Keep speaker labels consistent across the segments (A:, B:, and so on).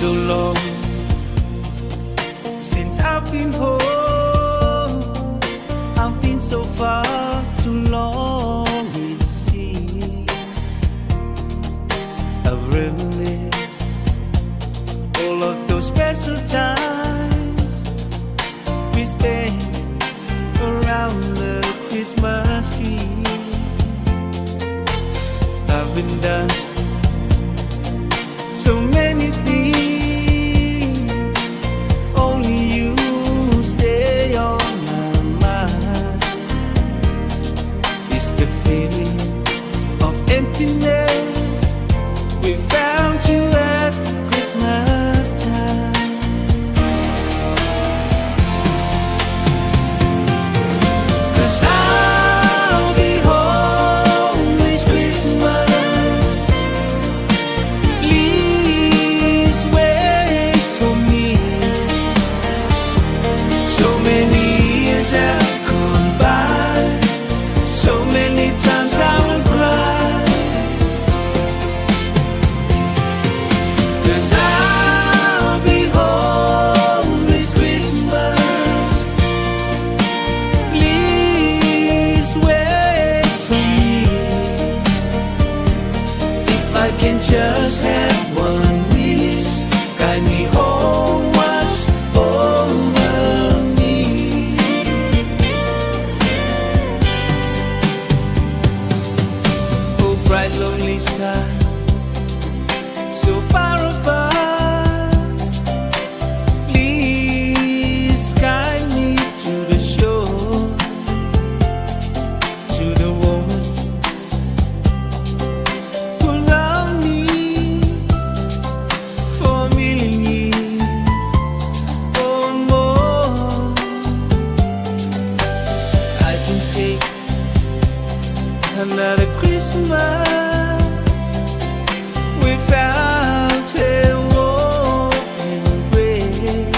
A: so long since I've been home. I've been so far too long, it seems. I've reminisced all of those special times we spent around the Christmas tree. I've been done so many things, only you stay on my mind. It's the feeling of emptiness we found you at Christmas time. 'Cause I'll be home this Christmas. Please wait for me. So many years have gone by, so many times I will cry. 'Cause I'll be home this Christmas. Please wait for me. If I can just have one wish, guide me home, watch over me. Oh, bright lonely star, so far apart, please guide me to the shore, to the woman who loved me for a million years or more. I can take another Christmas without a warm embrace.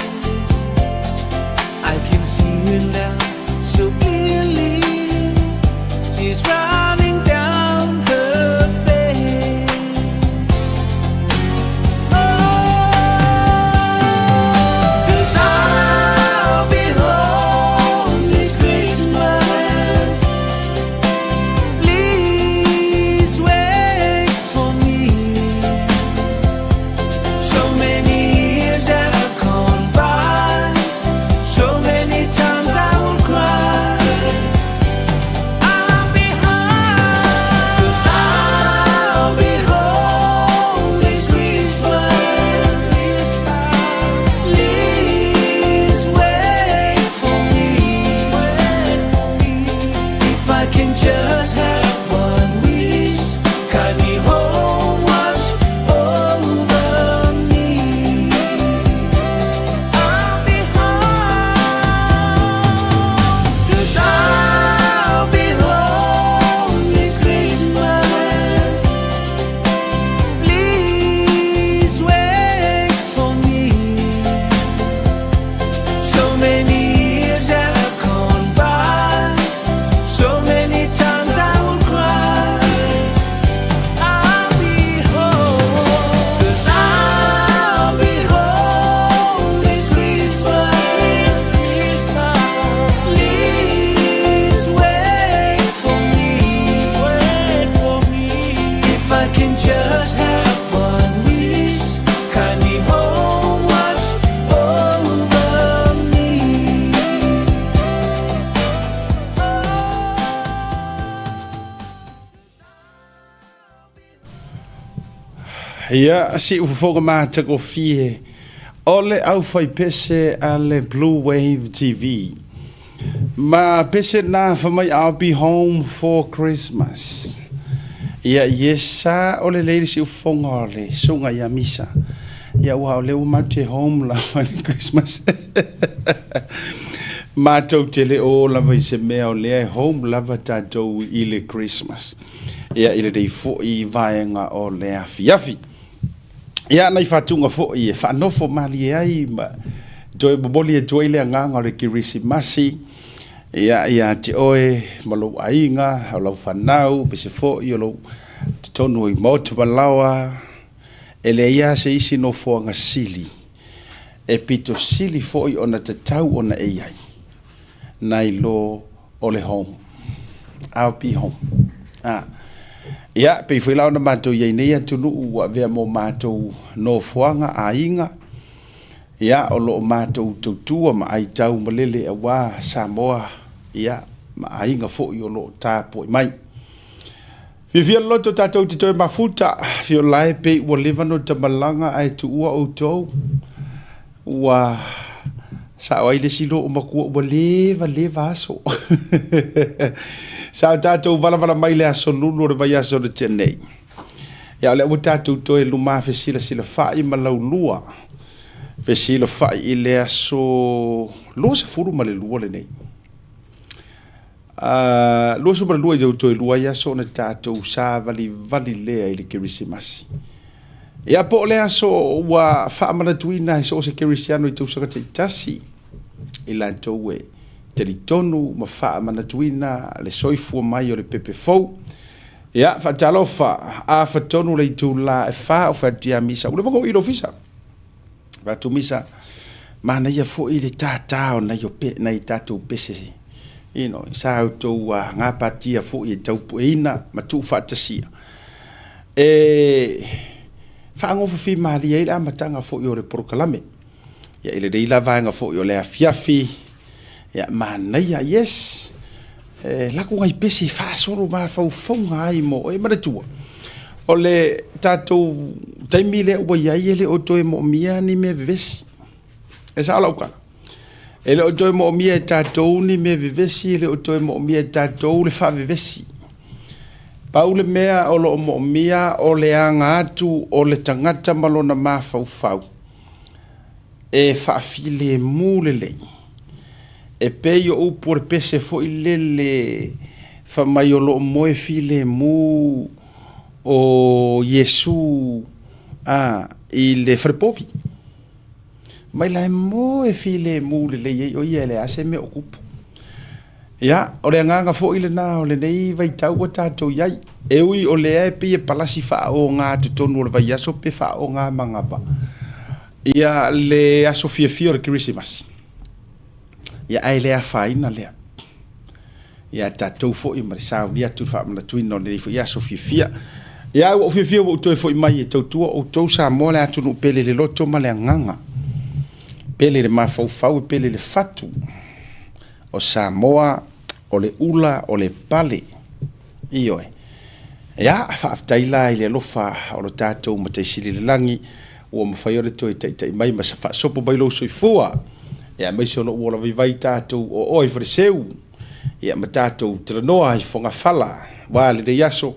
A: I can see you now so clearly, tears running down her face. Oh, 'cause I'll be home this Christmas. Please wait for me. So many years have gone by, so many times I will cry. I'll be home, 'cause I'll be home this Christmas. Please wait for me. If I can just have one wish, guide me home, watch over me. I'll be home, 'cause I'll be home this Christmas. Please wait for me. So many years have gone by, so many times I will cry. I'll be home, 'cause I'll be home this Christmas. Please wait for me. If I can just have one wish, guide me home, watch over me.
B: Ia, si ufoga mata ko fie. Ole au fai pese ale Blue Wave TV. Ma pese na famai I'll be home for Christmas. Ia yesa ole leili si ufonga ole sunga ya misa. Ia wa ole u mate home la for Christmas. Ma tau tele o la vai se mea o lea home lava tatou ile Christmas. Ia ile dei fo I vaenga o lea fiafi. Ia nei fatunga fo I fa nofo mali ai ma joy boboli e joy le nganga le kirisi masi. Ia te oe malo ainga o lau fanau pese fo I o lau te tonu I motu malawa. e le ia se isi no foanga sili e pito sili foi ona te tau ona e iai nai lo o le home I'll be home ia pe foi la ona matou iai nei atunu ua vea mo matou no foanga a inga ia o lo matou tautua ma ai tau malele a wā Samoa ia ma ainga foi o lo tapo mai Fia loto tatou te toi mafuta, fia lai pe ua levano ta malanga ai tu ua o tau. Ua sa o aile silo o makua ua leva aso. Sa tatou vala mai le aso lulu o le vai aso le tenei. Ia le ua tatou toi luma fe sila fai ma lau lua. Fe sila fai i le aso lua sa furu ma le lua le nei. Lua super lua i toi lua ia so na tatou sa vali lea i le kirisimasi. Ia po lea so ua whaamana tuina i so se kirisiano i tausaka te tasi i lantou e te li tonu ma whaamana tuina le soifua mai o le pepe fau. Ia whaatalofa a whatonu le i tu la e wha o whatia misa. Ule mongo i lo fisa. Whatu misa mana ia fo i le tātao na i tātou pesesi. Sa autou ngā patia fo i tau pueina ma tu whaatasia. Whaangofa fi maali e la matanga fo i o le porokalame. Ia ile reila vaenga fo i o le afiafi. Ia manaia, yes. Lako ngai pese whaasoro ma whauwhaunga ai mo e maratua. O le tātou taimile ua iai ele o toe mo mia ni me vesi. E sa ala ukana. Ele o toi mo mia tātou ni me vivesi, ele o toi mo mia tātou le wha vivesi. Paule mea o lo mo mia o le anga atu o le tangata malona mawhau. E wha file mu le lei. E pei o upo le pese fo i lele wha mai o lo moe file mu o Yesu i le frepovi. Mai lai mo e file mu le lei o ia le ase me okupu. Ia, o le nganga fo ile na o le nei vai tau o tātou iai. E ui o le e pe e palasi wha o ngā tutonu o le vai aso pe wha o ngā mangava. Ia le aso fia o le Christmas. Ia ai lea whaina lea. Ia tātou fo i marisau ni atu wha mana tuina o le nei fo i aso fia. Ia o fia o toi fo i mai e tautua o tau sa mo le atu no pele le loto ma le nganga. Pele le mafau e pele le fatu o Samoa, o le ula, o le pale. Ioe. Ia, whaaftaila i le lofa o le tātou ma teisili le langi ua mawhai o le toi teitai mai ma sa whaasopo bailo soifua. Ia, mai se ono ua la vivai tātou o oi whareseu. Ia, ma tātou tiranoa i whonga whala. Wā le de yaso.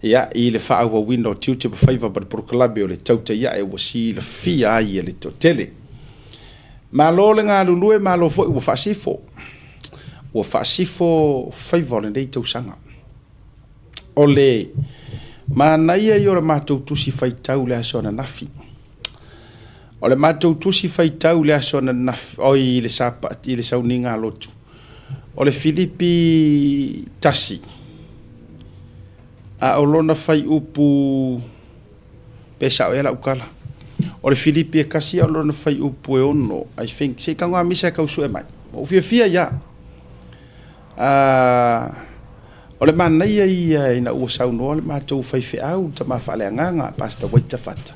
B: Ia, i le whaau wa wina o tiute pa whaiva ba le porokalabe o le tauta ia e wasi le fia ai e le totele. Ma lo le ngā lulue ma lo fo i ua whaasifo. Ua whaasifo whaiva o le nei tausanga. O le ma naia i ora mātou tusi whaitau le aso na nafi. O le mātou tusi whaitau le aso na nafi. O i le sapa, i le sauninga lotu. O le Filipi tasi. A o lona whai upu pesa o ela ukala. O le Filipi e kasi o lona whai upu e ono. I think, se ka ngā misa kau sue mai. O fia ia. O le manaia ia ina ua saunoa le mātou whai whiau ta ma whale anganga pasta waita whata.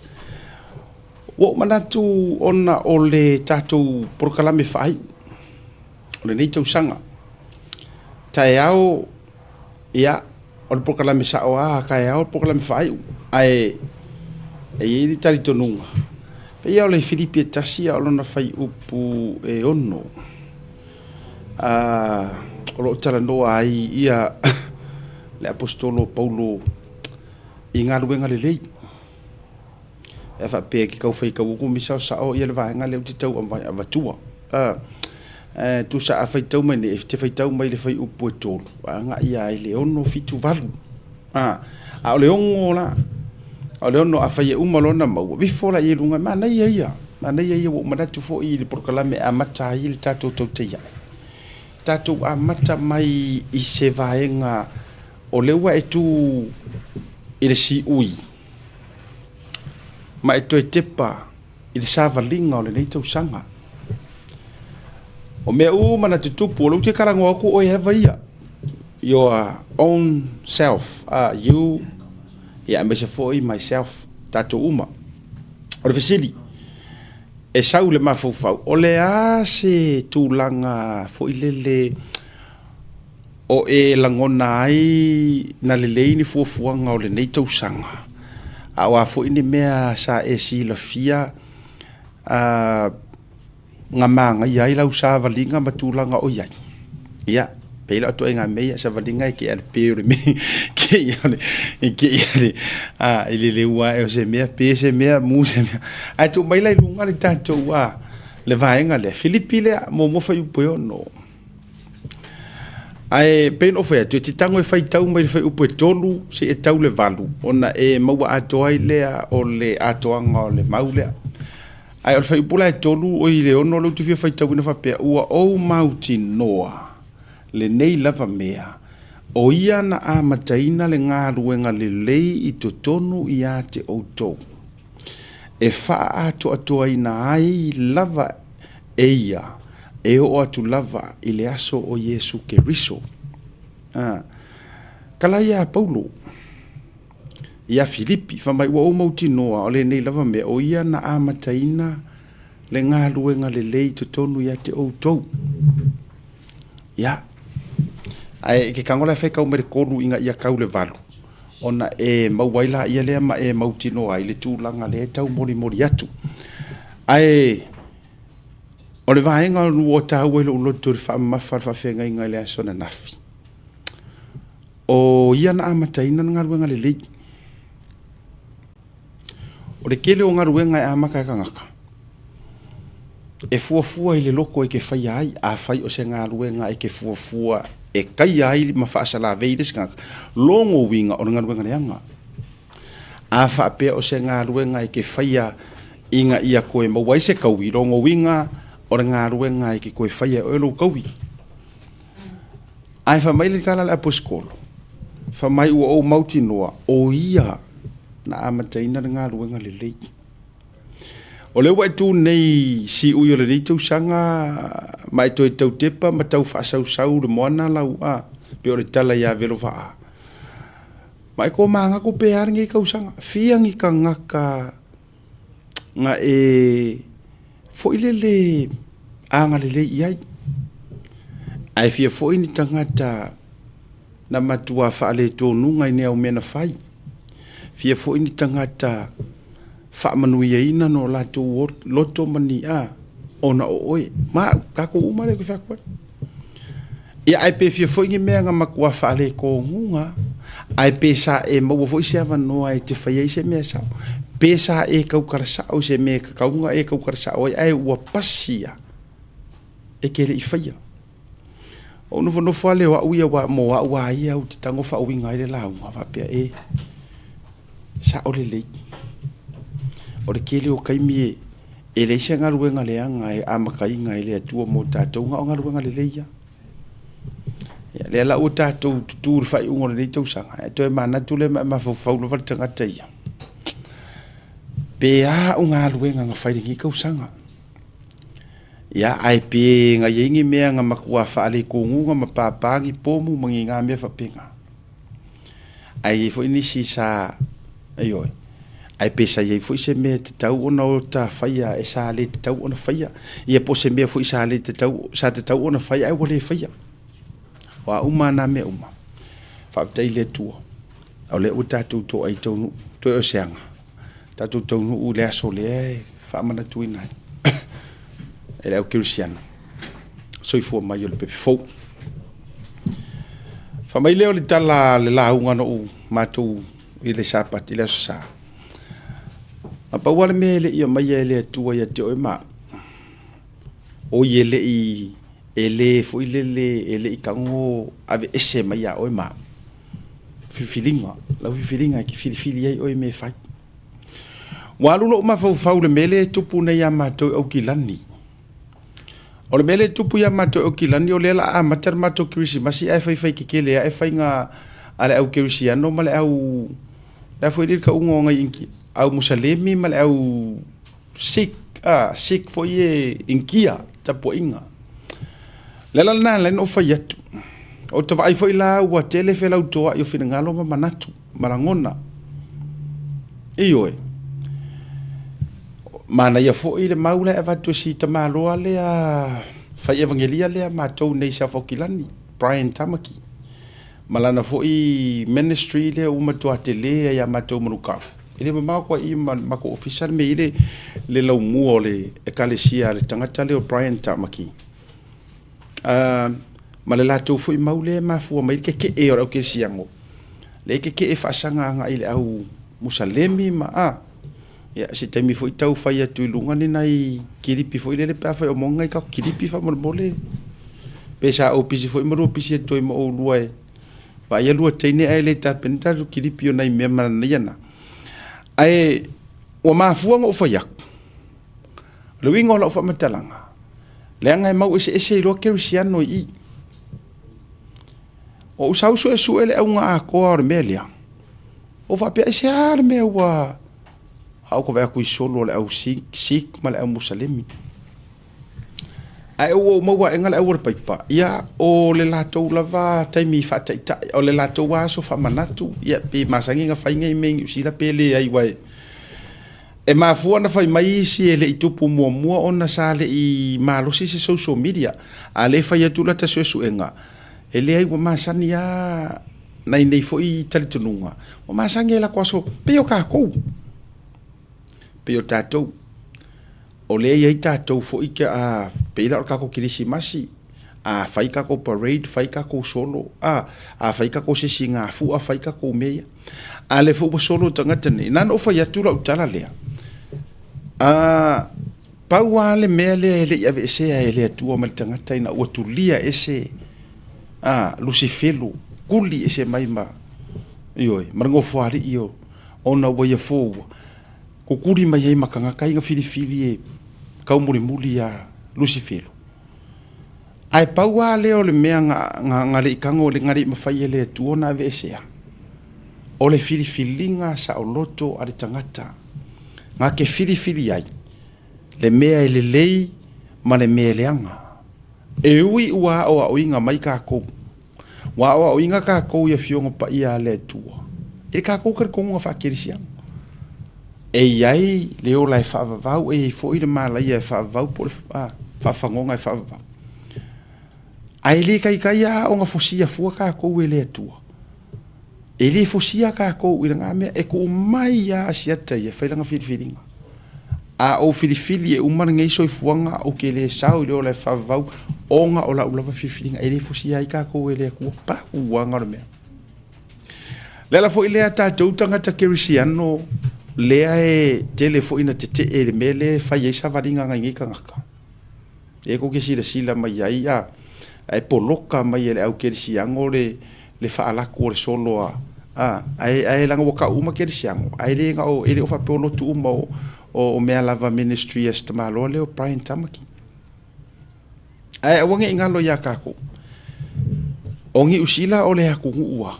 B: O manatu ona o le tātou porokalame whai. O le nei tausanga. Tai au ia o le porokalame sao kai au le porokalame whai. E ili tari tonunga. Pe ia o le Filipi e tasia o lona whai upu e ono. O lo tala noa ai ia le apostolo Paulo i ngā luenga le lei. E wha pēr ki kau whai kau uku misa o sao ia le vahenga leo te tau a vatua. Tu sa a whai tau mai ne, te whai tau mai le whai upu e tolu. Nga ia ai le ono fitu valu. A o le ongo la. O le ono a whai e umalona maua. Wifola i lunga, ma nei ia. Ma nei ia o manatu fo i le porokalame a mata i le tātou tau te iai. Tātou a mata mai i se vaenga o leua e tu i le si ui. ma e toe tepa i le savalinga o le nei tausanga. O mea mana te tupu, o lau te karango aku o e hewa ia. Your own self, you, ia me se foi myself, tato uma. O le fesili, e sau le mafaufau, o le a se tūlanga foi lele o e langona ai na leleini fuafuanga o le nei tausanga. Awa foi ni mea sa e si la fia nga manga iai lau sa valinga matulanga o iai. Ia, pela to nga mea sa valinga ke al peure me ke ia ele le ua e se mea pese mea mu se mea. Ai tu mai lai lunga le tanto wa le vaenga le Filipile mo fai upo no. Ai pen o fai tu tango e fai tau mai fai upo tolu se e tau le valu ona e maua atoai le o le atoanga o le maule. Ai o fai pula e tolu o i le ono lo tu fai tau ina fa pe ua o mauti noa le nei lava mea o ia na a mataina le ngā ruenga le lei i to tonu i a te outou. E faa ato atoa ina ai lava e ia e o atu lava i le aso o Yesu Keriso. Kala ia Paulo ia Filipi fa mai ua o mauti noa o le nei lava mea o ia na a mataina le ngā ruenga le lei to tonu i a te outou. Ia ai ke kangola fe ka umere kolu inga ia kau le valu ona e mauwaila ia le ma e mautino ai le tūlanga le tau mori atu ai o le vaenga o tau e lo tur fa mafar fa fenga inga le sona nafi o ia na amataina nga ruenga le lei o le kele o nga ruenga e amaka kangaka e fuafua i le loko e ke fai ai a fai o se nga ruenga e ke fuafua e kai ai ma fa sala veides ka longo winga o nga ruenga leanga a fa pe o se nga ruenga e ke faia inga ia koe ma wai se kaui longo winga o nga ruenga e ke koe faia o lo kaui ai fa mai le kala la poskolo fa mai o mauti noa o ia na amataina nga ruenga le lei o le wai tu nei si uyo le nei tausanga mai toi tau tepa ma tau whaasau le moana lau a pe o le tala ia vero waa mai ko maanga ko pe aringi kausanga fiangi ka ngaka nga e fo ilele anga le le iai ai fia fo ini tangata na matua whaale tonu ngai nea o mena fai fia fo ini tangata fa manuia ina no la tu loto mani a ona o oe ma ka ko umare ko fa ko ia ai pe fia foi me nga makua fa le ko ngunga ai pe sa e mo foi se ava no ai te fa se me sa pe sa e ka ukara sa o se me ka ngunga e ka ukara sa o ai wa pasia e ke le ifaya o no fa le wa uia wa mo wa ia u tango fa winga ile la nga va pe e sa o le o le kele o kaimi e le isa ngaruenga le anga e amakai nga ele atua mo tatou nga ngaruenga le leia le la o tatou tutur fai ungo le tau sanga e toi mana tule ma fau lo val tanga taia pe a unga ngaruenga nga fai ngi kau sanga ya ai pe nga yengi mea nga makua fa le ko ngunga ma papangi pomu mangi nga me fa pinga ai fo inisi sa ayo ai pesa ye foi se me te tau ona o ta faia e sa le te tau ona faia ia po se me foi sa le te tau ona faia ai wole faia wa uma na me uma fa tai le tu o le uta tu to ai to o seanga ta tu to u le so le fa mana tu ina ele o cristiano so fo mai le pepe fo fa mai le o le tala le la unga no ma tu ile sapat ile sa apa wala mele ia mai ele tua ia te o ma o ele i ele fo ele i kango ave ese mai ia o ma filinga ki fili ai o me fai walu lo ma fau le mele tupu na ia ma to o kilani o le mele tupu ia ma to o kilani o le la a matar ma to krisi masi ai fai ki kele ai fai nga ale au krisiano male au la fo ile ka ungo ngai inki au musalemi ma le au sik fo ye inkia tapo inga lela na le no fa yatu o te vai fo ila wa tele fe lau toa yo fina ngalo ma manatu marangona e mana ia fo ile maula e vatu si ta malo le a fa evangelia le ma tou nei sa fo kilani Brian Tamaki malana fo I ministry le uma to atele ya ma tou muruka ile ma ko I ma ko official me ile le lau mu le ekalesia le tangata le Brian Tamaki malala tou fo I maule ma fu ma ke e ora ke siango le ke e fa sanga nga ile au musalemi ma ya se temi foi tau fai atu lunga ni nai kiripi foi le pa fai o monga ka kiripi fa mo mole pesa o pisi foi mo pisi to mo o luai pa ia lua teine ai le ta penta kiripi o nai me mana yana ai o ma fuanga o fai ak le wingo lo fa matalanga le ngai mau ese lo kerisiano I o usau su ele unga ko ar melia o fa pe ese ar me wa au ko vai ku solo le au sik mal au musalemi ai o mo wa engal au paipa ia o le lato lava taimi fa tai o le lato wa so fa manatu ia pe masangi nga fa ngai mengi usila pele ai wai e ma fu na fa mai si ele itupu mo ona sale I malo si social media ale fa ia tula ta so enga ele ai wa masania nai nei fo I talitununga o masangi la kwaso pe o ka ko pe o tatou o le ia tatou fo I a pe la ka ko kirisimasi a fai ka ko parade fai ka ko solo a fai ka ko sisinga fu a fai ka ko meia a le fo solo tangata ni nan o fai atura utala lea pa wale mele le ia se a ele atua mal tangata ina o tulia ese lucifelo kuli ese maima ioi marango foali io ona wa ia fo kukuri mai ai makanga kai nga filifili e kau muri ya lucifelo ai paua leo le mea nga le ikango le ngari mawhai ele tuona vesea o le filifili nga sa o loto ale tangata nga ke filifili ai le mea ele lei ma le mea leanga e ui ua o inga mai kako wa o inga kako ia fionga pa ia le tua e kako kar konga whakirisianga e iai leo lai whaavavau e fo I le malai e whaavavau po le whaafangonga e whaavavau ai le kai a o nga fosia fua ka kou e le atua e le fosia ka kou I ngā mea e ko mai a asiata I e whailanga whiriwhiringa a o whiriwhiri e umana ngei soi fuanga o ke le sao I leo lai whaavavau o nga o la ulava whiriwhiringa e le fosia I ka kou e le akua pa uanga le mea lela fo I le ata tautangata kerisiano lea e tele fo ina te le mele fai e savaringa ngai ngaka e ko ke sila mai ai ai poloka mai ele au kerisiango le faalaku o le solo ai langa waka uma kerisiango ai le nga o ele o fa polo tu uma o mea lava ministry estamalo le o Brian Tamaki ai wange ingalo ya kako ongi usila o le haku ua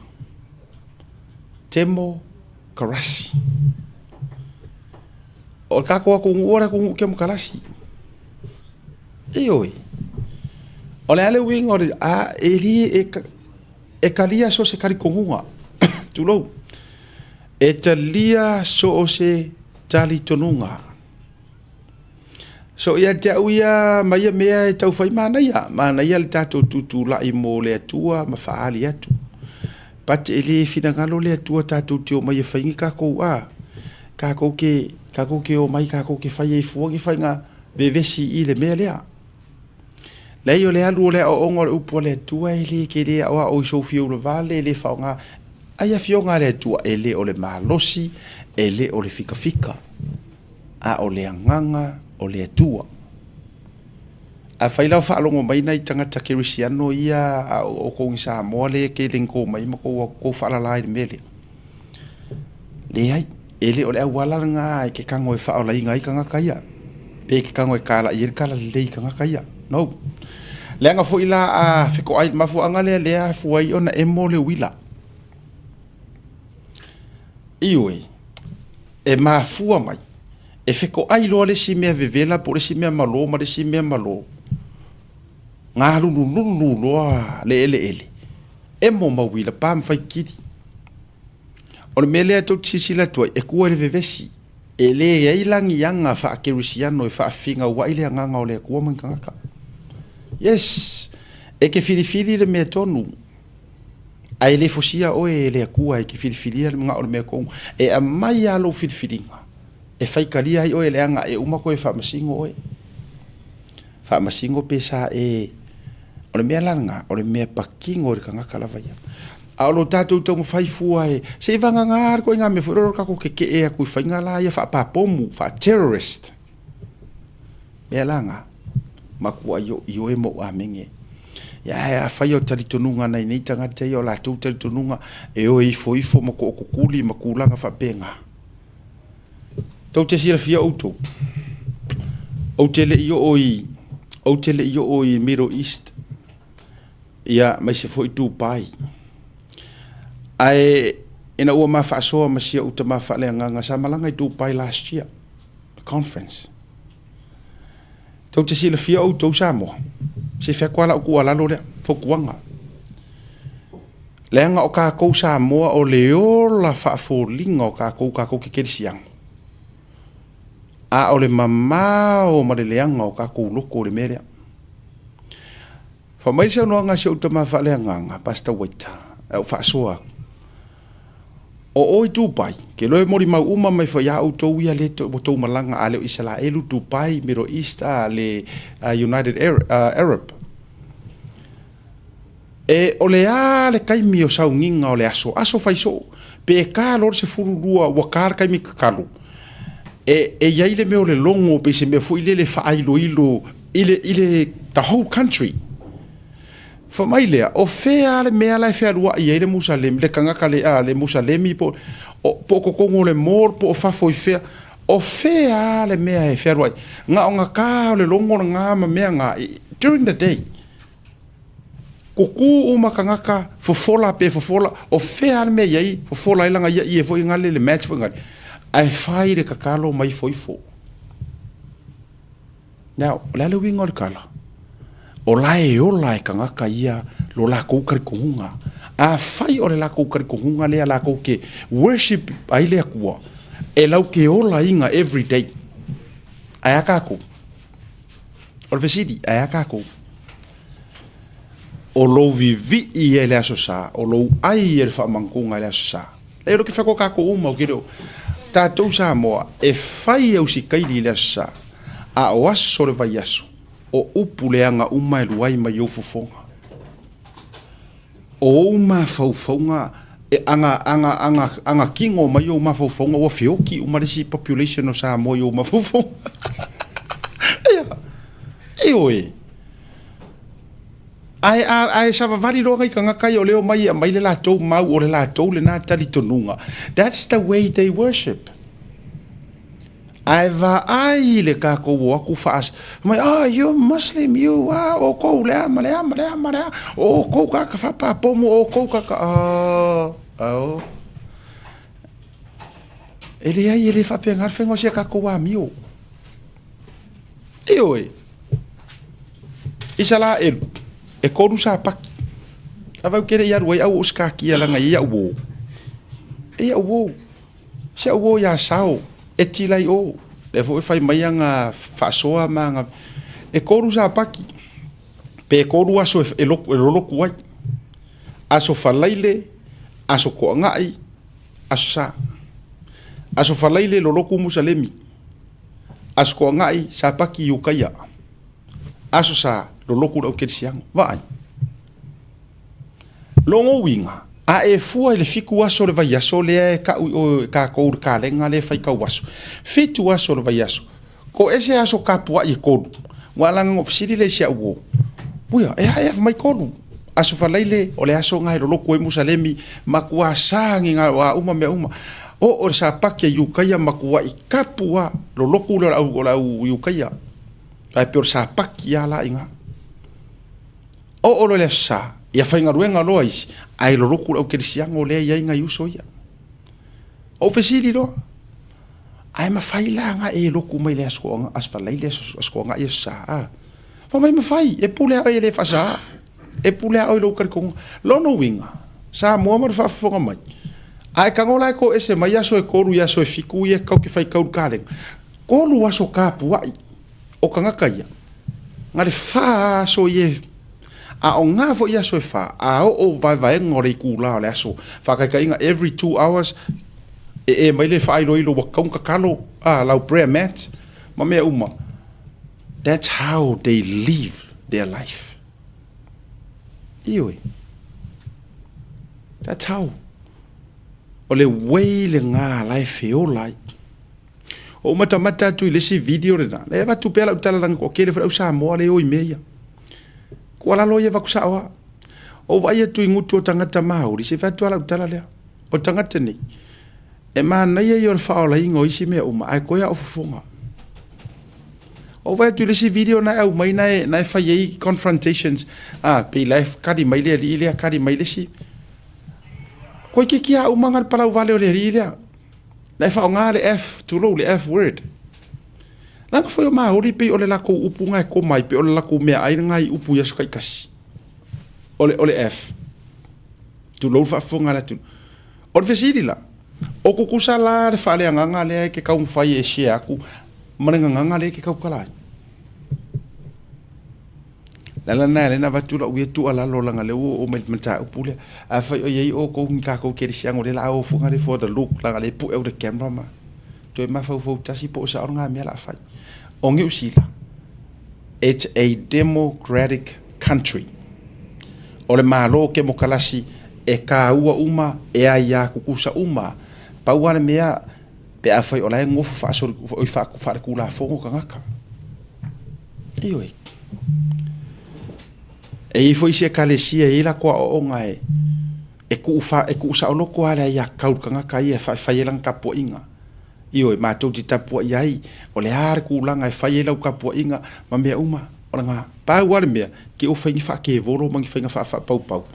B: Temo Karasi o kako ko ngora ko ke mukalasi oi o le ale wing o eli e kalia so se kari kongunga tulo e talia so se tali tonunga so ia te uia mai mea e tau fai mana ia le tato tutu la I mo le atua ma faali atu pat ele fina ngalo le atua tato tio mai faingi kako kako ke o mai kako ke fai e fuangi fai nga bevesi I le mea lea lei o le alu le o ongo le upo le tua ele ke le o so fio le vale le faunga aia fionga le tua ele o le malosi ele o le fika a o le anganga o le tua a faila fa longo mai nai tangata kerisiano ia o ko ngisa mo le ke lengo mai mo ko fa la lai mele le ai ele o le wala nga ke kango e fa o la inga I kanga kaya pe ke kango e kala I kala le kanga kaya no le nga fo ila a fiko ai mafu anga le fu ai ona e mo le wila iwe e mafua mai e feko ai lo le si mea vevela po le si mea malo ma le si mea malo ngā lulu loa le ele e mo mawila pa mwhai kiri o le mele ato tisila tua e kua le vevesi e le e ilangi anga wha akerusiano e wha awhinga wa ile anganga o le kua manganga yes e ke filifili le mea tonu ai le fosia o e le kua e ke filifili le mga o le mea kong e a mai alo filifilinga e whaikalia ai o e le anga e umako e wha masingo o e wha masingo pesa e o le mea langa o le mea pakingo o le kangaka lava ia a o lo tātou tau mwhai fua e se i vanga ngār ko i ngā me whuroro kako ke e a kui whainga la ia wha papomu wha terrorist mea langa makua i o e mo a menge ia whai o taritonunga nei nei tangata i o la tau taritonunga e o ifo mako o kukuli makulanga wha penga tau te sira fia outou o te le i o i Middle East ia mai se foi Dubai ai ina ua mawhaasoa masia uta mawhaaleanganga sa malanga i Dubai last year conference tau te sila fia o tau Samoa se fia kuala o kua lalo lea fokuanga leanga o kākou Samoa o leola whaafolinga o kākou ke kerisiang a o le mamao ma le leanga o kākou loko o le merea fa mai sa noanga se uta mawhaaleanganga pasta waita au whaasoa o i Dubai ke loe mori mau uma mai fa ya auto ia le to malanga ale Israel Dubai Middle East le United Arab e ole ale kai mi o saunginga ole aso faiso pe ka lor se furulua wakar kai mi kalu e ia ile me ole longo pe se me fu ile le fa ilo ile the whole country fa mai lea o fea le mea lai fea rua i eire Musalem le kangaka le Musalemi po ko kongo le mor po fa foi fea o fea le mea e fea rua nga o nga ka le longo nga ma mea nga during the day kuku uma kangaka fofola o fea le mea iei fofola ilanga ia i e foi ngale le match foi ngale ai fai le kakalo mai foi fo now lale wingo le kala o lai kangaka ia lo la kou karikonga a fai o le la kou karikonga le la kou ke worship ai le akua e lau ke ola inga every day ai akako o le vesidi ai akako o lo vivi i ele asosa o lo ai ele whamankunga ele asosa le ro ke whako kako uma o kero tātou Samoa e fai au si kaili ele asosa a o aso le vai aso o upu leanga uma e luai mai o fofonga. O uma faufaunga e anga kingo mai o uma faufaunga o fioki uma resi population o Samoa i o uma faufaunga. E oe. Ai sa vari roga i kanga kai o leo mai mai le latou mau o le latou le na tali tonunga. That's the way they worship. Ai va ai le ka ko wa ku fas mai you Muslim you o ko le amale o ko ka fa pa pomo o ko ka ele fa pengar fengo se ka ko wa mio e oi isala e ko rusa pak ava kere ya ruai au uska ki ala ngai ya wo se wo ya sao e tilai o le fo fai mai anga fasoa manga e koru sa paki pe koru aso e lolo kuai aso falaile aso ko ngai aso falaile lolo ku Musalemi aso ko ngai sa paki yukaya aso sa lolo ku o kerisiang vai longo winga a e fua le fiku aso le vai aso le ka ko ka lenga le fai ka waso fitu aso le vai aso ko ese aso ka pua i ko wala ngo fisili le sia wo buia e ai mai ko aso falaile o le aso ngai lo ko Musalemi makua sangi nga wa uma o sa pakia yukaya makua i kapua lo loku o yukaya ai por sa pakia la inga o lo le sa ia fainga ruenga lois ai lo roku o kerisiang o le ia inga yuso ia o fesili lo ai mawhai la nga e loku mai le askoanga asfalai le askoanga i sa fa mai mawhai e pule au e le fasa e pule au i lo karikonga lono winga sa mua mar whafonga mai ai kangola ko ese mai aso e koru i aso e fiku i e kau ki whai kau kālenga kolu aso kāpuai o kangaka ia ngare wha aso i e a o ngā fo i aso e wha a o vai ngore i kūla le aso whakaika inga every 2 hours e mai le wha ilo ilo wa kaunga kalo lau prayer mat ma mea uma that's how they live their life iwe that's how o le wei le ngā life e o lai o mata tu le si video le na le va tu pela utala lang ko kele fra usa mo le o meia ko la lo ye va kusawa o vai tu ngutu tangata mauri se fa tu ala utala le o tangata ni e mana ye yo fa ola ingo isi me uma ai ko ya o fonga o vai tu le si video na au mai na fa ye confrontations pe life kadi mai le kadi mai le si ko ki kia uma ngal para o vale o le ria na fa nga le f tu lo le f word na foi o maori pe o le la ko upu nga ko mai pe o le la ko me ai nga i upu ya skai kasi o le f tu lo fa fonga la tu o vesidi la o ko kusala le fa le nga le ke ka un fai e she aku mananga nga le ke ka kala la na va tu la u tu ala lo langa le o me mata upu le a fa o ye o ko ka ko ke siang o le la o fonga le for the look langa le pu e o the camera ma to ma fa tasi po sa nga me la fa o ngi usila it's a democratic country o le malo ke mo kalasi e ka ua uma e ai ya kukusa uma pa ua le mea pe a fai o la ngofu fa so o fa ku la fongo kangaka iyo e foi se kalesia e la ko o ngai e ku sa o loko ala ya kau kangaka ia fa yelang kapo inga iyo ma to ti tapu yai o le har ku langa e fa yela kapo inga ma me uma o nga pa ua le mea ke o fa fa ke volo mangi fa pau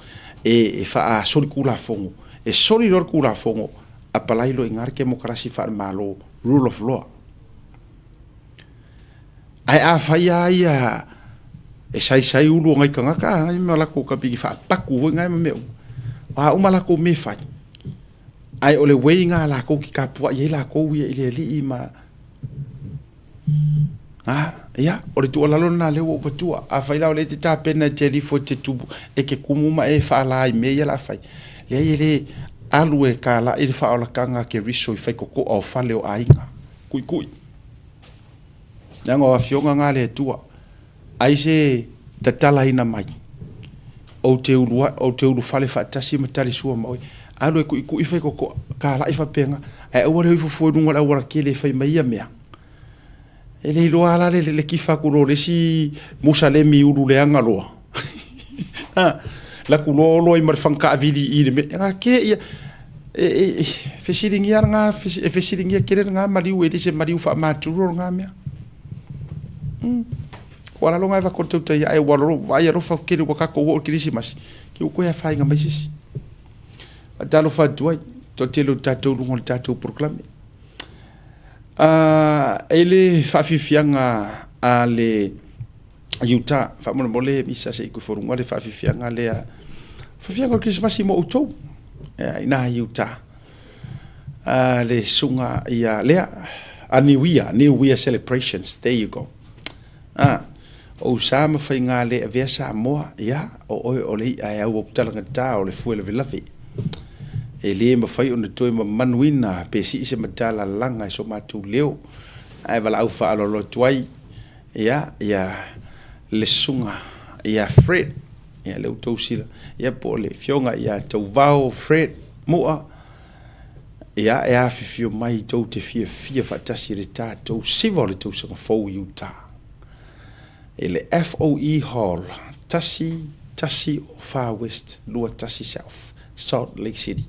B: e fa a soli kula fongo e soli lor kula fongo a palailo ingar ke demokrasi fa malo rule of law ai a fa ia e sai ulu ngai kanga ka ai mala ko ka bigi fa paku ngai me a uma la ko me fa ai ole wei nga la ko ki ka pu ye la ko wi ile li ma ya ore tu la lona le o tu a fa ila ole ti ta pena jeli fo te tu e ke kumu ma e fa la me ya la fa le ile alue ka la ile fa ola kanga ke riso i fa ko o fa le o ainga kui nanga wa fionga nga le tu ai se tatala ina mai o te ulu fale fa tasi matali sua mai alue ku i fa ko ka la i fa penga e o re fo dunga la ora ke le fa mai mea ele lo ala le kifa ku lo le si musale mi ulu le anga lo la ku lo i mar fanka vili i me nga ke fesiringia nga fesiringia kere nga maliu e se maliu fa maturo nga me ko ala lo nga va ko te ya e walo vai ro fa kere ko ka ko o krisimas ki ko ya fa nga mai sisi atalo fa tuai to telo tato ngol tato proclame ele fa fianga ale Utah fa mo mole misa se ku foru ngale fa fianga le fa fianga Christmas mo auto ina Utah le sunga ia le new year celebrations there you go o sama fa ngale via mo ya o le ai o talanga ta o le fuele vilavi e le ma fai ona toi ma manuina pe si se matala langa so matu leo ai vala au fa lo toi ya le sunga ya Fred ya le utosila ya pole fionga ya tovao Fred moa ya fifio mai to te fia fatasi le tato civil to so fo Utah ele FOE Hall tasi Far West lua tasi South Salt Lake City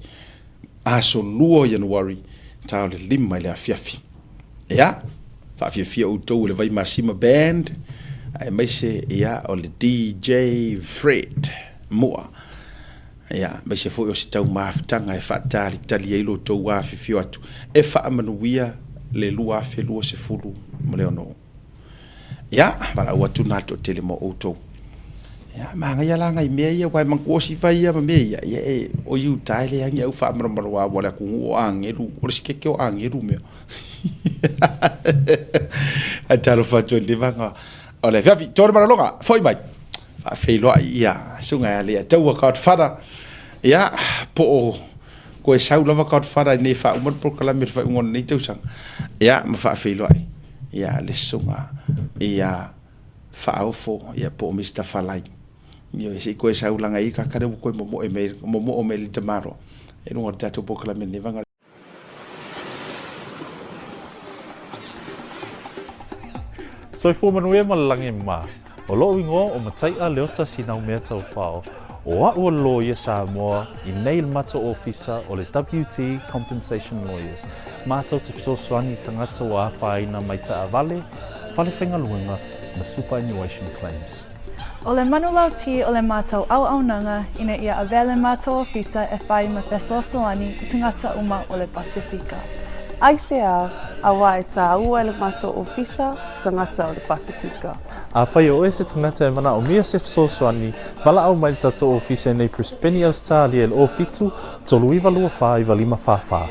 B: aso lua January tau le lima le afiafi ya fa fia o to le vai masima band ai mai se ya o le DJ Fred moa ya mai se fo o se tau maftanga e fa tali ai lo to wa fifio atu e fa manuia le lua felua se fulu mo le ono ya para ua tuna to tele mo auto ya manga ya langa I mea ia wai mangkosi vai ia mea ia o iu tai le angi au wha mara wa wala kungu o angeru o skeke o angeru mea a taro whatu le vanga o le whiawhi tore mara longa foi mai wha whailoa ia sunga ya lea taua kaut whara ia po o koe sau lava kaut whara ne wha umar prokalami wha ungon nei tausang ia ma wha whailoa ia le sunga ia wha aufo ia po Mr. Falai yo se ko sa ulanga I ka kare ko mo o me li tamaro e no orta to pokla me ne vanga
C: so fo manuia malangi ma o lo ingo o matai a leota sinau mea tau whao o a ua lawyer Samoa I nail mata officer o le WT Compensation Lawyers mātou te fisoswani tangata wa whaina mai ta avale whale whenga luenga na superannuation claims.
D: O le manulau ti o le mātou au nanga ina ia avele mātou ofisa e whai ma fesoasoani I tangata uma o le Pasifika.
E: ICR a wai tā ua le mātou ofisa tangata o le Pasifika.
C: A whai o se tangata e mana o mia se fisoswani wala au mai tatou ofisa nei Crispeni Australia e le o fitu tolu iwa lua wha iwa lima wha.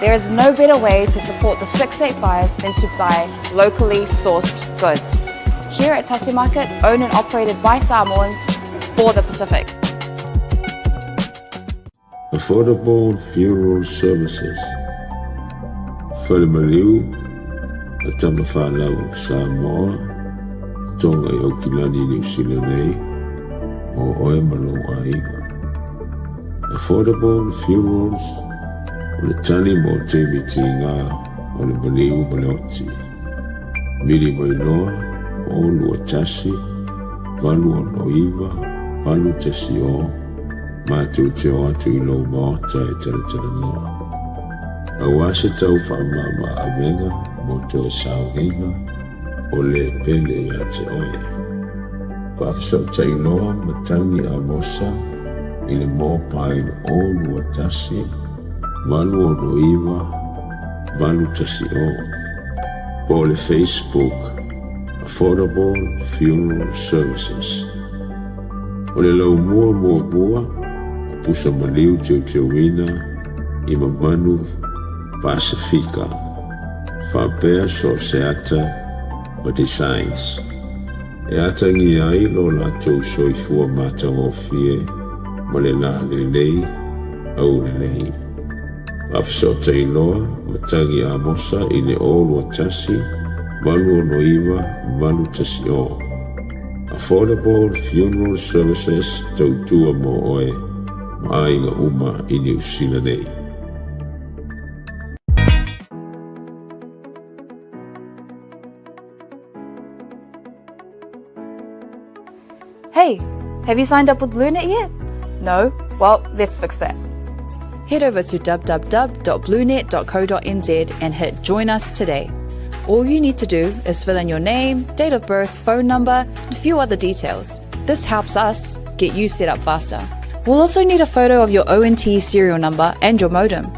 F: There is no better way to support the 685 than to buy locally sourced goods. Here at Tasi Market, owned and operated by Samoans for the Pacific.
G: Affordable funeral services. Whalemaliu, a tamawhanau Samoa, tonga I Okilani New Zealand nei, o oe malo aiga. Affordable funerals o le tani mo te miti ngā o le maliu maleoti. Miri mai noa, o lua tasi, valu o noiva, valu tasi o, mātou te o atu I lau maota e taratara noa. A wase tau whaamama a menga, mo te o saunginga, o le pele a te oe. Whakasau tai noa, matangi a mosa, I le mō pain o lua tasi, Malu o noiva, malu tasi o. Po le Facebook, Affordable Funeral Services. O le lau mua bua, pusa maliu teu wina, I mamanu Pasifika. Whapea so seata o designs. E atangi ai lo latou soifua mātang o fie, ma le la le lei, au le lei. Afisota I loa, matangi a mosa I le olu a tasi, malu o noiva, malu tasi o. Affordable Funeral Services tautua mo oe, maainga uma I New Zealand nei.
F: Hey, have you signed up with BlueNet yet? No? Well, let's fix that. Head over to www.bluenet.co.nz and hit Join Us today. All you need to do is fill in your name, date of birth, phone number, and a few other details. This helps us get you set up faster. We'll also need a photo of your ONT serial number and your modem.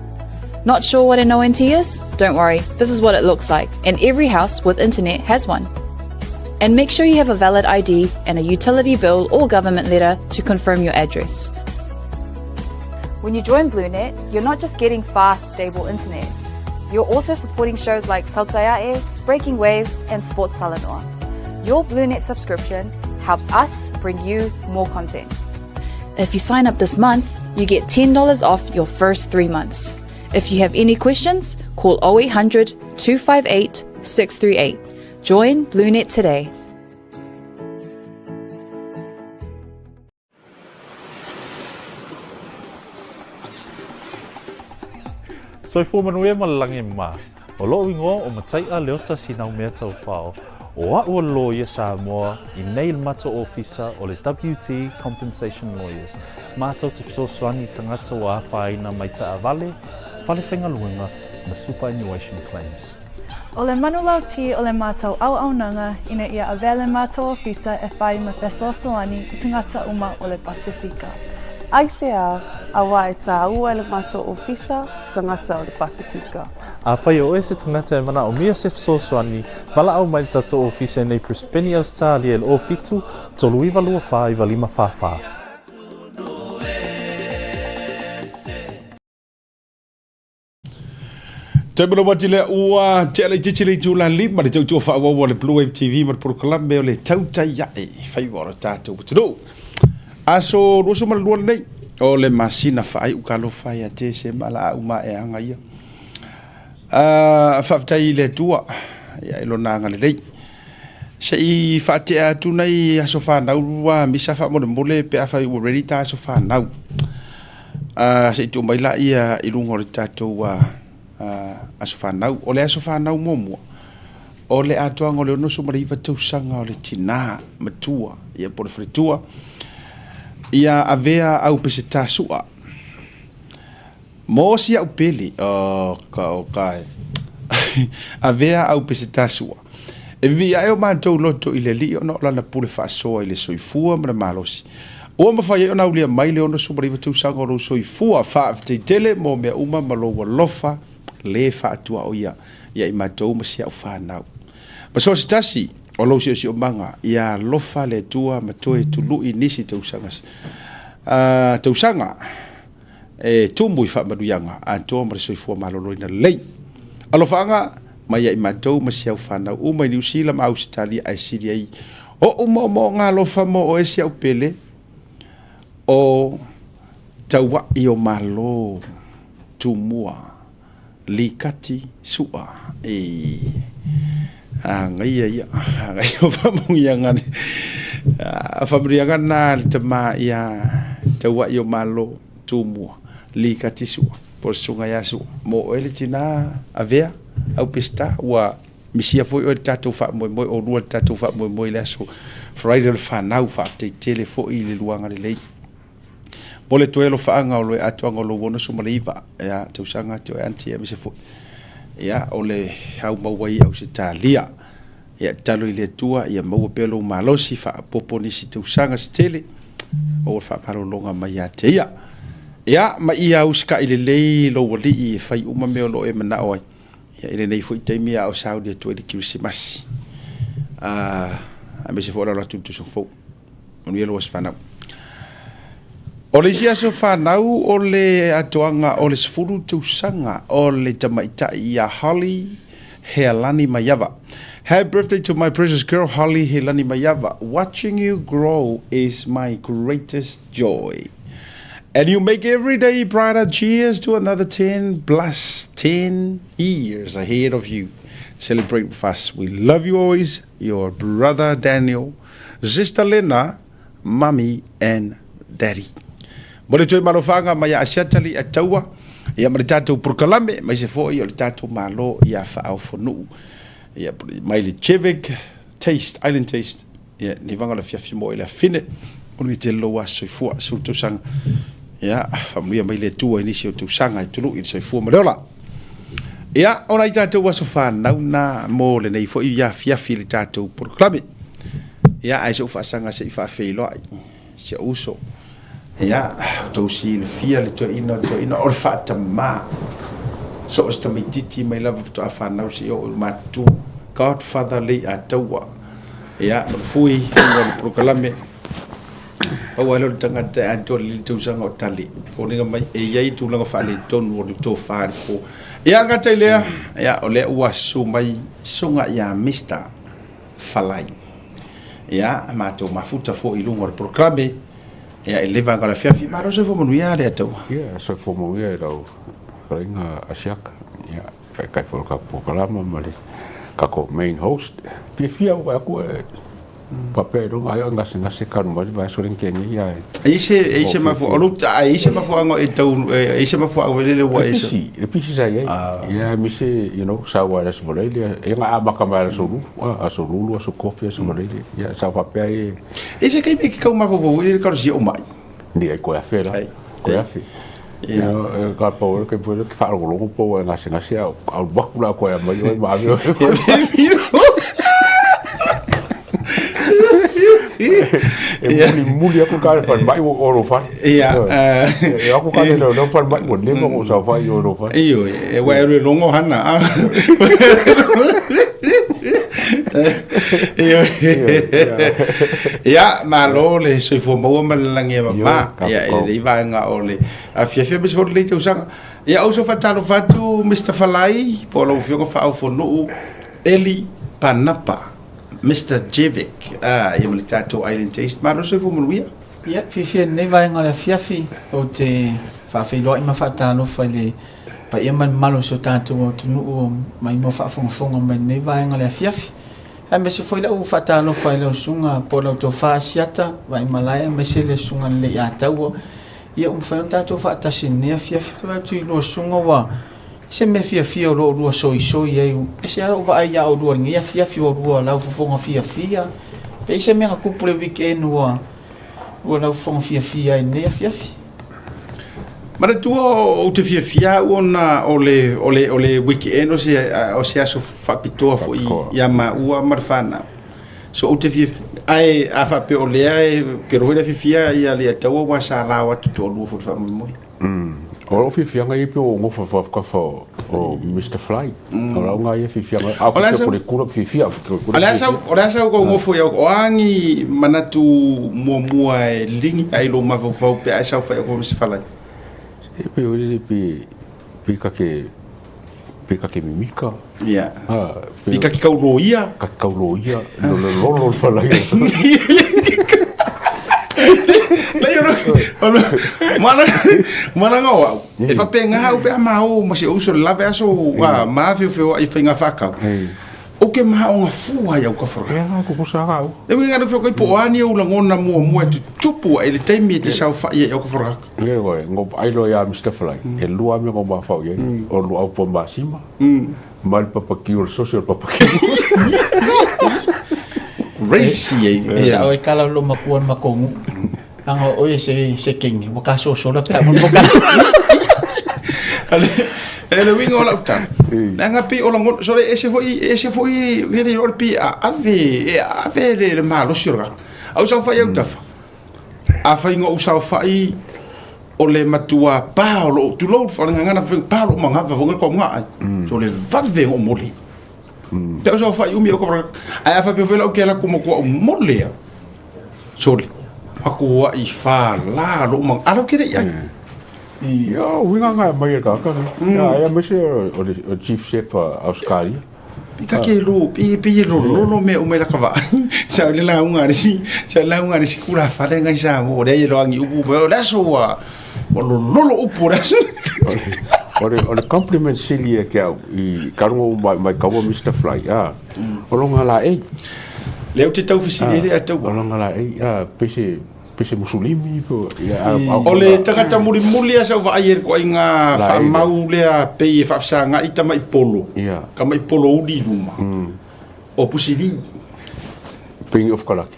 F: Not sure what an ONT is? Don't worry, this is what it looks like, and every house with internet has one. And make sure you have a valid ID and a utility bill or government letter to confirm your address. When you join BlueNet, you're not just getting fast, stable internet. You're also supporting shows like Tautaiae, Breaking Waves, and Sports Salanoa. Your BlueNet subscription helps us bring you more content. If you sign up this month, you get $10 off your first 3 months. If you have any questions, call 0800 258 638. Join BlueNet today.
C: So fo manuia malangi ma, o lo ingo o matai a leota sinau mea tau whao, o a ua lawyer Samoa I nail mata officer o le WT Compensation Lawyers, mātou te fisoswani tangata wa whaina mai ta avale, whale whenga luenga na superannuation claims.
D: O le manulauti o le mātou au-aunanga ina ia avele mātou ofisa e whai ma Fesoasoani i tangata uma o le Pasifika.
E: Aisea, a wai tā ua le mātou ofisa, tangata o le Pasifika.
C: A whai o se tangata e mana o mia se Fesoasoani, wala au mai tato ofisa nei Brisbane Australia le o fitu, tolu iwa lua wha iwa lima wha.
B: Tēmura wati le ua te alai titile i tūla lima le tau wha awawa le Blue Wave TV ma le proklame o le tautai iae whaiwara tātou patino. Aso roso malua nei o le masina whaai ukalo whai a te se mala au ma e anga ia. Whaftai le tua ia ilo nanga le lei. Se i whate atu nei aso whanau wa misa wha mole pe a whai ua ready ta aso whanau. Se i tu mai la ia ilungo le tātou aso whanau, o le aso whanau momua, o le atoanga o le ono sumariva tausanga o le tina matua, ia pole wharitua, ia avea au pese tāsua. Mōsi au peli, o kai, avea au pese tāsua. E vi ai o mātou loto i le li ono lana pule whaasoa i le soifua mra malosi. O mawhai o naulia mai le ono sumariva tausanga o lo soifua, whaafte tele mo mea uma malowa lofa, le whaatua o ia i mātou ma sia o whanau. Ma so tasi, o lo si o manga, ia lofa le tua ma toe tulu i nisi tausangas. Tausanga, e tumu i whaamaruianga, a toa ma soifua malolo ina lei. Alofa anga, ma ia i mātou ma sia o whanau, uma i New Zealand ma Australia ai siri ai. O uma mo ngā lofa mo o esi au pele, o taua i o malo tumua. Likati sua ngai ia ngai o famungianga ni famungianga na tama ia taua i o malo tumua likati sua por sunga ya su mo ele tina avea au pista wa misia foi o tatu fa mo o rua tatu fa mo le so friday fa now fa te telefo i le luanga le lei Mole tuelo whaanga o le atuanga o lo wono sumaliva ia tausanga te o anti e mise fu ia o le hau mawai au se talia ia talo i le tua ia maua pelo malosi wha popo nisi tausanga se tele o le whaaparo longa mai a te ia ma ia uska i le lei lo wali i whai uma meo lo e mana oai ia i le nei fu i teimi a o saudi a tua i kirisimasi a mise fu ora ratu tu song fo unu ielo was whanau O le sia so whanau o le atoanga o le sifuru tausanga o le tamaitai ia Holly Healani Mayava. Happy birthday to my precious girl Holly Healani Mayava. Watching you grow is my greatest joy. And you make every day brighter. Cheers to another 10 years ahead of you. Celebrate with us. We love you always. Your brother Daniel, sister Lena, mommy and daddy. Mole toi malofanga mai a siatali a taua ia mare tatou proklame mai se foi o le tatou malo ia fa fonu ia mai le Chevik taste island taste ia ni vanga la fiafi mo ile fine o le telo wa soifua surtout sang ia famia mai le tua inisi o tu sanga tulu i soifua malola ia ona i tatou wa sofa nauna mo le nei foi ia fiafi le tatou proklame ia ai so fa sanga se fa feilo ai se uso ia tau si le fia le to ina o le fata ma so sta mi titi mai lava to afa na si o matu godfather le atawa ia fui o le proklame o walo tanga te anto le tu sanga o tali fo ninga mai e ia tu langa fa le ton o le to fa fo ia nga tai le ia o le ua su mai sunga ia Mr. Falai ia ma to mafuta fo i lungo le proklame ia eleva ngala fiafi ma ro se fo manu ia le tau
H: ia so fo mo ia lo ringa asiaka ia kai fo ka programa mali ka ko main host fia wa ku papel nga se kanu mali va so rinken ia
B: ise ma fo olu ise ma fo ngo e tau ise ma fo avele wa ise
H: e pisi sai ia mi se you know sa wa la so le ia nga abaka ma so lu so coffee so le ia sa papel
B: ise kai me ki ka ma fo ile ka si o mai
H: ni ai ko afera ko afi Ka po ke po ke fa lo po nga se au bak la ko ya mai ma mi muli aku ka fa mai o ro fa aku ka no fa mai o le mo sa fa yo ro fa
B: iyo e wa ro longo hana ya malo le se fo mo malange ma ya le va nga ole a fia bis fo le usanga ya uso fa talo fatu Mr. Falai polo fio fa au fo no Eli Panapa Mr. Jevic ya le tato island taste ma se fo mo wia
I: ya fia ne va nga le fia o te fa fe lo ma fa talo fa le pa ia man malo so tato o tunu mai mo fa fonga mai ne va nga le fia a me se foi la u fata no foi la sunga po la to fa siata vai malaya me se le sunga le ya tau ia fa ta to fata sinne fia fa tu no sunga wa se me fia lo ru so ia se ara va ia o ru ngia fia o ru la fonga fia pe se me ku pro weekend wa la fonga fia ne fia
B: Mara tua o te fia ona ole weekend o se aso whapitoa fo i ama ua marfana. So o te fia ai a whape o lea ke rohira fia i a lea taua wa sa lawa tuto lua fo te whamamoi.
H: O fia ngai pe o ngofa whakawha o Mr. Fly. O rau ngai fia ngai a kute kore kura fia.
B: O lea sau ko ngofo iau o angi manatu mua e lingi ai lo mawawau pe ai sau whai o Mr. Fly.
H: Pe ole pe kake mimika.
B: Ya. Pe kake kauroia.
H: Kake kauroia. Lolo fala ia.
B: Mana ngau. E fa pe ngau pe mau mo se uso lave aso wa ma fio ai finga faka. O ke ma o ngafua ia ka fora.
H: Ya ko sa ngau.
B: E winga no ko po ani o langona mo tu chupu ai le taimi te sa fa ia ka fora.
H: Le goe ngo ai lo ya Mr. Fly. E lua me ngo ma fa ia. O lu au po masima. Mal papa ki o social papa ki.
B: Racy
I: e sa o kala lo makuan makongu. Anga o se king mo ka so la pe mo ka.
B: Le winga o lautan. Nanga pi o lango so ese foi ele o pi ave le malo sura. Au sa fa eu tafa. A fa ingo sa fa I o le matua pa o tu lo fa ngana fa pa lo manga fa ngo ko nga. So le vave o moli. Te sa fa umi o ko a fa pe vela o ke la como ko moli. So aku wa I fa la lo mang. Alo ke dai.
H: Ja, winga nga mai ka ka. Ja, me se o chief chef Australia.
B: Pika ke lo lo me o me la kava. Sa le la unga ri kula fa le nga sa o le ro angi upu o la so wa. O lo upu la so.
H: O le compliment silia ke I karongo mai ka wo Mr. Fly. Ah. O longa la
B: Le o te tau fisile le atau.
H: O longa la pese musulimi po
B: o le tangata muri asa va ayer ko inga fa mau le a pe fa sanga ita mai polo ka mai polo udi duma o pusili
H: ping of kalak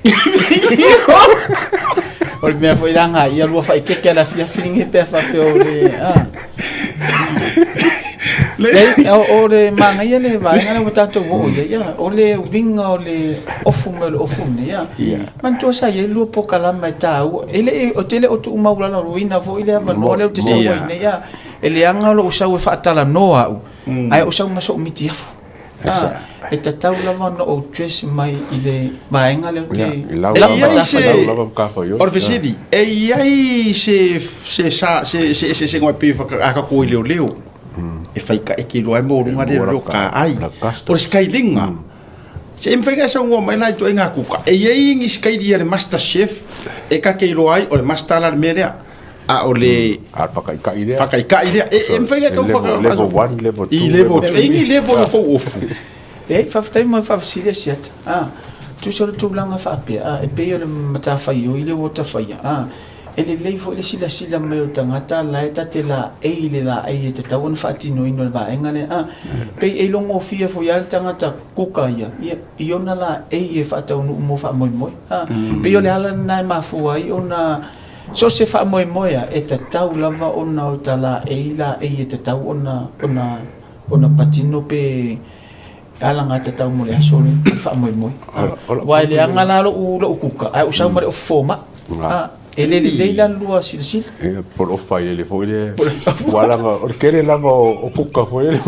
I: o me foi langa ia lua fa ke la fia feeling pe fa pe o le manga ia le vai ngana botato go ia o le winga o le ofumel ia man to sa ia lu po kala mai tau ele o tele o tu maula la ruina fo ile va no le te sa ia ele anga lo usa fa tala noa ai usa ma so miti afu e te tau lava no o dress mai ile vai ngale o te
B: o fesidi e ai se ngoi pe fa ka ko ile o leo e fai ka e ki roa mo runga de roka ai o skailinga se em fai sa ngo mai na to inga kuka e ye ngi skai dia le master chef e ka ke roa ai o le master la merea a o le
H: fa
B: ka idea e em fai ka fa
H: level 1 level 2
B: level 2 e ngi level ko ofu
I: e fa fai mo fa siria siat tu so tu blanga fa pe e pe le mata fa yo ile wota fa ya ele leifo le sila mai o tangata la eta te la e le la e te tawon fatino ino va engale pe e longo fia fo ya tangata kuka ia iona la e fa tau no mo fa moi pe yo le ala na ma fu ai ona so se fa moe moea e te tau lava ona o tala e te tau ona patino pe alanga te tau mo le aso le fa moe moe wa le anga la lo kuka ai usa mare o foma ele le la lua silsil
H: por o fai le foi le wala o kere la o kuka foi le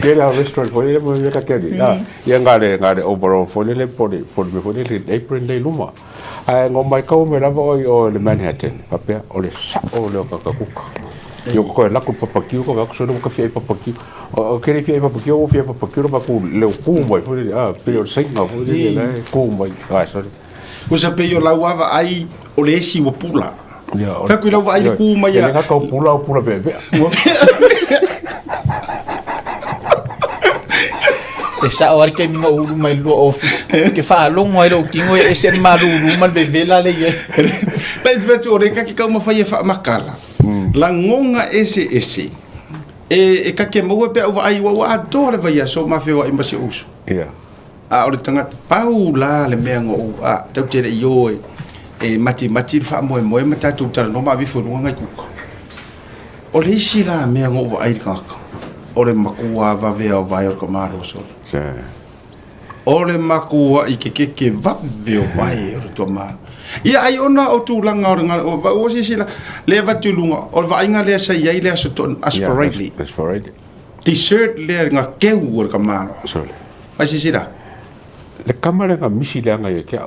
H: kere a restaurant foi le mo ka kere ia ngare overall foi le por me foi le apron le luma ai ngo mai ka me la o le Manhattan papea o le sa o le ka kuka yo ko la ko papakiu ko ka so no ka fie papakiu o kere fie papakiu ba ku le ku mai foi pe o sai nga foi le ku mai sorry
B: ko sa pe yo la wava ai o le si wo pula fa ku la wa ai ku mai
H: ya ka pula pe
I: e sa o ke mi ngo mai lo office ke fa lo mo lo kingo e sen malu mal bebe la le ye
B: pe vetu o re ka ki ka mo fa ye fa makala la ngonga ese e ka ke mo pe o ai wa adore va ya so ma fe wa imba se uso o le tanga paula le mea ngo tau tere yo e mati fa mo mata tu tara no ma vi fu ngai kuka o le isi la mea ngo ai ka o le makua va vea o vai o kamaro so o le makua i ke va vea o vai o to ma ia ai ona o tu langa o si la le va tu lunga o va inga le sa ia le so ton aspirate t-shirt le nga ke o kamaro so ai si la
H: le kamera nga misi le nga ye kia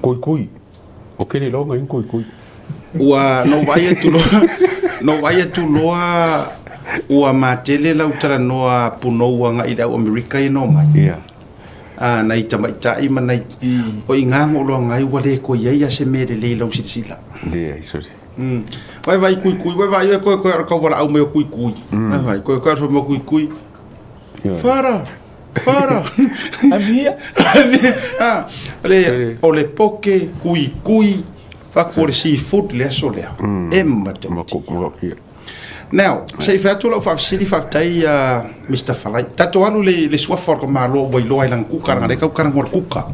H: koi o kere longa in koi
B: ua no vai tu loa ua matele la utara noa puno nga ida o America i no mai na ita mai tai mana o ingango lo nga i wale ko ia se me le lo sila
H: sorry
B: vai vai ko ko wala au me kui vai ko so mo kui fara
I: Avia
B: o le poke kui fa ko si food le solea emma now sei fa tu lo fa sili fa tai Mr. Falai tato alu le sua for ko malo boy lo ai lang kuka ngare ka ngor kuka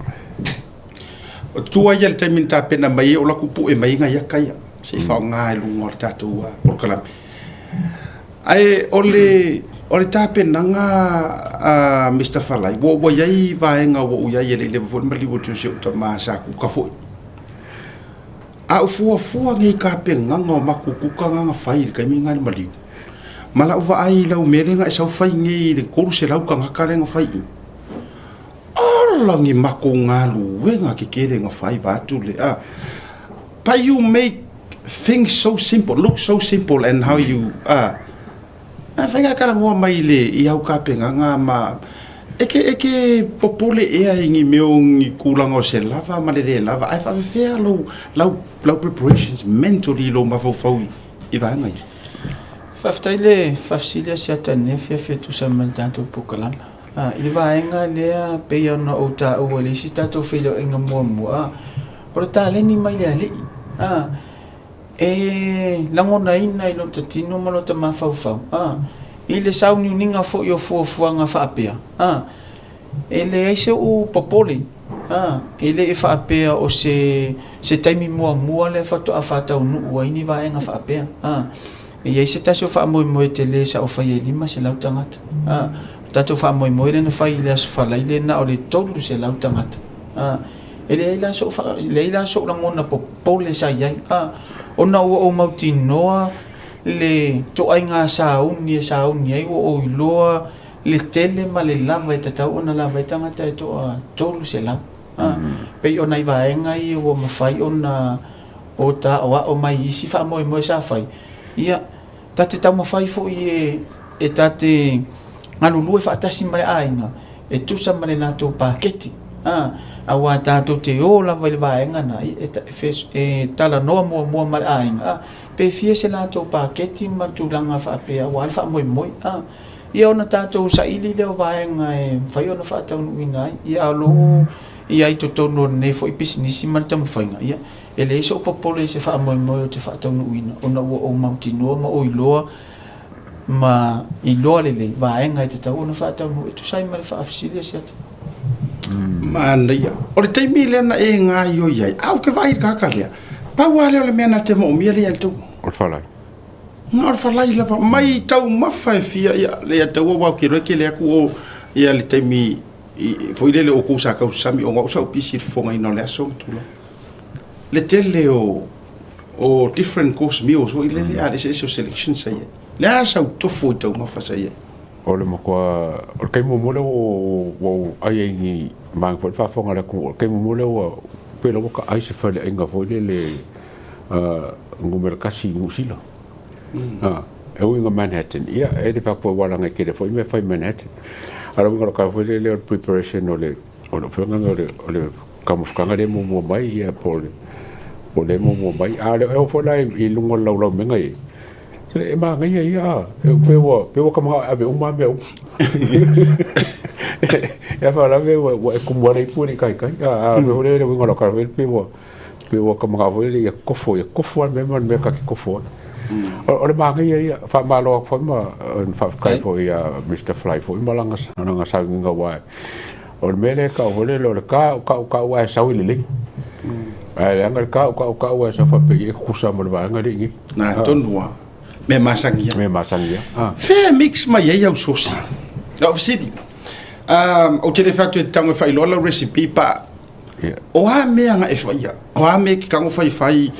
B: tu ai el tai minta pena mai o la kupu e mai nga ya kai sei fa nga lu ngor tato por kala ai ole tape nanga Mr. Falai wo yai vaenga wo yai le fo mali wo tu se ta ma sa ku ka fo a fu ngai ka pe nganga ma ku ka nganga fai ka mi ngai mali mala wa ai la mere nga sa fai ngai le ko se la ka nga le nga fai alla ngi ma ku ngalu we nga ke nga fai va tu le but you make things so simple look so simple and how you Whainga kara mua mai le I au ka penga ngā ma eke popole ea ingi meo ngi kulanga o se lava ma le lava ai whawhewhea lau preparations mentally lo mawhau I vaenga I
I: Whaftai le whafsilia si atane whiawhia tu sa man tātou pukalama I le vaenga lea pei ana o tā ua le si tātou whilo inga mua o tā leni mai lea li langona ina I lo tatino ma lo ta mawhau I le sauni uninga fo I o fuafuanga whaapea e le aise u popole e le whaapea o se taimi mua le whatu a whatau nuu ai ni vaenga whaapea e aise tasi o whaamoe te le sa o whai e lima se lau tangata tato whaamoe le na whai le aso whalai le na o le tolu se lau tangata e le ila so langona popole sa iai ona ua o mauti noa le to ai ngā sauni ai o iloa le tele ma le lava e tatau ona lava e tangata e toa tolu se lau pei ona I vaenga I ua mawhai ona o ta o mai isi whaamoe sa whai ia tate tau mawhai fo I e tate ngalulu e whaatasi mai ainga e tusa ma le nato paketi awa tātou te o lava I le vaenga na e tala noa mua ma le ainga pe fie se lātou paketi ma tūlanga whaapea wale whaamoe ia ona tātou sa ili leo vaenga e whai ona whaatau nuina ia alo ia I totono ne fo I pisinisi ma tamu whainga ia e le iso popole se whaamoe o te whaatau nuina ona ua o mautinoa ma o iloa ma iloa le vaenga I te tau ona whaatau nu e tu sai ma le whaafisilia si ata
B: Mana ia. O le taimi lea na e ngā ioi ai. Au ke vai kaka lea. pa wale ole mena te mo mi le alto
H: O falai.
B: ngor falai lava mai tau mafa fia ia le tau wa ki reke le ku o ia le temi foi le o ku sa ka sami o sa pisi fonga ino le aso tu le tele o different course meals o ile le se selection sai le asa to foi tau mafa sai
H: O le makua, o kai mo le o ai ai mang fa fonga le ku kai mo le o pelo ka ai se fa le inga foi le ngumera kasi ngusila. E winga Manhattan. Ia, e te whakua waranga ke le foi me fai Manhattan. Ara winga ka foi le preparation o le whanga o le kamufkanga le mo mai ia po le mo mai. A le e foi lai I lungo lau menga e. E ma ngai ia, e pewa ka mga ave uma me. E fa la ve o e kumwana I puri kai. A me hore le winga ka foi pewa ka mga ave le kofo me ka ki kofo. O le mga ia fa malo fa ma fa kai fo ia Mr Fly fo malanga nga sa nga wa o le mele ka o le lo ka wa sa wi le ai anga ka wa sa fa pe ku sa mo ba nga ringi
B: na tonwa me masangia fe mix ma ye au sosi o sidi o te le fatu tango fa ilo recipe pa o ha me anga e fa ia o ha me ki kango fai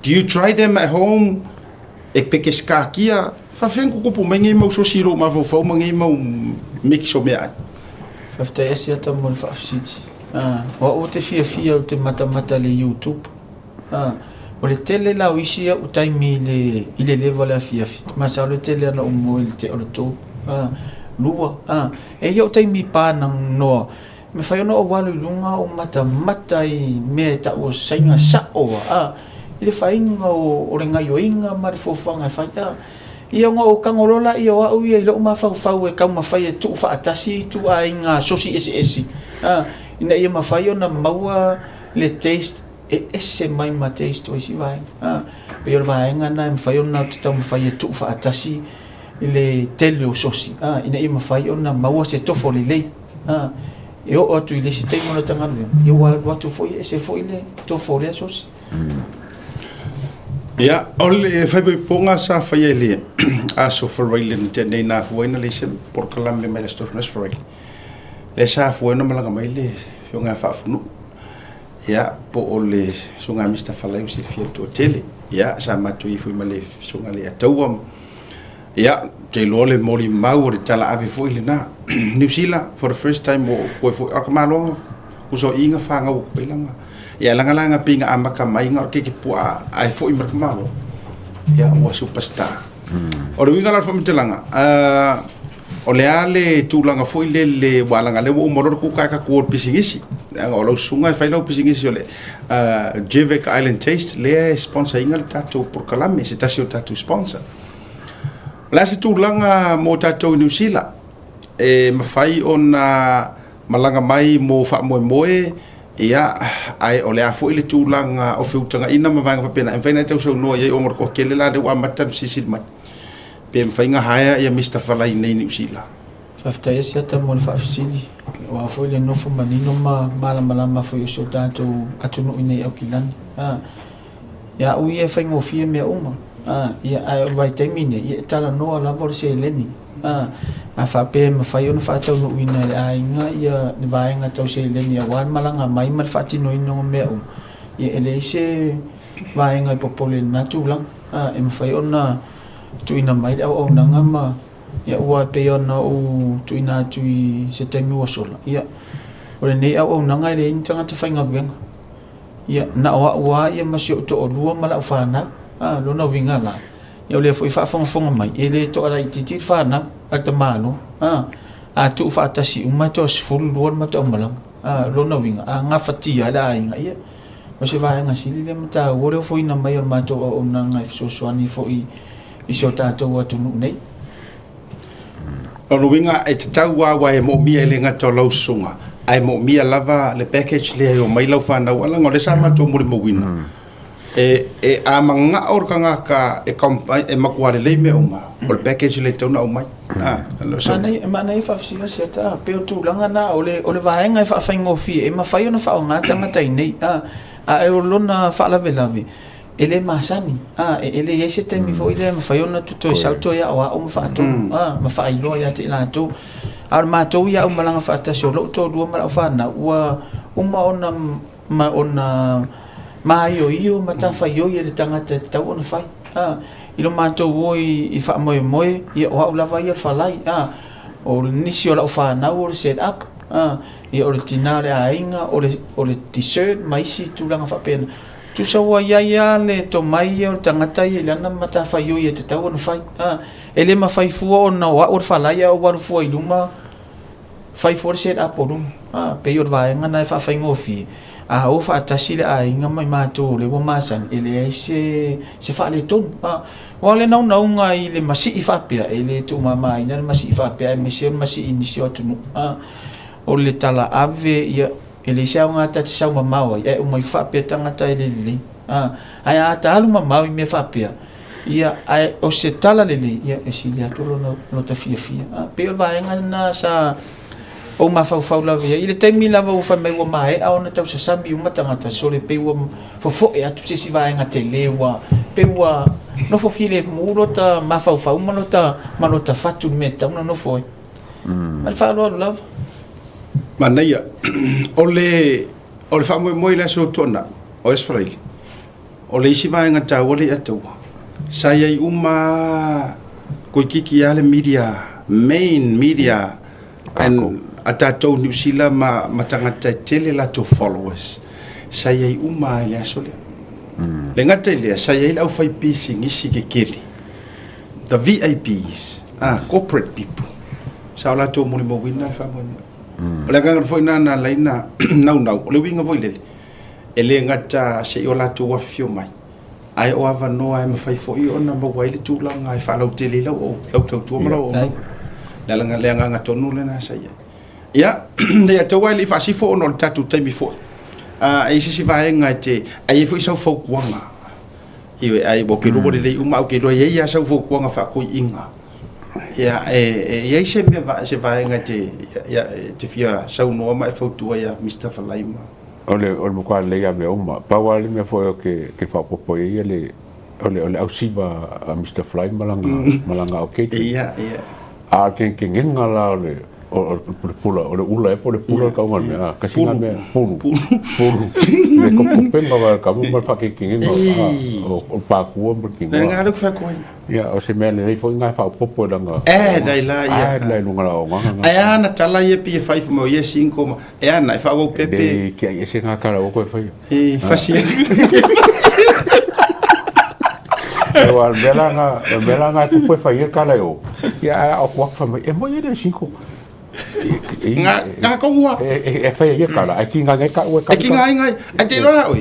B: do you try them at home e peke skakia fa fengu ko mengi mau so siro ma fo mengi mau mix o mea
I: fa fta esi ata mo fa fsiti o te fia o te mata le YouTube o le tele la wisi o taimi le level a fia ma sa le tele na o mo te o to lua e yo taimi pa nang no me fa yo no o walu lunga o mata I me ta o sainga sa o ile fainga o renga yoinga mar fofanga faia ia ngo o kangolola ia wa ia lo ma fa e ka ma fa tu fa atasi tu ainga sosi esi ina ia ma fa na maua le taste ese mai ma taste o si vai pe or vai nga na fa na tu ma fa tu fa atasi ile tele o sosi ina ia ma fa na maua se to fo le e o tu ile si te mo tanga le ia wa tu fo ese fo ile to fo le sosi
B: ya ole fai ponga sa fai ele aso for railen te nei na fuena le se por kalam me stof nas for le sa fuena malanga mai le fionga fa funu ya po ole sunga mista falai usi fiel to tele ya sa matu I fui male sunga le atawam ya te lole moli mau re tala ave foi le na New Zealand for the first time ko foi akamalo uso inga fanga o pelanga ya langa pinga amaka mai ngor ke pua ai foi merkmalo ya wa superstar o winga la fam telanga o le ale tulanga foi le walanga le o moror ku ka ko pisingisi o lo sunga fai lo pisingisi le Jevek Island Taste le sponsor inga tato por kalame se tasio tato sponsor la se tulanga mo tato New Zealand e mafai ona malanga mai mo fa moe ia ai ole a foi le tulanga o fiutanga ina mavanga fa pena en faina tau so no ia o mor ko kele la de wa matan sisid mai pe fainga haya ia Mr Falai nei New Zealand
I: fa fta esi ata mo fa fisili wa foi le no fo manino mala foi so tanto atunu ine au kilan ya u ia fainga fie me uma ia ai vai termine ia tala no la vor se leni a fa pe ma fa yon fa tau no ina ai nga ia ni vai nga tau se leni wan malanga mai mal fa ti no ino me ia ele se vai nga popole na tu lang e ma fa yon na tu ina mai au nanga ma ia wa pe yon na o tu ina tu se temi wa sola ia ore nei au nanga le intanga te fa nga ben ia na wa ia ma se to o lua mala fa na lo na winga la ia le foi fa fonga mai ele to ara titi fa na ata mano tu fa tasi uma to full luar ma to malang lo na winga nga fatia la inga ia o se va nga sili le mata ore foi na mai ma to o na nga so swani foi I so tato wa tu nei
B: o winga e tau wa e mo mia le nga to lo sunga ai mo mia lava le package le o mai lo fa na wala ngole sa ma to mo wina e amanga or kanga ka e kompai e makuare le me uma o package le tona o mai
I: mana fa fsila seta pe tu langa na ole vaenga fa faingo fi e ma faio na fa nga tanga tai nei a e o lona whaalawelawe ele masani ele ye se temi fo ile ma fa yona tuto e sauto ya o fa to ma fa ilo ya te la to ar ma to ya malanga fa ta so lo to do ma fa na wa ona ma ona ma io ma ta fa yo ye tanga te ta ona fa ilo ma to wo I fa mo ye o la va ye fa lai o nisi o la fa na o set up e o tinare ainga o le t-shirt mai si tu langa fa pena tu sa wa ya le to mai o tangata ye lana mata fa yo ye te tau na fai ele ma fai fu o na wa o fa la ya o wa fu I luma fai for set up o luma pe yo va nga na fa fai ngofi o fa tasile a inga mai ma to le wa masan ele se fa le ton wa le na nga I le masi I fa pe ele tu mama ina masi fa pe me se masi inisio tu o le tala ave ya ele sia nga ta sa mama e o mai fa pe tanga ta ele le ai ata alu mama me fa pe ia ai o se tala le ia e si ya tolo no ta fia pe va nga na sa o ma fa la via ile temi la va fa me wa mai a ona ta se sambi uma tanga ta so le pe wa fo e atu se si va nga te lewa pe wa no fo file muro ta ma fa uma no ta fatu me ta no fo ma fa lo love
B: Manaia, ole fa mo la so tona, o Israel. Ole isi vai nga ta ole atu. Saya uma ko kiki ale media, main media and atato New Zealand ma tangata tele la to followers. Saya uma le sole. Le ngata le saya la fai pissing isi ke keli. The VIPs, corporate people. Sa la to mo mo winna fa mo. Ola ka foi na laina nau le winga foi le ele ngata se o la tu wa fio mai ai o ava no ai me fai foi ona mo wai le tu la ngai fa lo tele lo o lo tu mo lo la nga tonu le na sa ya ya to wai le fa si fo no tatu time fo ai si vai ngate ai foi so fo kwanga ai bo ke ro le uma o ke do ye ya so fo kwanga fa ko inga ya ya se me va ngate ya te fia sau no mai foto ya Mr. Falaima
H: ole mo kwa le ya me uma pa wale me foi que fa popo ye ole au siba a Mr. Falaima malanga okay
B: ya
H: a ken ngala ole o pula ula e pole pula ka ngana kasi na me pulu me ko penga va ka mo fa ke o pa ku mo ki
B: nga lu fa ko
H: ya o se me le foi nga fa popo danga
B: dai la ya
H: dai lu ngala o nga
B: ai ana tala ye P5 mo ye 5 ana fa go pepe
H: ke ye se nga kala o ko fa
B: fa si
H: o belanga tu foi fa ye kala o ya o ko fa e mo ye de 5
B: nga ko wa
H: fa ye kala ai kinga ka o ka
B: kinga ngai ai te lo la oi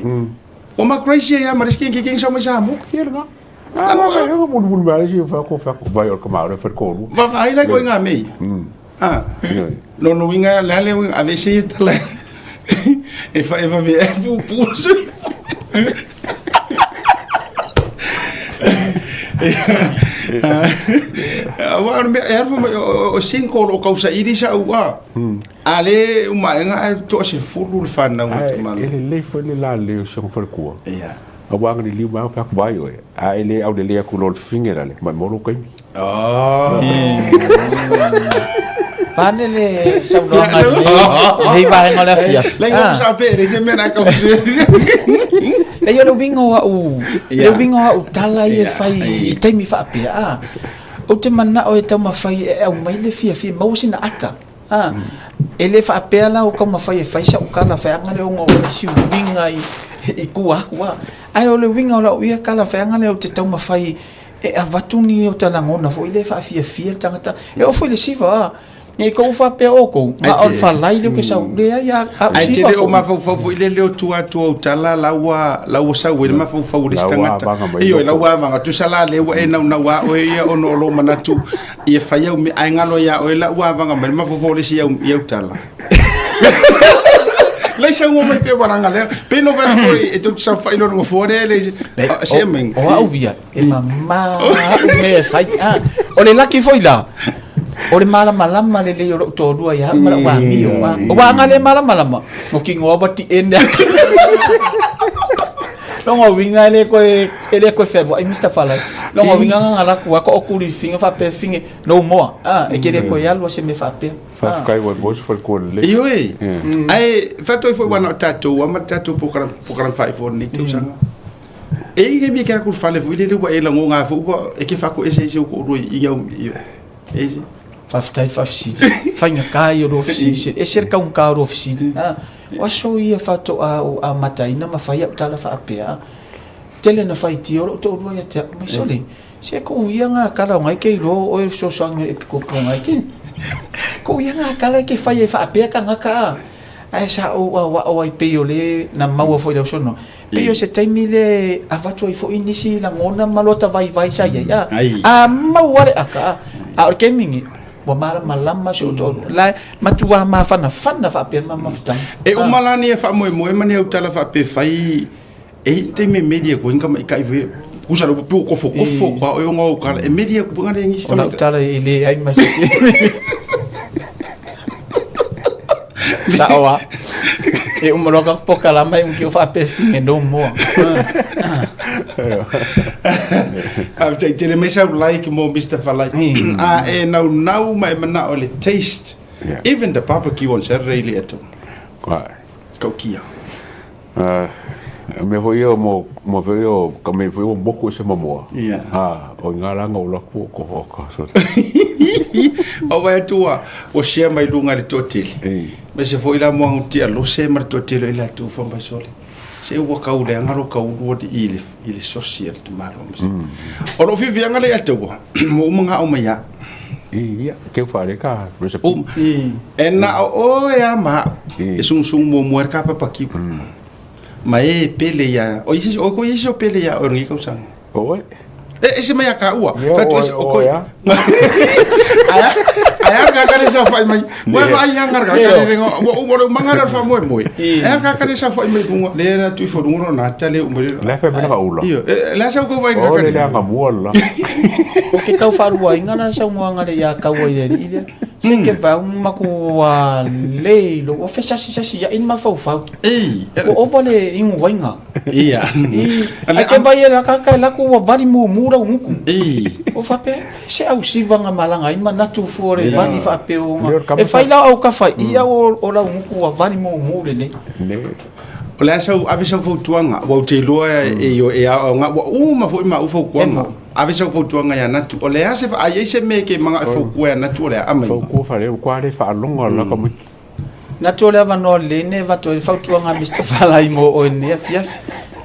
B: o ma crazy ya ma riskin ki king so mo samu
H: kirga eu vou mudar e eu vou vai o como eu percorro
B: vai lá com a mei no winga la le a ver se está lá e va ver o pulso agora me ervo o cinco o causa irisa ua ale uma nga to se fulu fa na
H: mal ele le foi lá le o chão percorro a wang ni liu ma pa bai oi a ele au de le ku lord finger ale ma mo ko
I: panele sa lo le vai ngola fia
B: le ngo sa pe se me na ka
I: le yo lo bingo o tala ye fai te mi fa pe o te mana o te ma fai e au mai le fia mau sina ata ele fa pe la o como fai sa o kala fa ngale o ngo si winga I kua ai o le winga o la ia kala fa ngale o te tau ma fai e avatuni o tala ngona fo ile fa fia tangata e o foi le siva e ko fa pe o ko ma o fa lai le ke sa le ya
B: ai te o ma fo ile le o tua o tala la wa sa we ma fo le tangata io la wa va tu sala le e na wa o ia o no lo manatu e fa ia mi ai ngalo ya o la wa va ma fo le si ia tala le sa ngo mai pe baranga le pe no va foi e tu sa fa ilo ngo fore le se men
I: o au via e mama me fai o le laki foi la o le malama le le o tōrua ia mara wa mi o wa le malama mo ki ngō bati ende longo winga le ko fe bo Mr. Falai longo winga ngala ku ko okuri finga fa pe finga no mo e ke le ko ya lo se me fa pe
H: fa kai wa bo se ko le
B: io ai fatto foi wana tato wa tato pokaran fa fo ni tu sanga e ke mi ka ku fa le fu le wa e la nga fu ko e ke fa ko ese ko ro i e
I: faftai fafsiti fainga kai o ofisi e cerca un carro ofisi wa so ia fato a mataina ma fai tala fa apea tele na fai ti o to ro ia te mai sole se ko ia nga kala ngai ke ro o so sang e ko ngai ke ko ia nga kala ke fai fa apea ka nga ka ai sa o ai pe le na mau foi da sono pe se taimile avato i fo inisi la ngona malota vai sa ia a mau wale aka a o kemingi bo malama so to la matua ma fana fa pe ma mafutang
B: e o malani fa mo mani o tala fa pe fai e te me media ko inga mai kai ve kusa lo pu ko fo ko o ngo ka e media ko ngale ngi
I: o tala ile ai ma se sawa e o moroka poka la mai un ki fa pe fin e no mo
B: after te me sa like mo Mr. Falai e now mai mana o le taste even the barbecue on Saturday le eto ko kia
H: me foi mo veo ka me foi un boku se mo o ngala ngola ko so
B: o vai tua o share mai lunga le totel me se foi la mo tia lo se mar totel ila tu fo mai sole se o ka u le ngaro ka u de ile social tu malo o no vivi ngale ato mo mga o maya
H: ia ke fare ka
B: e na o ya ma sung mo ka pa ki mai pele ya o isi o ko isi o pele ya o ngi ko sang
H: o
B: ese mai ka ua fatu o ko aya ka ka sa fai mai mo mai hangar ka ka de o mangara fa mo aya ka ka sa fai mai bunga le na tu fo dungo na tale o mo
H: la fa bena ula
B: la sa ko vai ka
H: o le nga mola
I: o ke ka fa ruai ngana sa mo ngare ya ka wai le ile se ke va un maku wa le lo o fesa si ya in ma fa o vale in wainga
B: ia
I: a ke vai la ka la ko vali mu mura unku o fa pe se au si vanga malanga in ma na tu fore vali fa pe o e fai la au ka fa ia o la unku wa vali mu mure le
B: o la sa avisa fo tuanga wa te loa e yo e nga ma fo ma fo kuanga avisa fo tuanga ya natu o le ase fa ai se me ke manga fo ku ya natu le ama
H: ko fa le ko ale fa longa la ko
I: natu le va no le ne va to fo tuanga Mr. Falai mo o ne fiaf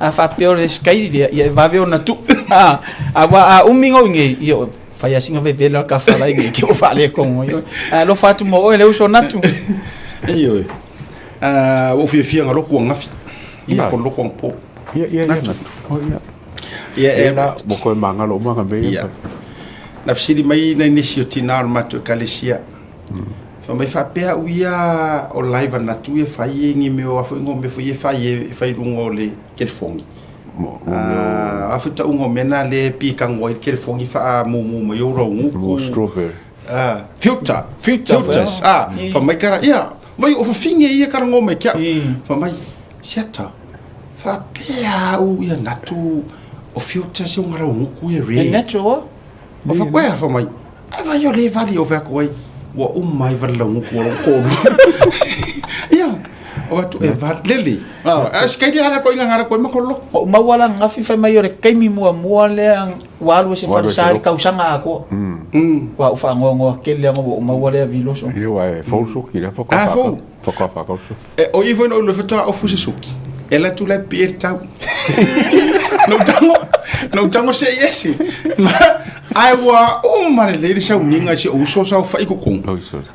I: a fa pe o le skai dia va ve o natu a umingo nge yo fa ya singa ve la ka Falai nge ke o fa le ko yo lo fa tu mo o le uso natu
B: yo o fi ngalo ku ngafi ina ko lo ko po
H: ia era boko manga lo manga be
B: na fsidi mai na inisio tinar matu kalisia fa mai fa pe uia o live na tu e fa yingi me o afo ngombe fo ye fa lungo le kelfongi afuta ungo mena le pi kangoi kelfongi fa mu yo ro ngu
H: strawberry
B: filters fa mai kara ia mai o finge ia kara ngome kia fa mai siata fa pe uia natu o filter se ngara nguku e re
I: natural
B: o fa kwa fa mai ava yo le vali o fa kwa wa mai vala nguku ko ia o tu e va leli skai dia ana ko ngara ko ma ko lo
I: o mawala ngafi fa mai ore kai mi mua le walu se fa sa ka usanga ko wa fa ngongo ke le ngo mawala vilo so
H: yo ai fo so ki la fo fa
B: o ivo no le fata o fu se suki ela tu la pierta no tango se yesi ai wa o mare le sa uninga se o so sa fa ikukung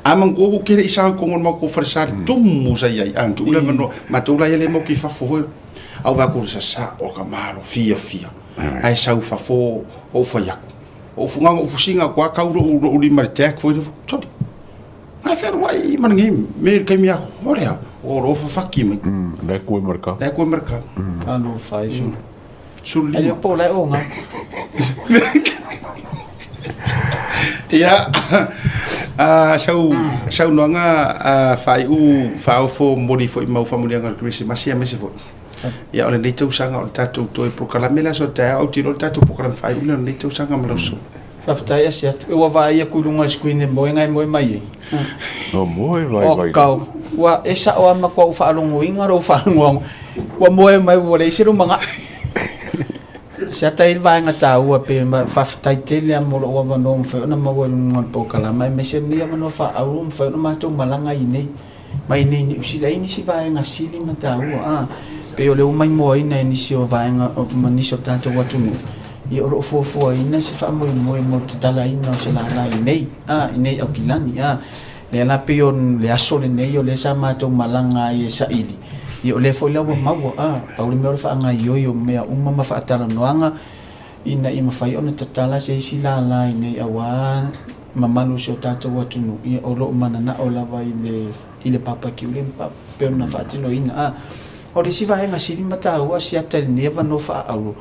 B: amang go kere isa ko ngol ma ko farsa tum sa yai an tu le no ma tu la yele mo ki fa fo au va ko sa o kamaro fia ai sa fa fo o fa ya o funga o fusinga kwa ka ro ri mar tek fo todi ai fer wai man ngi me kai mi horea o ro fa fakki me
H: da ko marka
I: alo fai
B: sul
I: ali po la o nga
B: sau noanga fai fao fo mori fo mau family ngal Christmas ya mese fo ya ole nei tau sanga o tatu toi proclame la so ta o tiro tatu proclame fai ole nei tau sanga maloso
I: Faftai asia wa vai a kulunga skuine mo ngai mo mai
H: no moi vai
I: kau wa esa wa ma ko fa longo inga ro fa ngong wa mo mai wo le siru manga sia tai vai nga tau pe faftai tele mo lo wa no fa na ma wo ngon po kala mai me se ni no fa au fa no ma tu malanga ini mai ni usila ini si vai nga sili ma tau pe ole mai mo ina ni si o vai nga ni so tanto wa tu I oro fo ina se fa mo tala ina se la nei nei au kilani le la pion le asole nei o le sa ma to malanga I sa ili I o le fo le wa mau pa le me fa nga yo me uma ma fa tala noanga ina I ma fa ona tala se sila la nei awan mamanu so tato watu no I oro mana na o la vai le papa ki le pa pe na fa tino ina o le si va nga sili mata wa si ata neva no fa au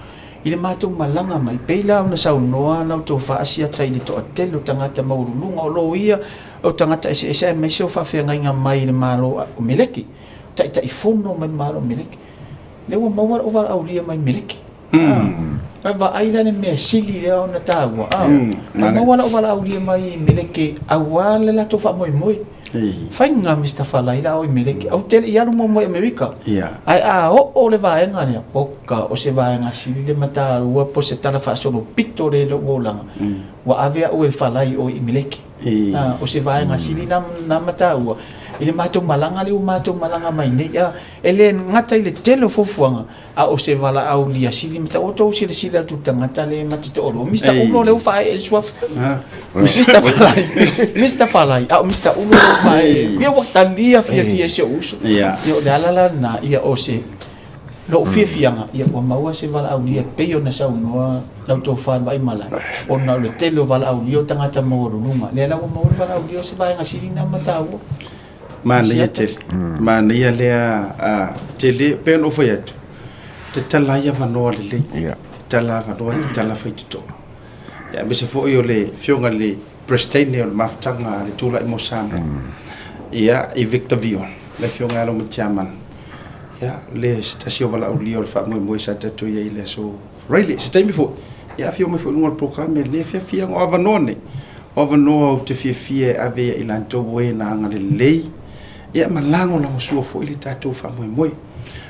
I: Ile matou malanga mai peila ona saunoa na to fa asia tai le to atelo tangata maurununga o lo ia o tangata ese me so fa fe nga mai le malo o meleki tai fono mai malo meleki le wa mawar o va aulia mai meleki va aila ne me sili le ona tawa mawar o va aulia mai meleki awale la to fa moi Fainga Mr. Falai la o meleki au tele ia no mo America ai o le vai nga ne o ka o se vai nga sili le mata o po se tala fa solo pito le lo langa wa avea o el Falai o meleki o se vai nga sili na mata o ile mato malanga le o mato malanga mai ne ya ele ngata ile tele fofuanga o se vala au lia sili mata o to sili sila tu tangata le matito o Mr. Ulo le fa el swaf Mr. Falai Mr. Ulo vai ia waktalia fia se uso yo la na ia o se no fianga ia wa maua se vala au lia peyo na sa uno la to fa vai mala o na le tele vala au lia tangata mo runga le la wa maua vala au lia se vai nga sili na mata o
B: mana ia lea tele pen ofo yatu te tala ia vanoa le tala vanoa te tala faituto ya me se fo yo le fionga le prestane o maftanga le tula I Mosama ia I Victor Vion le fionga lo mtiaman ya le stasio vala o lio fa mo sa tatu ia ile so really stay before ya fio me fo no programme le fia o vanone o vanoa te fia ave ilanto buena ngale lei ia malango na sua fo ili tatu fa mo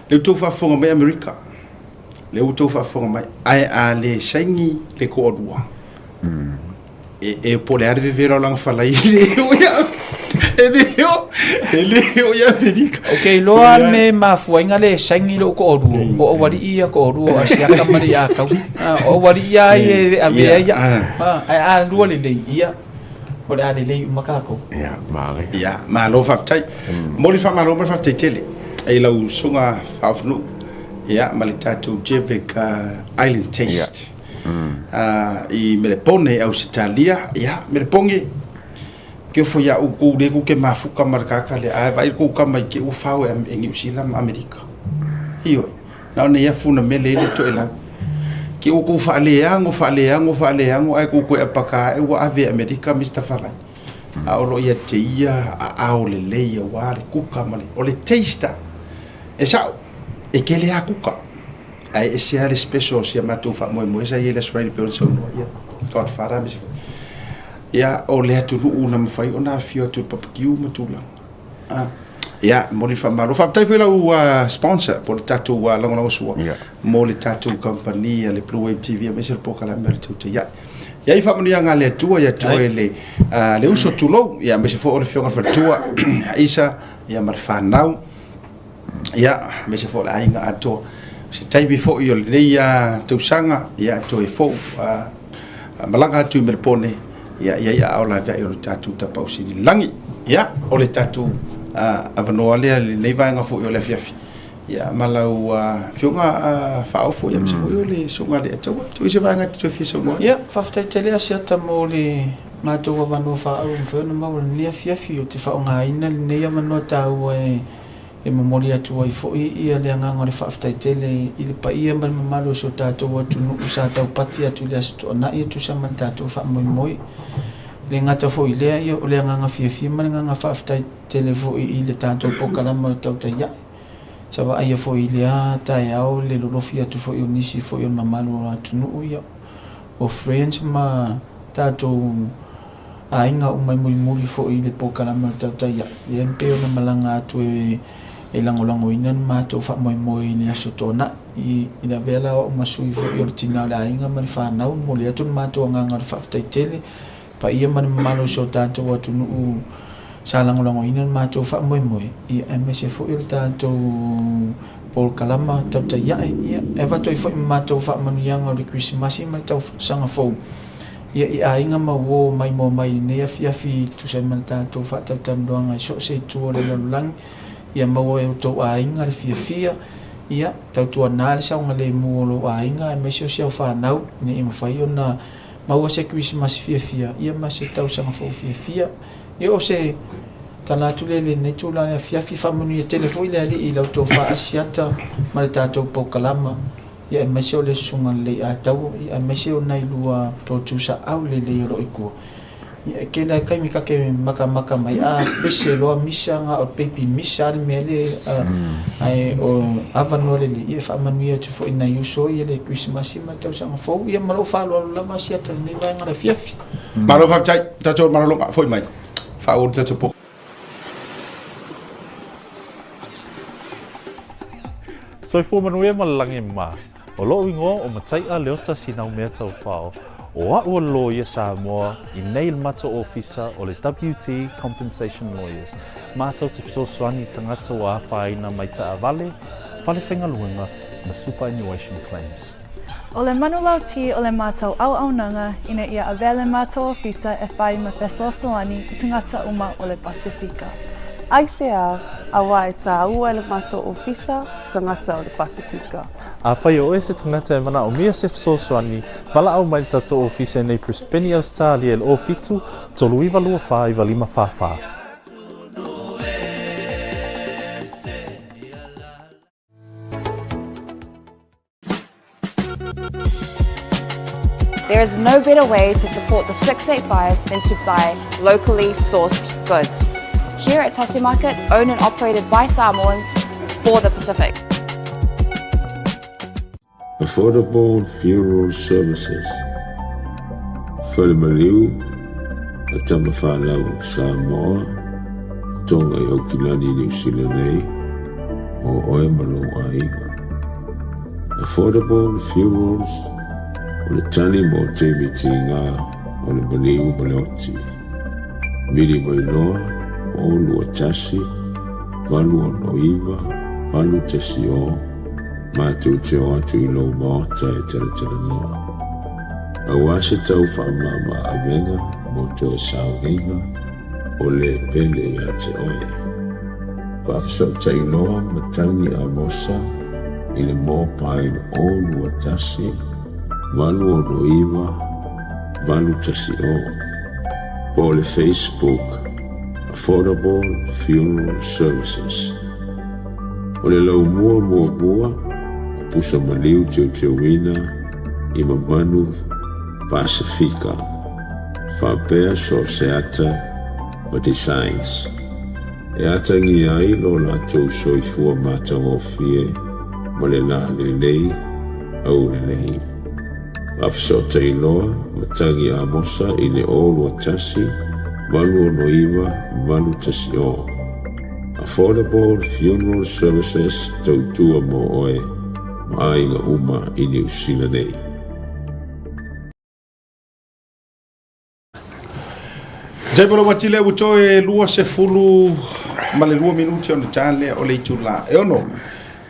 B: le to fa fonga mai America le to fa fonga mai ai le sangi le ko odua e pole ar vivere lang fala ile ele ya America
I: okay lo me ma fuinga le sangi lo ko odua o wali ia ko odua asia kamari ya ka o wali ia e avea ia ai lo le ia o le ale makako
B: ma lo fa tai moli fa ma lo fa tai tele ai lau sunga fafnu malita tu jevek island taste I melepone au sitalia meleponge ke fo ya u le ku ke mafuka marka le ai vai ku ka mai ke u fao en usila America io na ne ya funa mele le to ela ke u ku fa le yango ai ku apaka e wa ave America Mr. Falai o lo ia te ia o le leia wa le kuka male o le taster e sa e ke le akuka ai e se ale special se matu fa mo sa ia le Australia pe so no ia Godfather mi se ia o le tu una me fai ona fio tu papiu matula ia mo li fa malo fa tai fela u sponsor por tatu wa longo so mo li tatu company le Blue Wave TV me se po kala mer tu ia ia fa mo nga le tua ia to le uso tulo ia me se fo o fio fa tua isa ia mar fa nau ia me se fo la inga ato se tai before yo le ia tu sanga ia to e fo malanga tu me pone ia o la va yo tatu ta pausi langi ia o le tatu avano ale le vai nga fo yo le fiafi ia malau fionga fa fo ia me se fo yo le songa le tu se vai nga tu fi so no
I: ia fa fta tele asia ta mo le ma to avano fa au fo no mo le fiafi o te fa nga ina le ia mano ta o e memoria tu ai fo ia le nga ngore fa fta tele i le pa ia mal malo so ta to tu no usa ta pati atu le sto na ia tu sa man ta to fa moi le ngata fo i lea ia o le nganga fia ma le nganga whaafitai tele fo i le tātou pokalama le tau tai ia. Sawa aia fo i lea tai au le lolofi atu fo i o nisi fo i o mamalu o atunu ia. O friends ma tātou a inga o mai muri fo i le pokalama le tau tai ia. Le mpeo na malanga atu e langolango ina mātou wha moi ni aso tōna i la vela o masui fo i o tina la inga mani whanau mo le atu mātou nganga le whaafitai tele pa ia mani mamalo so tātou atunu u sa langolango ina mātou wha moi i MSF fo i o tātou pokalama tau tai ia e vato i fo i mātou wha manuianga o le Christmasi mani tau sanga fo ia i a inga ma wo mai ne a fiafi tu se mani tātou wha tau tandoanga i so se tua le lalulangi ia mau e tau a inga le fia ia tau tua nā le saunga le muolo a inga e mesio siau whanau ni ima whai o na mau se Christmas fia ia ma se tau sanga fo fia ia o se tanatu le nei tu la fia whamunu i telefoi le ali i lau tau wha asiata ma le tātou pokalama ia e mesio le sunga le a tau ia mesio nai lua producer au le ro i kua ia ke la kai mi ka ke maka mai a pese lo misa nga o pepi misa le mele ai o avano le ia fa manuia tu fo ina yuso ia le Christmas ma tau sanga fo ia malo fa lo la masia te nei vai nga le fiafi
B: malo fa chai tacho malo nga foi mai fa o tacho po
C: So fo manuia malangi ma o lo ingo o matai a leota sinau mea tau whao o a ua lawyer Samoa i nei mata officer o le WT Compensation Lawyers. Mātou te fisosoani tangata wa whaina mai ta avale, whale whenga luenga na superannuation claims.
D: O le manulau ti o le mātou au nanga ina ia avele mātou officer e whai ma fisosoani i tangata uma o le Pasifika.
E: Aisea, awa e tā ua le mātou ofisa, tangata o le Pasifika.
C: A whai o ese tangata e mana o mia se fisosoani, wala au mai tato ofisa nei Prispeni Australia le o fitu, tolu iwa lua wha iwa lima wha.
F: There is no better way to support the 685 than to buy locally sourced goods. Here at Tasi Market, owned and operated by Samoans for the Pacific.
G: Affordable Funeral Services. Whalemaliu, a tamawhanau Samoa, tonga i Okilani New Zealand nei, o Oemalo Aiga. Affordable Funerals, o le tani mo te mitinga, o le maliu maleoti. Mili mai noa, o lua tasi, walu o noiva, walu tasi o, mātou te o atu i lau maota e tera noa. A wase tau whaamama a venga, mo to e saunga, o le pele i a te oe. Whaafiso tai noa, matangi a mosa, i le mō pain o lua tasi, walu o noiva, walu tasi o. Po le Facebook, Affordable Funeral Services. O le lau mua, pusa maliu teo wina, i mamanu Pasifika. Whapea so se ata o designs. E ata ngi ai lo la tau soifua mata o fie, mo le la le lei, au le lei. Whafisota i loa, matangi a mosa i le olu a tasi, walu o noiva, walu tasi o. Affordable Funeral Services tautua mo oe, ma ainga uma i New Zealand nei.
B: Jai bolo watile ucho e lua se fulu ma le 2 minuti on chale o le tula. E ono.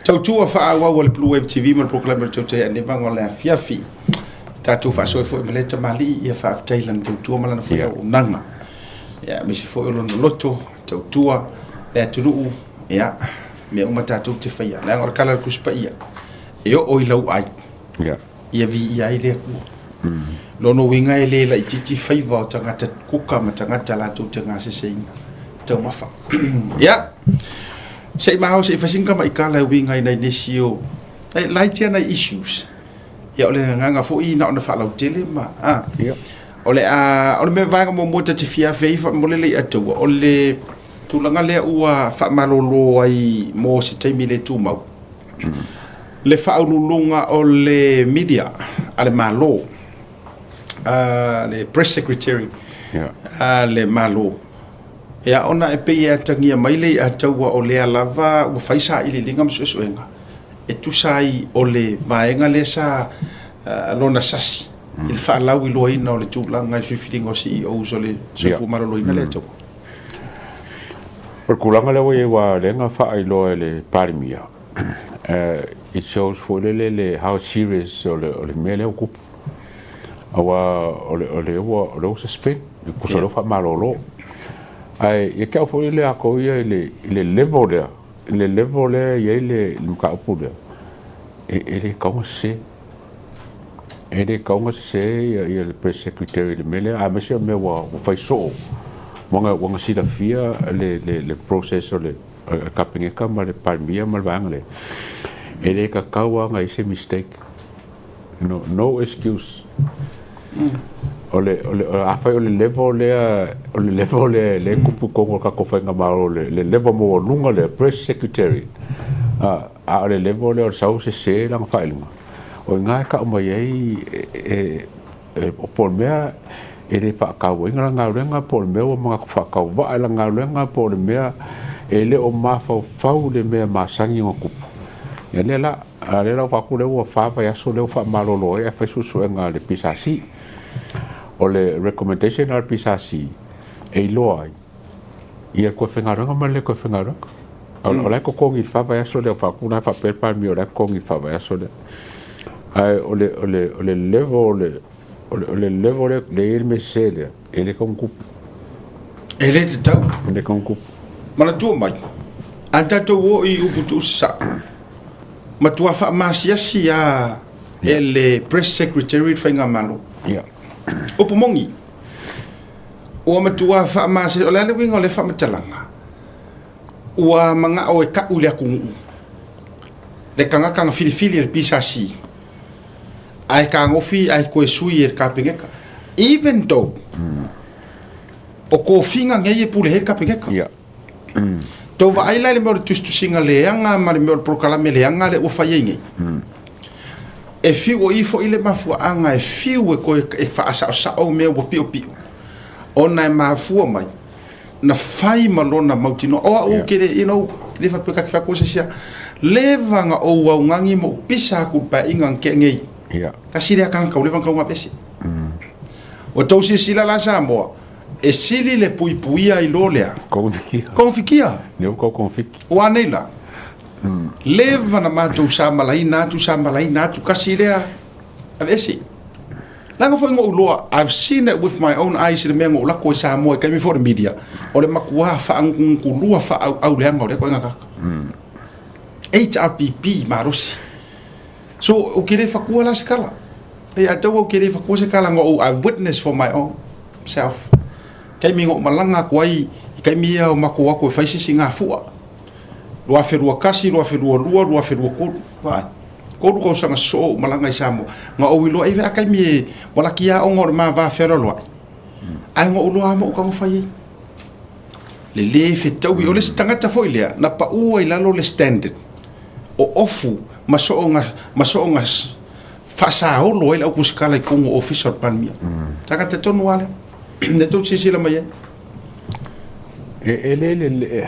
B: Tautua fa awa o le Blue Wave TV ma proclaimer tautua ne vango le fiafi. Tatu fa so fo meleta mali ia fa Thailand tautua malana fo nanga. Ya mi se fo lo loto tautua le turu ya me uma tatu te fa ya. La ngor kala kuspa ia. E o ilau ai.
H: Ya.
B: Ia vi ia ile ku. Lono winga ele la titi faiva tangata kuka ma tangata la tu tanga se sing tau mafa ya sei ma se fasinga mai kala winga ina inisio lai tia na issues ya ole nga fo i na ona fa la tele ma ole me vai mo mo te fia fei fa mo le atu ole tulanga le ua fa malolo ai mo se te mile tu mau le fa ulunga ole media ale malo le press secretary le malo ya ona e pe ya tangia mai le atu ole lava u faisa ile linga msuenga e tu sai ole vaenga le sa lona sasi il fa la wi lo ina le tūlanga i whiwhiringo CEO so le sofu marolo ina le tau.
H: Por kulanga le wa wa lenga fa ai lo le parimia. It shows for le how serious o le mele okup. Awa o le suspend ku so fa marolo. Ai e ka fo le ako le level there. Le level le le luka opu there. E le como se ele kaunga se ia le press secretary le mele a mese me wa fai so wanga sila fia le process o le kapinga ka ma le palmia ma le ele ka kawa nga ise mistake no excuse ole a fai ole level le kupu kongo ka ko fanga ma le level mo lunga le press secretary a le level le sa se la fa ilunga o nga ka o mai o por mea ele fa ka o nga renga por mea o mga fa ka va la nga renga por mea ele o ma fa le mea ma sangi o ku ele la fa ku le o fa ya so le fa malolo e fa su nga le pisasi o le recommendation al pisasi e lo ai ia ko fenga renga ma le ko fenga renga o la ko kongi fa ya so le fa ku na fa per pa mi o la kongi fa ya so le ai ole level le il mesele ele con coup
B: ele te tau
H: ele con coup
B: mana tu mai anta to wo I uputu sa ma tu fa masiasi ya ele press secretary fainga malo opu mongi o ma tu fa masi ole le wingo le fa matalanga wa manga o ka ule ku le kanga filifili le pisasi ai ka ngofi ai ko sui ka pengeka even though o ko finga ngeye pule her ka pengeka to va ai le mo tu singa le anga ma le mo proclame le anga le o fa yengi e fi o ifo ile mafu anga e fi o ko e fa asa o me o pio ona mafu mai na fai malona mautino o kere le fa peka fa ko se leva nga o wa ngangi mo pisa ku pa ingang ke ngei kasi dia kan kau levan kau ngapesi o tau sila la samo e sili le puipuia I lolea konfikia
H: ne ko konfiki
B: o anela leva na matou samalai natu kasi dia avesi langa foi ngo loa I've seen it with my own eyes le mengo la ko samo ke mi for media o le makua fa ang kulua fa au le ngo le ko ngaka HRPP marosi so o kere fakua la skala e ata o kere fakua skala ngo I witness for my own self kai mi ngo malanga kwai kai mi o makua ko faisi singa fua lo aferua kasi lo aferua lua lo aferua ko ko sanga so malanga isamo nga o wilo e kai mi wala kia o ngor ma va fero lo ai ngo lo amo ka fai le fitau o le tangata foi le na pa u ai lalo le standard o ofu masonga fasa holo ele ku skala ku official palmia taka te tonu wale ne to sisi la mai
H: ele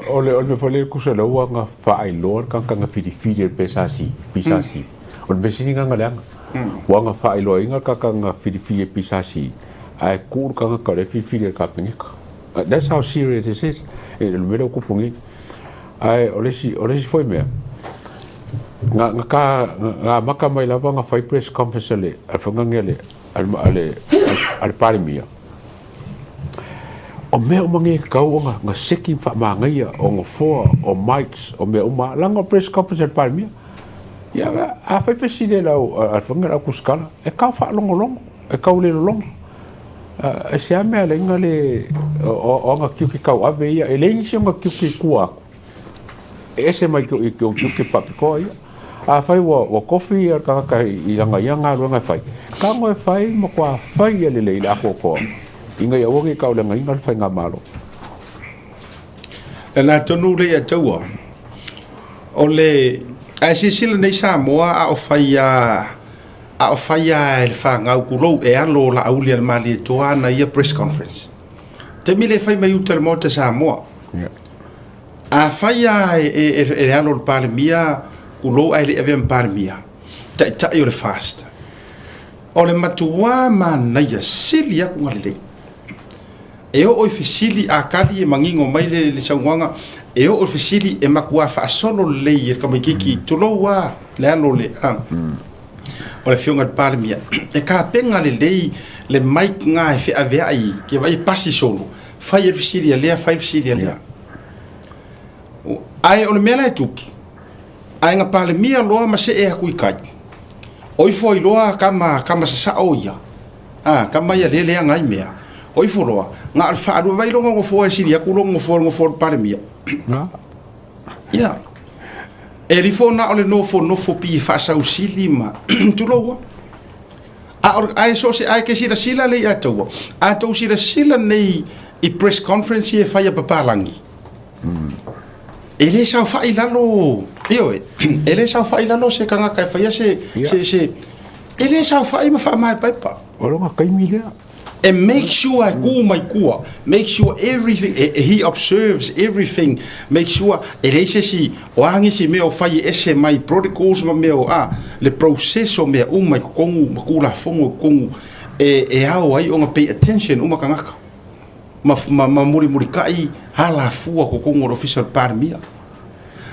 H: ole me fole ku se lo nga fa ai lor kan fidi pisasi on be singa ngalang wanga fa ai lo inga kan fidi pisasi ai kur kan ka le fidi ka pengeka that's how serious it is ele me lo ku pungi ai ole si foi me nga maka mai lava nga fai press conference le alfanga ngele al parimia o me o mangi kau nga seki fa mangia o nga fo o mics o me uma langa press conference al parimia ya a fai fesile la alfanga la kuskala e ka fa longo e ka le longo e se ame ale ngale o nga kiuki kau ave ia e le ngi nga kiuki kuaku ese mai ko ke papi ko ia a fai wa kofi ar ka I langa yanga runga fai ka ngoi fai mo kwa fai le le la ko inga ya wogi ka langa inga fai nga malo
B: na tonu le atua ole a sisila nei Samoa a o faia el fa nga ku lo e alo la auli al mali toana ia press conference te mile fai mai utel mo te Samoa a faia e alo pale mia ku lo ai le evem pale mia ta yo le fast ole matua man ia silia ku ngale e o fisili a kali e mangingo mai le sangwanga e o fisili e makua fa solo le e kama kiki to lo wa le alo le o le fionga pale mia e ka penga le mic nga e fe ave ai ke vai pasi solo fai fisili le fai fisili le ai o le mela tuki ai nga pale mia loa ma se e ku kai oi foi loa kama sa oia kama ia le ngai mea oi foloa nga al fa do vai longo ngo fo sili ya ku longo fo pale mia ya e rifona ole no fo pi fa sa usili ma tu lo ai so se ai ke sila le ya to a to sila nei I press conference e fa ya papalangi ele sa fa ilalo io ele sa fa ilalo se kanga kai fa ya se ele sa fa I ma fa mai papa
H: olo nga kai mile
B: and make sure make sure everything he observes everything make sure ele se si o angi si me o fai ese mai protocols ma me o le processo me mai kongu makula fongo kongu e ao ai o pay attention uma kangaka ma muri kai hala fua ko kongu official parmia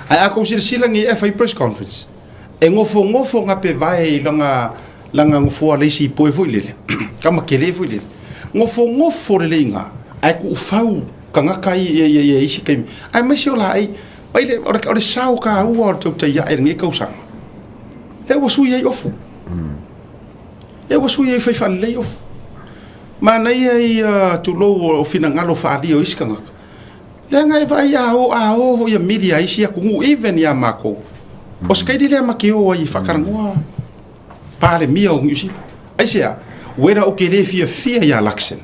B: ai a ko sila ngi FA press conference e ngofo nga pe vai langa ngofo le si po foi le kama kele foi le ngofo le nga ai ku fau kanga kai ye isi kai ai me sio lai ai le o sao ka u to te ya ngi ko sang e wo su ye ofu e wo su ye fai fa le ofu ma nei ai tu lo o fina ngalo fa dio isi kanga le nga vai o ya media isi ku even ya mako o skai dile makio ai fa karangua pale mia o ngisi ai sia wera o kele fia ya laksen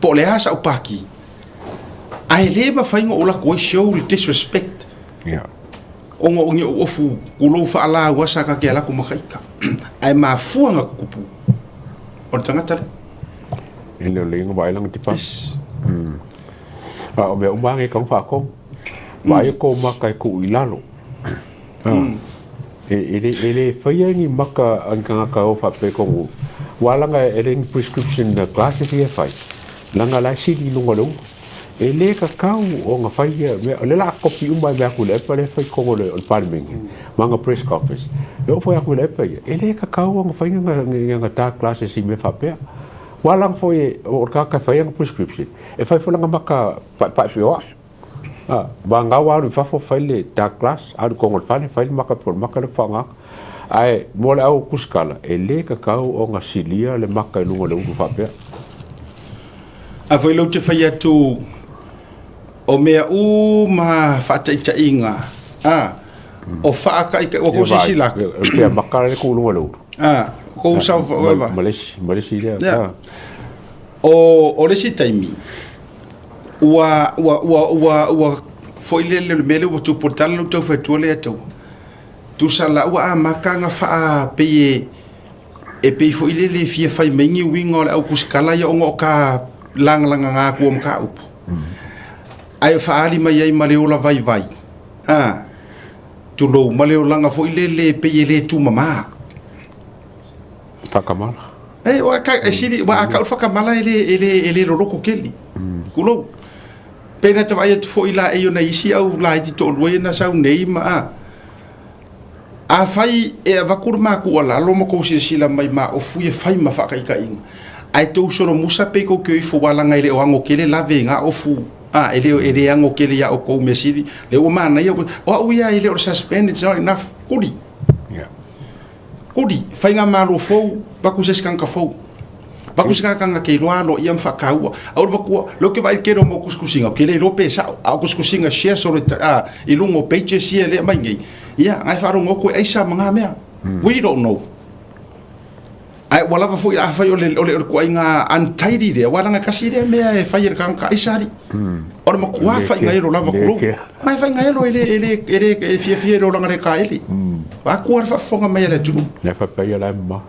B: po le asa o paki ai le ma faingo o la ko show disrespect ongo ngi ofu kulo fa ala wasa ka ke ala ko makaika ai ma fuanga kupu o tangata
H: ele le ngo bai lang tipa o me umangi kang fa ko mai ko makai ku ilalo ele fai ni maka ang ka o fa pe ko walanga ele prescription na class e fai langa la sili lunga lo ele ka kau o nga fai le la kopi umba ba ku le pare fai ko le parliament manga press conference eu foi a ku le pe ele ka kau o nga fai nga ta class e me fa pe walang foi o ka fai nga prescription e fai fo langa maka pa pio banga wa fa fo fai le ta class a ko ngol fai maka por maka le fanga ai mola au kuskala ele ka kau o nga silia le maka lunga le u fa pe
B: a foi lo te fai atu o mea u ma fata inga o fa ka o ko sila
H: pe maka le ku lunga lo
B: ko sa va
H: Malaysia
B: o le si taimi wa foi le mele o tu portal no to fa tu le atu tu sala wa makanga fa pe e pe foi le fia fai mengi wingo au kuskala ya ngo ka lang nga ku ka up ai fa ali mai ai male ola vai tu lo male langa foi le pe le tu mama
H: fakamala
B: wa ka siri wa ka fakamala ele loko keli kulo pena te vai foi la e na isi au la ti to lo na sa nei ma a fai e vakur ma ku ala lo mo ko sila mai ma o fu e fai ma fa kai kai ai to soro musa pe ko ke fo wala ngai le o ngo kele la venga o fu ele ngo kele ya o ko mesidi le o ma na yo o ia ele o suspend it's not enough kudi fai nga malo fo ba ku se skan ka fo Vakusinga kanga ke loa lo ia mfakaua. Au vakua lo ke vai kero mo kuskusinga ke le lo pesa au kuskusinga share so I lungo pages here le mai ngai. Ia ngai faru ngoko ai sa manga mea. We don't know. Ai wala va foi a fai ole ko inga untidy de wala nga kasi de mea e fai kanga ai sari. Ora mo kwa fai ngai ro lava kulo. Mai fai ngai lo ele fie ro langa re ka ele. Va kuar fa fonga mai le tu.
H: Ne fa pa ia ma.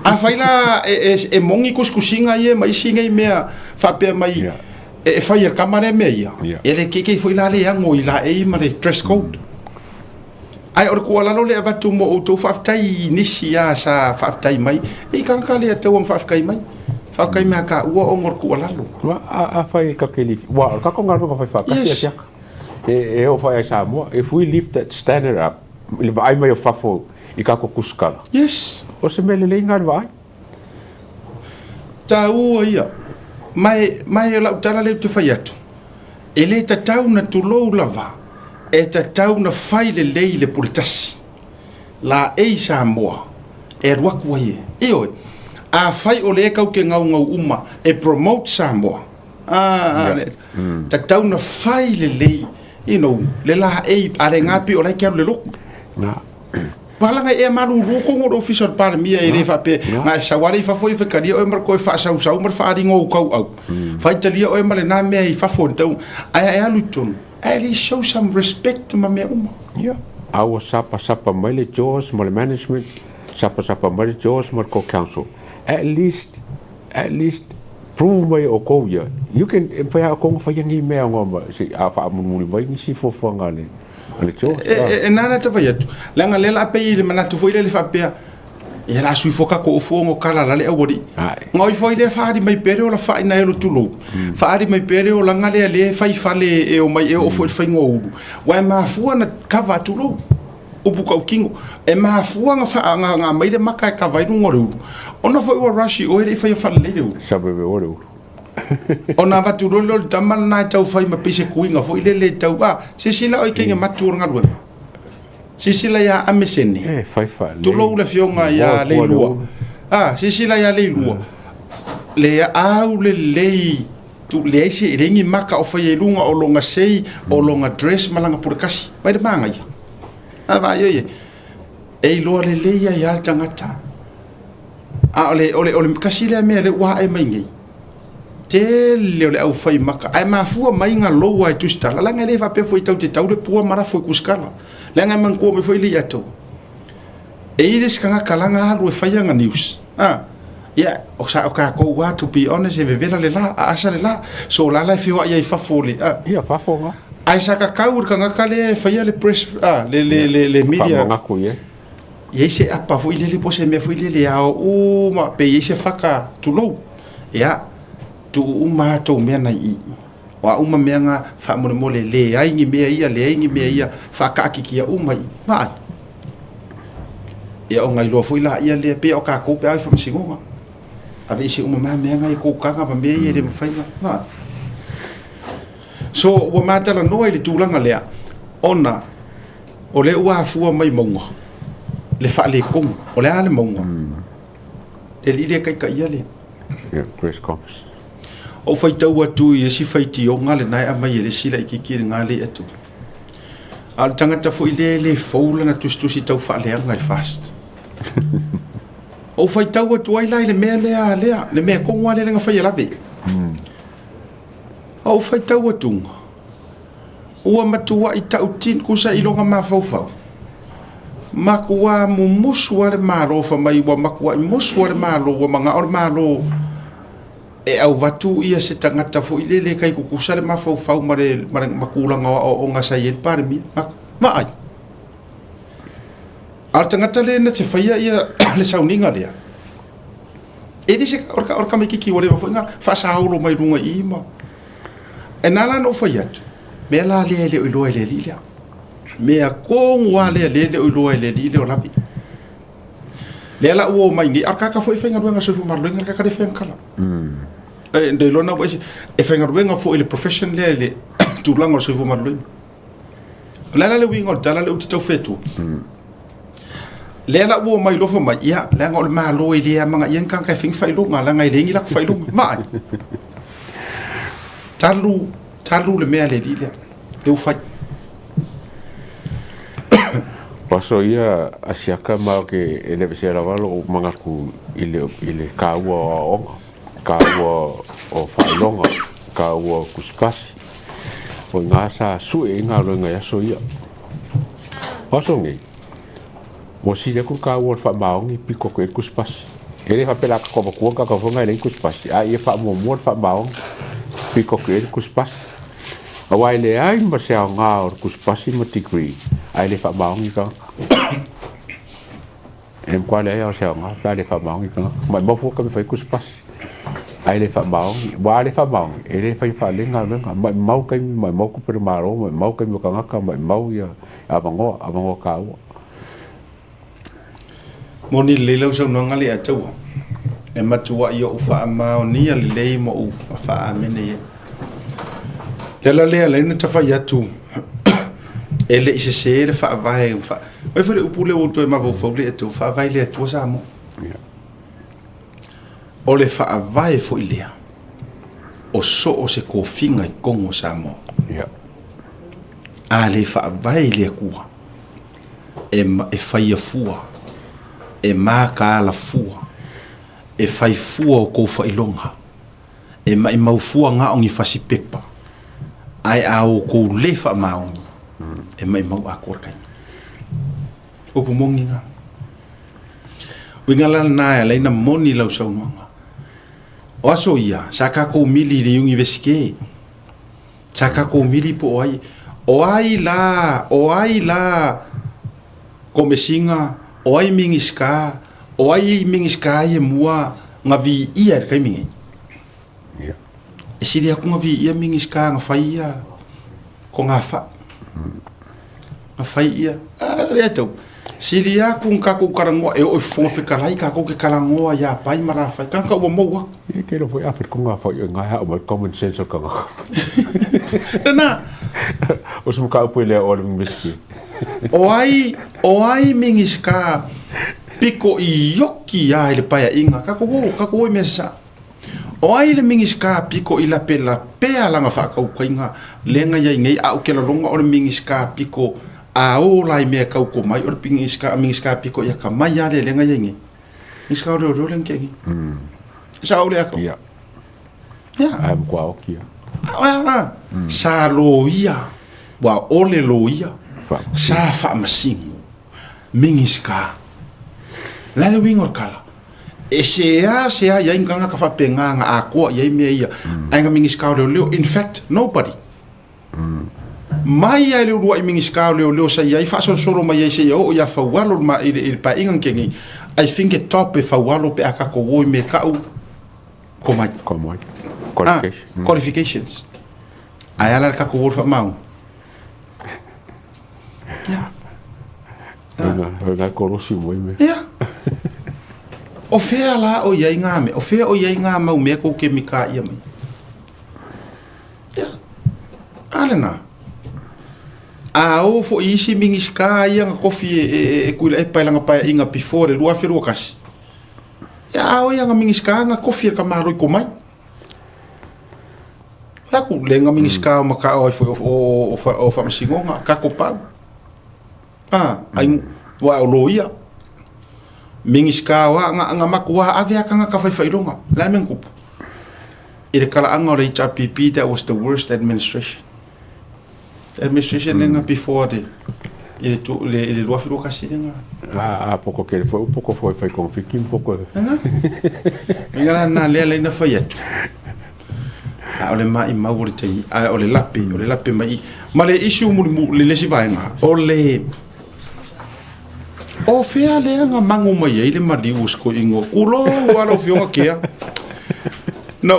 B: A fai la e mongi kuskusinga ie mai singa i mea fa pe mai e fai kamare mea. Ele ke foi la le ango I la e ma le dress code. Ai or ko ala le avatu mo o to faftai nisi ya sa faftai mai I kanka le to on fafkai mai fafkai me ka ua ongor ko ala lo
H: wa a fai ka ke li wa ka ko ngal ko fai fa ka sia e o fai sa mo if we lift that standard up le vai mai o fafo I ka ko kuskala
B: yes
H: o se mele le ngal vai
B: ta ua ia mai la utala le tu fai atu ele ta tau na tu lo lava e ta tau na fai le lei le puritasi la e sa moa e ruaku ai e oi a fai o le kau ke ngau uma e promote Samoa ta tau na fai le lei le la e are ngapi o le ke le lo
H: na
B: wala nga e malu ruko ngor officer par mia e le fa pe nga sa wari fa foi fa kali o mar ko fa sa mar fa ri ngau kau au fa tali o mar na me I fa fo então ai luton at least show some respect to my uma.
H: Yeah. Our sapa mele George, my management, sapa mele George, my co-council. At least prove my okoya. You can pay a kong for yang email ngoma. Si apa mun vai ni si fo ngale. Ale George.
B: Nana ta vai tu. Langa lela pe ile manatu foi le fa pe. E la sui foka ko fongo kala la le awori. Ngoi foi le faari mai pere o la fa ina elo tulo. Faari mai pere o la ngale le fai fale e o mai e o foi fai ngo. Wa ma fua na kava tulo. O buka o kingo. E ma fua nga fa nga mai le maka ka vai no ngoro. Ona foi o rashi o ele fai fale le.
H: Sabe be oro.
B: Ona va tulo lo tamal na tau fai ma pise kuinga foi le tau ba. Se sila o kinga matur ngalwe. Sisila ya amesene.
H: Fai fa.
B: Tulo le fionga ya le lua. Sisila ya le lua. Le au le lei tu le se ringi maka o fai lunga o longa sei o longa dress malanga purkasi. Mai de manga ya. Va ye. E lo le le ya tangata. Ole kasi le me le wa e mai ngi. Te le au fai maka. Ai ma fu mai nga lo wa tu sta. La nga le fa pe foi tau te tau le pu mara foi kuskala. Lenga man ko me foi li ato. E ides kanga kalanga halu e fai nga news. Ya, o sa o ka ko wa to be honest e vevela le la asa le la. So la fi wa ia fa foli.
H: Ia fa fonga.
B: Ai sa ka kaur kanga kale fai le press le media.
H: Fa ko ye.
B: Ye se apa foi le pose me foi le ya o ma pe ye se faka tu lo. Ya. Tu uma to me na I. Wa uma menga fa mo le ai ngi me ia le ngi me ia fa ka ki kia uma I vai ia o ngai lo foi la ia le pe o ka ko pe ai fa singonga ave si uma menga I ko ka ba me ia le fa va so wa mata la no ile tulanga le ona o le wa fu mai monga le fa le kong o le ale monga le ile kai ka ia le
H: press conference
B: o fai tau atu I si fai ti o ngale nai a mai ele sila I kikiri ngale atu. Al tangata fo le foula na tustusi tau wha lea ngai fast. O fai tau atu ai lai le mea lea, le mea kongwa le nga fai alave. O fai tau atu. Ua matua I tau tin kusa ilonga ma fau. Makua mumusua le malo fa mai wa makua musua le malo wa manga or malo. E au watu ia se tangata fo ile kai ku kusale ma fo fau mare makulanga o nga sai par mi ma ai al tangata le na te faia ia le sauninga le e dise orka me kiki wale fo nga fa saulo mai runga I ma e nala no faiat me la le lo le le me a kong wa le lo le o lapi le la o mai ni arka ka foi fenga ruanga so mar luenga ka de fenga kala de lo na pues e fenga ruenga fo ile profession le tu lango so mar luenga la le wingo tala le utito fetu le la wo mai lo fo mai ia le ngol ma lo i le manga ien kan ka fing fai lo nga la ngai le ngi la fai lo mai talu le mea le li le fai
H: paso ia asiaka ma ke ele se la valo manga ku ile ka wo o fai longa ka wo ku spasi o nga sa su e nga lo nga so ia paso ngi mo si le ku ka wo fa maongi piko ko ku spasi ele fa pela ko ko ka ko nga le ku spasi a ia fa mo fa maongi piko ko ku spasi awai le ai ma se nga o ku spasi mo degree ai le fa maongi ka em qua le ao se nga pa le fa maongi ka mai mo fo ka me fa ku spasi ai le fa maongi wa le fa maongi ele fa le nga mai mau kai mai mau ku per maro mai mau kai mo ka nga mai mau ia abango ka o
B: moni le lo so no ngali a tau e matua io fa ma ni le le mo u fa amene ye le na tafa ya tu ele se se fa vai fa vai fa u pule o to ma vo fo le tu fa vai le tu sa mo o le fa vai fo ilea o so o se ko finga I kongo sa mo a le fa vai le kua e fa ia fua e maka la fua e fai fua o ko fa ilonga e mai mau fua nga ongi fasi pepa ai au ko le fa maungi e mai mau akor kai o pumongi nga wingala na le na moni lau sau nga o aso ia saka ko mili le universite saka ko mili po ai la ko mesinga o ai mingiska ye mua nga vi ia kai mingi e siri aku nga vi ia mingiska nga fai ia ko nga fa nga fai ia reto siri aku ka ko karango e o fo fe kalai ka ko ke karango ya pai mara fa kan ka mo wa
H: e ke ro foi afer ko nga fa nga ha o common sense ka nga
B: na
H: o sum ka po le o miski
B: o ai mingiska piko I yoki ya le paya inga ka ko mesa o ai le mingiska piko I la pea langa fa ka inga lenga ya ngai au ke la longa o le mingiska piko a o lai me ka ko mai o mingiska piko ya ka mai ya le lenga ya ngai mingiska o ro lenga ngai sa o le ako
H: ya am kwa o kia
B: sa lo ia wa ole lo ia sa fa masingo mingiska la le wingor kala e se ya inganga ka fa penga nga ako ya me ia anga mingiska le in fact nobody mai ya le ru mingiska le sa ya fa so mai ya se o ya fa walo ma il pa ingan kengi I think it top e fa walo pe aka ko wo me ka u ko mai qualifications ayala ka ko wo fa mau
H: nga korosi mo me
B: o fea la o ia ngame o fea o ia ngama o me ko ke mika ia mai alena a o fo isi mingiska ia nga kofi e kuila e pailanga pa inga before lua firu kasi ya o ia nga mingiska nga kofi ka malo ko mai ya ku lenga mingiska maka o fa masingonga ka ko pa ai wa loia mingiska wa nga makwa avia ka nga ka fai longa la men kup ile kala anga le HRPP that was the worst administration nga before the ile lua firu kasi nga
H: poco que foi un poco foi con fiki un poco
B: ngara na le na fai atu ole mai mauri tai ole lape mai male issue mu le si vai nga ole o fea le nga mangu mai ile mali usko ingo kulo wala fionga kia na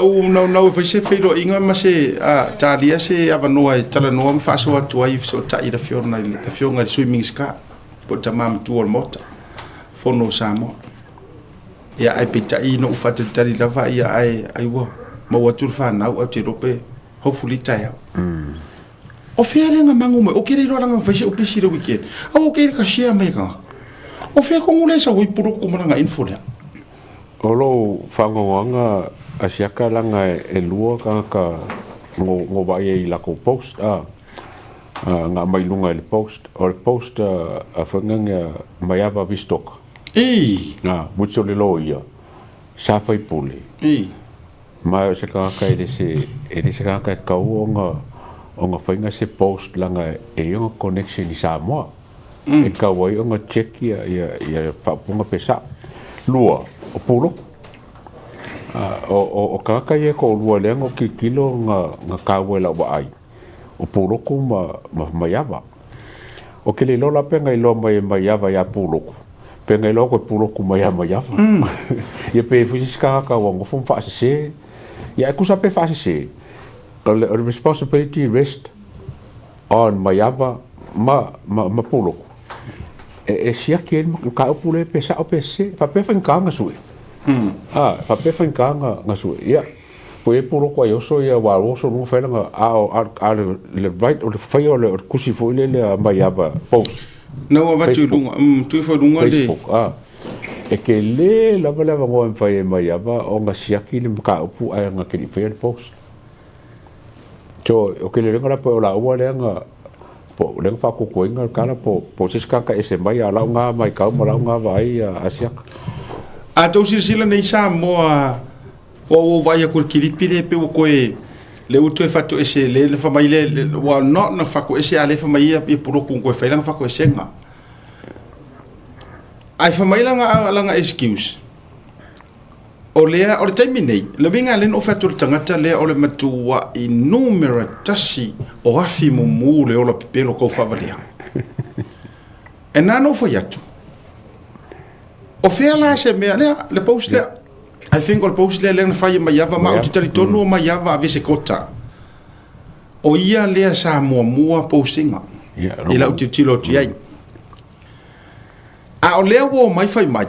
B: fa se felo inga ma se talia se avanoa tala no fa so atu ai so ta ida fiona fionga swimming ska po tamam tu ol mota fono samo ya ai pita ino fa tali lava ya ai wa ma watu fa na o te rope hopefully taya o fea le nga mangu mai o kire ro langa fa se o pisi ro weekend o kire ka share mai ka O fe ko ngule sa wi puro ko mana info le.
H: O lo whangonga a siaka langa e lua ka ngo vai e la ko post nga mai lunga le post o le post a whanganga mai ava vistok. Na, mucho le loia. Sa fai pule. Mai se kaka e se kaka kau o nga whainga se post langa e onga connection i Samoa. E kau ai onga check ia whapunga pesa. Lua, o pulo. O kaka ia ko lua leanga o kilo nga kau e lau wa ai. O pulo ku mai ava. O ke le lola penga i lo mai ava ia pulo ku. Penga i lo ko pulo ku mai ava. Ia pe fusi kaka wango fun fa se. Ia ku sa pe fa se. The responsibility rest on Mayava ma pulo. E sia que ka pule pesa o pese, pa pe fan kanga sui. Pa pe fan kanga sui. Ia. Po e pulo ko yoso ia wa oso no fa nga a le right o le faio le kusi fo le Mayava post.
B: No va tu lunga, tu fo lunga de.
H: E ke le lava ngo en fa e Mayava o nga sia ki le ka pu a nga ke fa post. O ke le renga po la ua lenga po lenga fa ko koinga kala po siska ka ese mai ala nga mai ka mo la nga vai a siak
B: a to sila nei sa mo o vai ko kilipi le pe ko e le uto e fatu ese le fa mai le wa no na fa ko ese ale fa mai e puro ko ko fa lenga fa ko ese nga ai fa mai langa excuse o lea o le taimi nei le winga len o fatu tangata lea o le matua i numera tasi o afi mumu le o la pipelo ko favalia e nano fa yatu o fea la se mea lea le post lea I think o le post lea lena fai maiava ma o te talitonu o maiava a vese kota o ia lea sa mua postinga i lau te tilo ti ai a o lea wo mai fai mai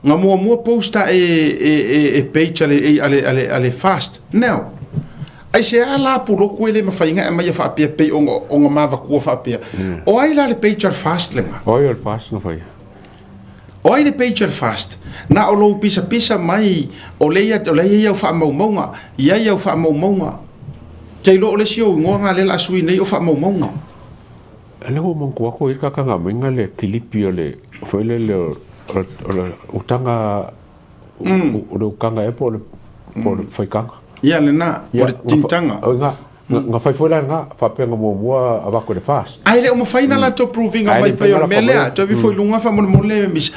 B: nga mua posta e page ale fast now ai se ala puro ko ele mafainga mai fa pe onga mava ko fa pe o ai la le page fast lenga
H: o ai fast no fai
B: o ai le page fast na o lo pisa mai o le ia fa maunga ia fa maunga te lo le sio ngonga le la sui nei o fa maunga
H: ale ho mon ko i ka nga menga le kilipi le foi le utanga o kanga e po foi kanga
B: ia le na o tintanga
H: nga fai foi la nga fa pe nga mo ava ko le fast
B: ai le o mo faina la to proving mai pe o mele to vi foi lunga fa mo le mis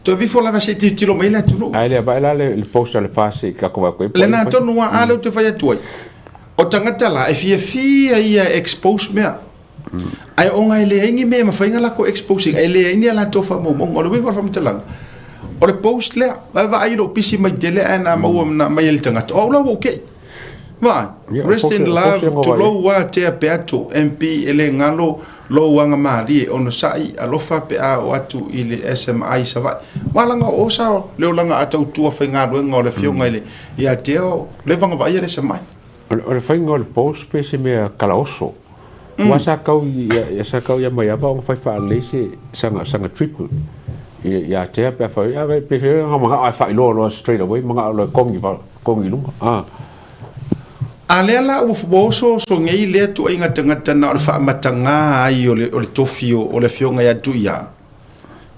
B: to vi foi la va se ti lo mai la tu
H: ai le ba la le post le fast ka ko ko
B: le na to no a le te fai tu o tangata la e fi ia expose me ai onga ele ingi me mafainga la ko exposing ele ini ala to fa mo o le wingo from telang o le post le va ai lo pisi mai dele ana mo na mai el tanga o lo okay va rest in love to lo wa te aperto MP ele ngalo lo wanga mali ono sai alofa pe a o atu ile SMI sa va malanga o sa le langa atu tu fa ngalo ngole fionga ile ia teo le vanga va ile SMI
H: o le fainga le post pe se me kalaoso wa sa kau ya mai ava on fai fa le se sanga triple ya te pe fa ya pe nga manga fa lo straight away manga lo kongi lunga
B: ale la o foso so ngei le tu inga tanga na fa matanga ai o le tofio o le fionga ya tu ya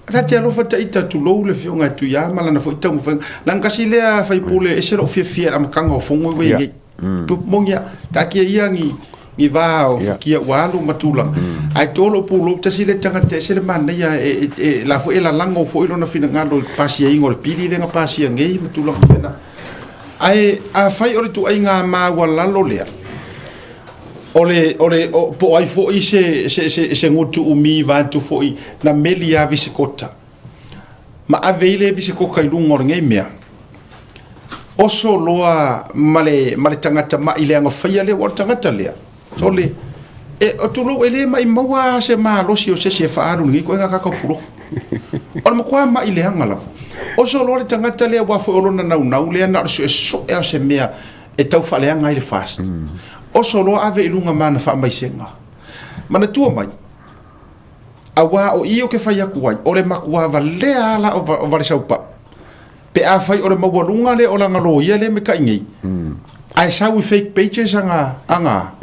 B: ra te lo fa ita tu lo le fionga tu ya mala na fo ita mo fa lang kasi le fa pule e se lo fia am kanga o fongo we ngi tu mongia ta ki yangi i va o kia walu matula ai tolo pulo te sile tanga te sile man ya la fo ela lango fo ilo na fina ngalo pasi e ngol pili le nga pasi ngei matula pena ai a fai ore tu ai nga ma wala lo le ole po ai fo i se ngutu umi va tu fo i na melia visikota ma aveile visikoka i lungo ngei mea oso loa male tangata ma ile nga fai le wa tangata le Tole o tulo ele mai maua se ma lo si o se fa aru ngi ko nga ka puro o mo kwa ma ile ngala o so lo tangata le wa fo lo na le na so e se mea e tau fa le nga ile fast o so lo ave ilunga mana fa mai senga mana tu mai awa o io ke fai aku ai o le makua valea la o vale saupa pe a fai o le mawalunga le o langa loia le me kaingi ai sau fake pages anga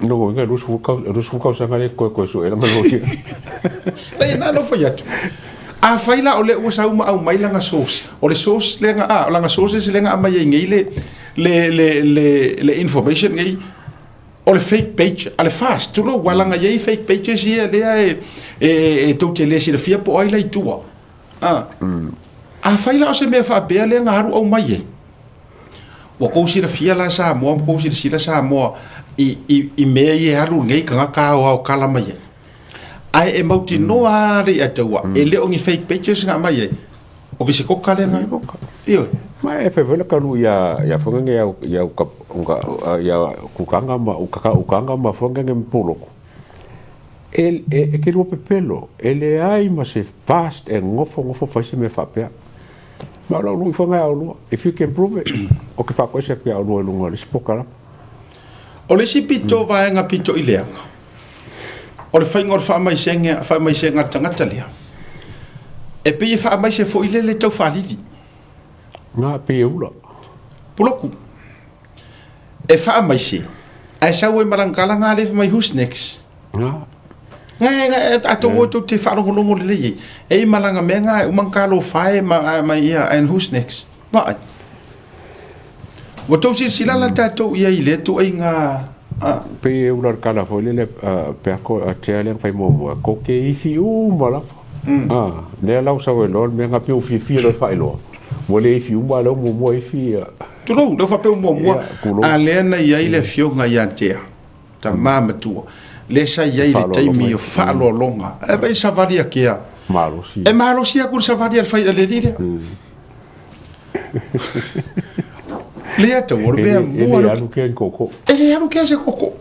H: no nga rusu kau sanga le ko so ela maloia
B: le na no fai atu a fai la o le o sau ma au mai langa sauce o le sauce le nga langa sauce le nga mai ngi le information ngi o le fake page ale fast tu lo walanga ye fake pages ye le e to te le si le fia po ai le tua a fai la o se me fa be le nga haru au mai ye wa ko si le fia la sa mo ko si la sa mo i me ye haru ngai ka ka o kala mai ye ai e mauti no ari atua e le ongi fake pages nga mai ye o visi ko kale nga io
H: ma e fe vela kalu ya fonga ya kukanga ma fonga nge mpolo e ke lo pepelo ele ai ma se fast e ngofo fa se me fa pe ma lo lu fonga lo if you can prove it o ke fa ko se pe lo lo le spokala
B: o le si pito va nga pito ileanga o le fai ngor fa mai senga tangata lia e pe fa mai se fo ile le tau falidi
H: nga pe ula
B: puloku e fa mai se ai sa we marangala nga le mai who's next nga ato woto te fa ro longo le e malanga menga umangalo fae mai ia and who's next ba woto si sila la tato ia ile to inga
H: pe ula kala fo le pe ko te le fai mo ko ke ifi mala ne la usa we lor menga pe fi lo fa lo mo le fi umba lo mo fi
B: tu lo fa pe mo alena ia ile fionga ia te ta mama tu le sa ia ile taimi o fa lo longa e vai sa varia ke malo sia ku sa varia fa ile le le ata o be mo
H: le anu ke koko
B: ele anu ke se koko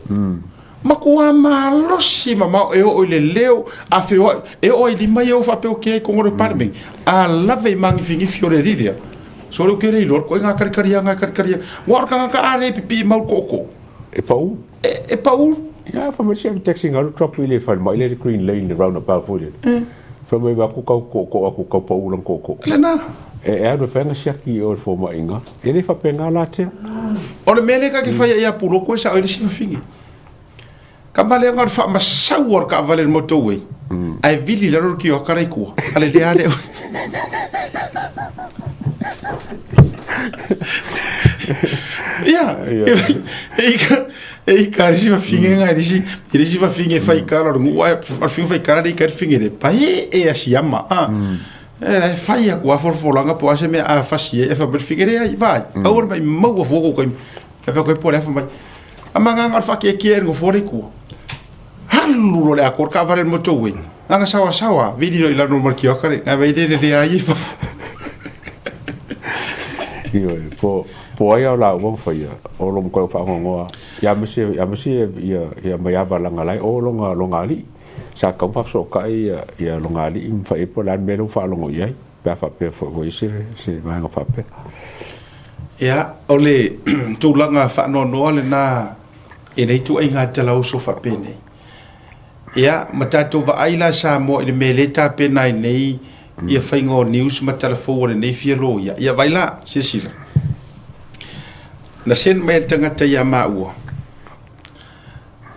B: makua malo si mama e o le leo a fe e o i mai o fa pe o ke ko ngore parme a lave mangi fingi fiorerilia so lo kere lor ko nga karkaria war ka are pipi mau koko
H: e pau ya fa me chef taxi ngalu trop ile fa mai le green lane around about for it fa me ba ko ko pau lan koko
B: lena
H: e anu fa nga shaki o fo ma inga ele fa pe nga la te
B: o le mele ka ke fa ya pulo ko sa o le si fingi kamale ngar fa masawar ka valer motorway ai vili la ro ki o kare ku ale le ale ya e ka si va finge nga si va finge fai kala ngu fa finge fai kala de ka finge de pai e asiama fai a kwa forfolanga po ase me a fasie e fa ber finge ai vai or mai mau fo ko e fa ko po le fa mai amanga ngar fa ke ngo fori ku halu le akor ka valer motorway anga sawa video ila normal ki okare nga vai de le ai fa
H: po ai ala o fa ia o lo ko fa ngo ya me se ya mai aba langa lai o longa ali sa ka fa so ka ia longa ali im fa e po lan me lo fa longo ia pa fa pe fo o se ma nga fa pe
B: ya ole tu langa fa no le na e nei tu ai nga tala o so fa pe nei ya matato va ai la sa mo ile meleta pe nai nei ia faingo news ma telefone nei fia lo ia vai la sila na sen mail tangata ia maua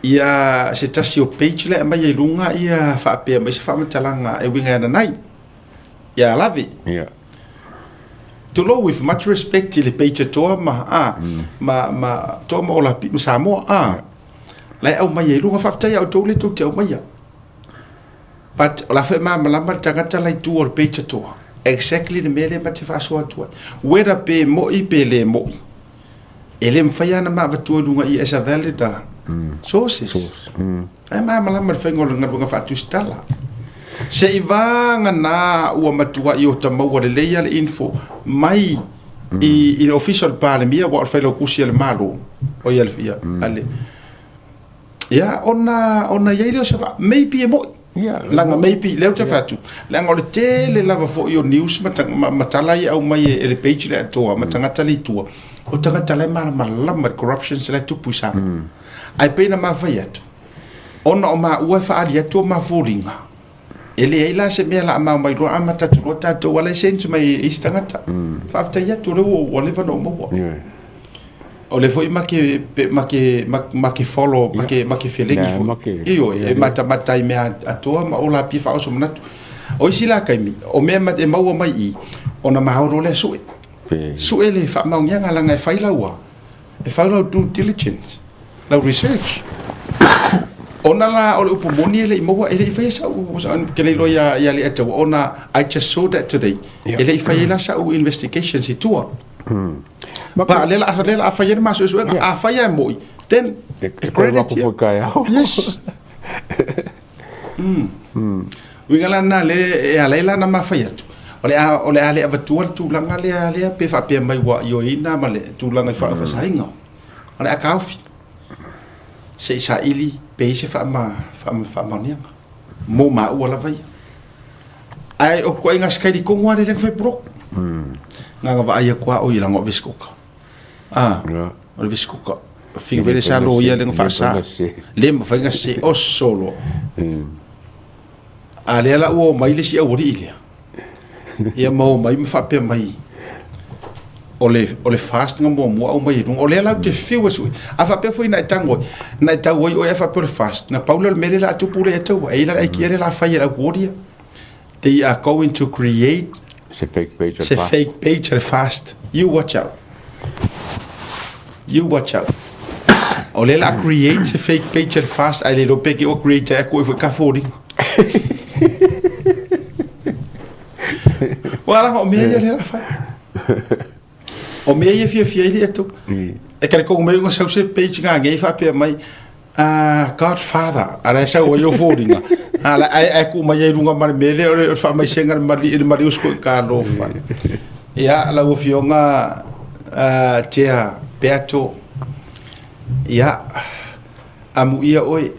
B: ia se tasi o page le mai lunga ia fa pe mai se fa matalanga e winga na nai ia lavi to lo with much respect le page to ma to mo la pi sa mo lai au mai lunga fa ta ia to le to te mai but la fe ma tangata lai tu or page to exactly the mele ma te fa so to whether pe mo I pe le mo ele mfaya na ma vatu lunga I esa valida sources ai ma fengol nga fa tu stala se ivanga na o matua I o tamau le leia le info mai I official parlemia wa fa lo kusia le malo o ia fia ale ya ona ia se va maybe mo langa maybe le te fatu langa le tele lava fo yo news matala ia au mai ele page le to matanga tali tu o tanga tale ma corruption se le tu pusa ai pena ma vai atu ona o ma ua fa ali atu ma volinga ele ai la se mea la ma mai ro ama tatu ro tato wala sense mai istangata fa afta ya to le o le vano mo o le foi make follow make feeling io e mata me atoa ma ola pi fa o so manatu o sila kai mi o me ma e mau mai I ona ma ho le su ele fa ma nga la ngai fai lawa e fa la due diligence la research ona la o le upomoni ele mo ele fa sa o ke le lo ya le ato ona I just saw that today ele fa la sa o investigation si tua pa le la fa ma so a fa ya mo then credit yes wingala na le ala ila na ma fa ya o le ale avatua tu langa le pe fa pe mai wa yo ina ma le tu langa fa sa inga ale akaufi se sa ili pe se fa ma nia mo ma wala vai ai o ko inga skai di ko ngwa le fa pro nga va ai kwa o ila ngo viskoka o viskoka fi vele sa lo ia le fa sa le mo fa nga se o solo ale la o mai le si o ri ile ia mau mai me fa pe mai ole fast nga mo o mai o le la te fiu su a fa pe foi na tango o e fa pe fast na paulo le mele la tu pure e tu e la kiere la fa ia godia they are going to create fake page fast you watch out ole la create se fake page fast ai le lo pe ke o create ko e ka fori wala o me ia le fa o me ia fia ile to e kare ko me ngo sa se page nga ngai fa pe mai Godfather ara sa o yo fodinga ala ai ku mai runga mar me le fa mai senga mari usko ka lo fa ya la o fionga tia peato ya amu ia oi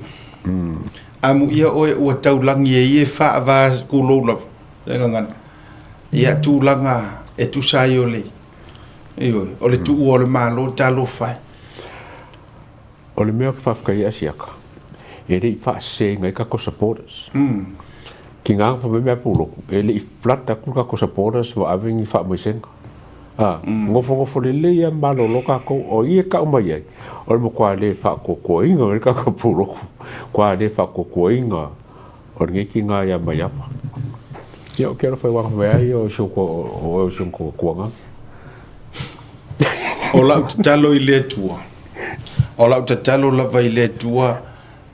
B: o tau langi e fa va ku lo lo ngan ia tu langa e tu sai ole o le tu o le malo talo fai
H: o le mea fa kai asiaka e le fa se ngai ka ko supporters ki nga fa me pulo e le flat ku ka ko supporters va avengi fa mai sen ngofo le le ia malo lo ka ko o ie ka o mai o le kwa le fa ko inga ka ko pulo kwa le fa ko inga o ngi ki nga ia mai apa yo quero foi wa vai o shoko nga
B: o la talo ile tua o la talo la vai le tua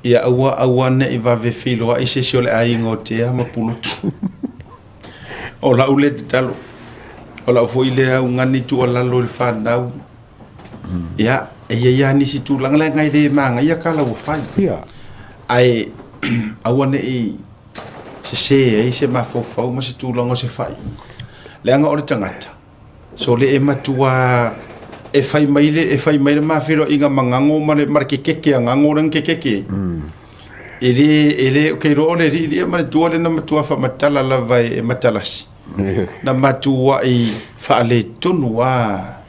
B: ia awa ne I va ve filo a ise sio le ai ngote ma pulutu o la ule talo o la foi le au ngani tu la lo fa nau ia ia ni si tu lang la ngai le manga ia kala o fai
H: ia
B: ai awa ne se mafofau ma se tūlanga se fai leanga o le tangata so le e matua e fai mai le mawhiro inga mangango ma kekeke a ngango rang kekeke ele kei roa le ri ma le tua le na matua fa matala lava e matalasi na matua I fa le tonu wa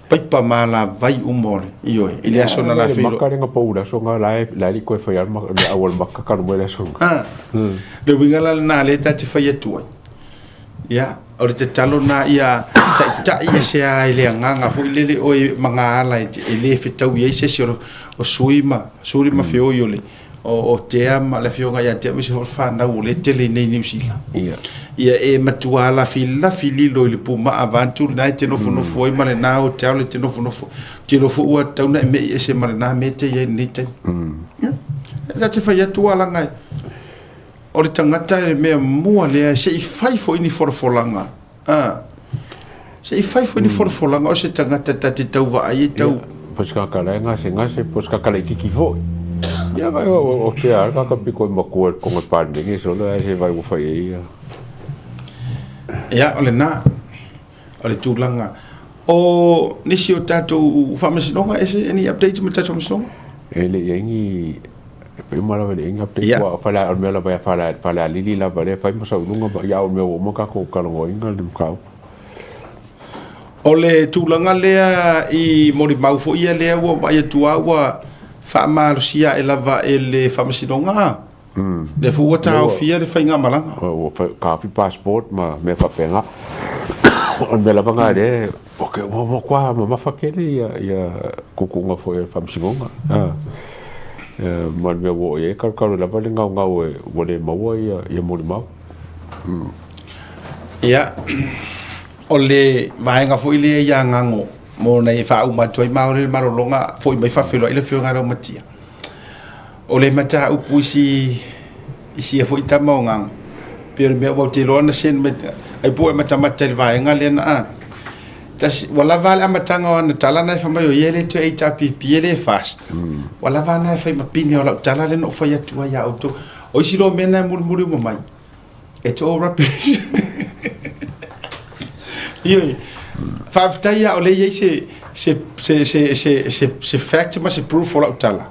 B: paipa mala vai umore io ele aso na la filo
H: makarenga paura so nga la ri ko fa ma awal makaka no le so
B: le wingala na le ta te fa tu ya o te talo na ia ta ia se ai le nganga fu le o manga ala ele fitau ia se o suima feo yo le o te ama le fio nga ya te mi se fa na o le tele nei New Zealand ia e matua la fili lo le puma avantur na te no foi ma le na o te le te no fo o tau na me e se ma na me te ye ni te ya te fa ya tu ala ngai o le tangata e me mua le se I fai fo ini forfolanga se I fai fo ini forfolanga o se tangata te tau va ai tau
H: poska kalenga se ngase poska kale tiki fo ya vai o te ar ka piko ma ko con el pan ni so le se vai o fai
B: ya ole na ole tūlanga o nisi o tātou whamasinonga ese any updates me tātou whamasinonga
H: ele yengi pe mala vele inga pe wa fala al mela ba fala lili la ba fa mo sa lunga ba ya o me o mo ka ko kalongo inga lim ka
B: ole tūlanga lea I mori mau ia lea wa vai tua wa fa malusia e lava ele whamasinonga le fu wa tau fia le fainga malanga
H: o ka fi passport ma me fa penga on me la banga de ok mo kwa ma fa kele ya kukunga fo e fam singonga man me wo e ka la ba nga nga wo le ma wo ya mo le ma
B: ya ole vaenga fo ile ya ngango mo nei fa uma toi maure marolonga fo mai fa felo ile fio ngaro matia ole mata upusi isi fo itama ngang per me bo te lona sen me ai po mata mata vaenga le na tas wala vale amatanga on tala na fa mai yele to HRPP yele fast wala vana fa ma pini ola tala le no fa ya tua ya auto o isi lo mena murmuri mo mai eto rubbish Io faftaia o le se fact ma se proof ola utala.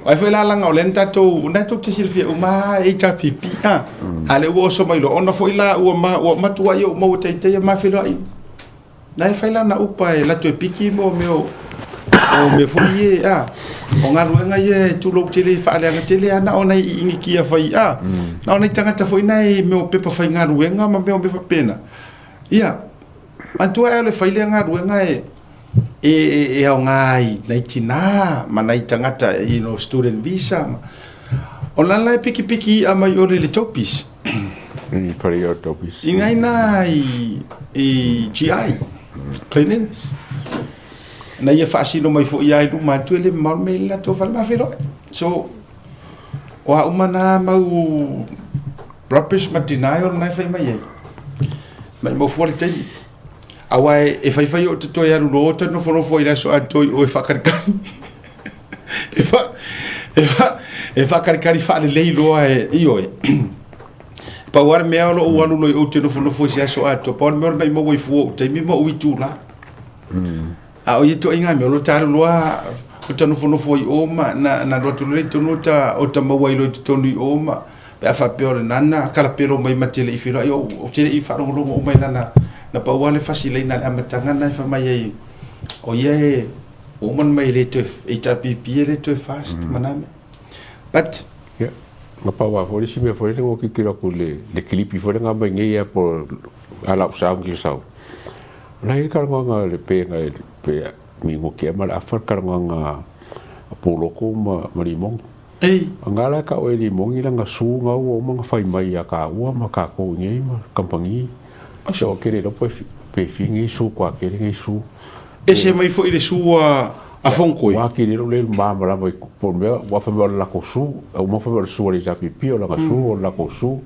B: Ai foi la langa o lenta to na to te sirfia uma HRPP ale wo so mai lo ona foi la o ma tua yo mo te ma felo ai. Na foi la na upa e la to piki mo o me foi o nga ruenga ye tu lo tele fa ale nga tele ana ona ingi kia foi na ona tanga ta foi nai me o pepa foi nga ruenga ma me o me fa pena. Ia, antua ele faile nga ruenga e au ngai nei tina ma nei tangata student visa o lala e piki a mai ore le topis
H: pari o topis
B: ingai nai GI cleanliness na ia fasino mai fo ia lu ma tu ele mal me la to fal ma fero so o a umana mau rubbish ma denial na fai mai mai mo fuori te awai e fai o to ya ru to no fono foi la so ato o fa karkari e fa karkari fa le leilo io pa war me alo o alu lo o te no fono foi so ato pa me mai mo foi fu te mi mo witu la a o ito inga me lo taru lo o te no fono foi o ma na ro tu le to no ta o ta mo wai lo to ni o ma pe fa peor nana kala pero mai matele i fira yo o tele i fa no o mai nana na pa wale fasile na amatanga na fa mai ai o ye o man mai le to HRPP le to fast maname but
H: yeah ma pa wa fori si me fori le ki tira ko le clip i fori nga mai ngia por ala sa ki sa na i ka nga le pe mi mo ke ma afar ka nga apolo ko ma limong angala ka o li mongi langa su nga o mga fai mai ka o ma ka ko ngi ma kampangi so kere lo pe fingi su kwa kere ngi su
B: ese mai foi le su a fonko
H: wa kere lo le ma mai por me wa fa la ko su o mo fa su le japipi o la su o la ko su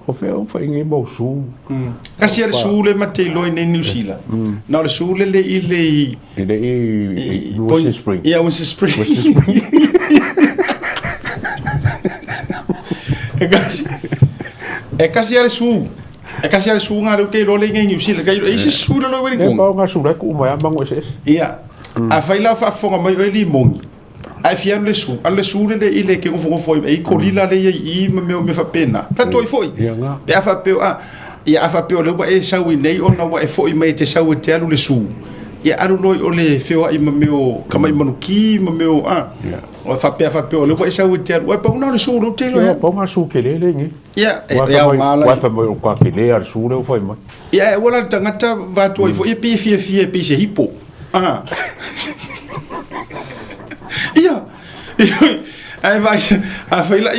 H: o fai ngi mo su
B: kasi el su le matei lo in New Zealand na le su le
H: Western Spring
B: Western Spring e kasi ale su nga lo ke lo le ngi usi le kai isi su lo we
H: ko nga su le ku mai mango es
B: ia a faila fa fonga mai o li mongi ai fia le su le ile ke ngo foi e ko lila le i me fa pena fa toi foi pe fa pe ia fa pe o le ba e sa wi nei ona wa e foi mai te sa wi te alu le su ia alu loi o le feo i mameo kama i manuki mameo o fa pe o le ba e sa wi te alu wa pa una le su lo te lo
H: pa nga su ke le ngi
B: ia e ngala
H: wa fa mo kwa ke le ar su le foi mai
B: ia wala tangata va toi foi e pi fi se hipo ia ai vai a faila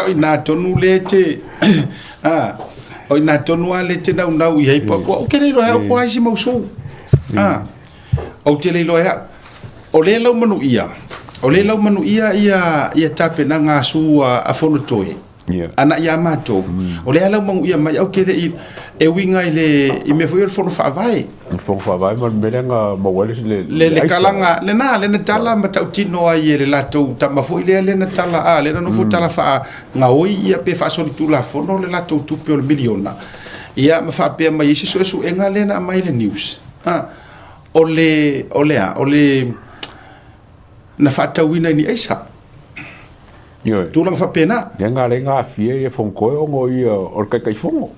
B: ina tonu lete o ina tonu ale te na u ia pa o ke le lo ha ko ai si mo so o te le lo ha o le lo manu ia ia tape na nga su a fono toi ana ia mato o le ala mangu ia mai o ke e winga i me foi fono fa vai
H: ma melenga ma wale
B: le kalanga le na tala ma tau tino ai le lato tama foi le na tala le no fo tala fa nga oi ia pe fa so tu la fono le lato tu pe miliona ia ma fa pe mai si so enga le na mai le news ole na fa tawina ni aisa tu lang fa pena
H: nga le nga fie e fonko o ngo i o kai fongo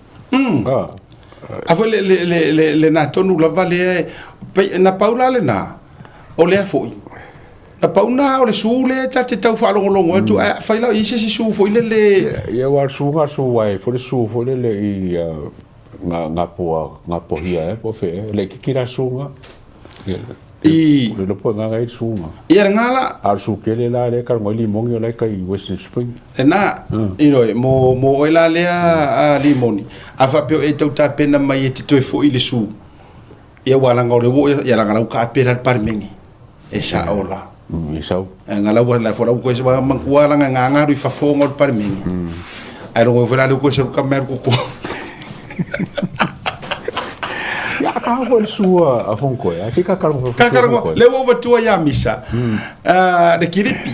B: a le na tonu la vale na paula le na o le foi na pauna o le sule ta te tau whaalongolongo atu whailau i se su fo ile le
H: ia war sunga su wai fo le su fo le i nga po hia po fe le kikira sunga
B: i
H: le po nga ngai sunga
B: ia ngala
H: ar su kele la le kar mo limong yo le kai Western Spring
B: na ino mo oila le a limoni a fa pe e tau ta pena mai e tito fo ile su ia wala ngore wo ia ranga ka pera par mengi e sa ola
H: Isau.
B: Ngala wala fora ko se ba mangkua la nganga ri fa fo ngol par mengi ai ro fora ko se ka mer ko
H: ya ka ho sua a fonko ya si ka karongo
B: le wo batua ya misa de kiripi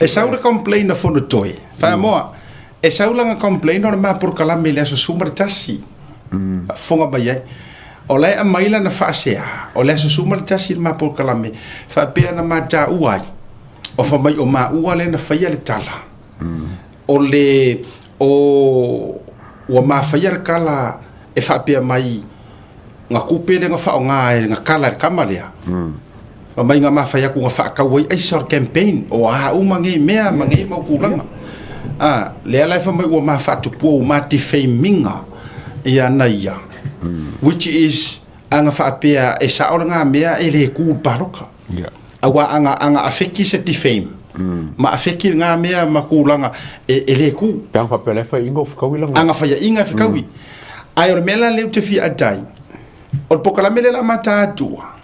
B: e saura complain na fono toy fa mo e saula nga complain no ma por kala me le so sumar tasi fonga ba ye o le a maila na fa sea o le so sumar tasi ma por kala me fa pe na ma ta uai o fa mai o ma ua le na fa ya le tala o le o ma fa ya kala e fa pe mai nga kupele nga fa nga nga kala kamalea mai nga ma fa ya ku nga fa ka wai ai sor campaign o a umangi mea mangi mo kulanga le ala fa mai o ma fa tu po ma ti feiminga ia na ia which is anga fa pe e sa o nga mea ele ku paroka awa anga afeki se ti fame ma afeki nga mea makulanga ele ku
H: tang fa pele fa ingo fa kawilanga
B: anga fa ya inga fa kawi ai o mela le te fi adai o pokalame le la mata atua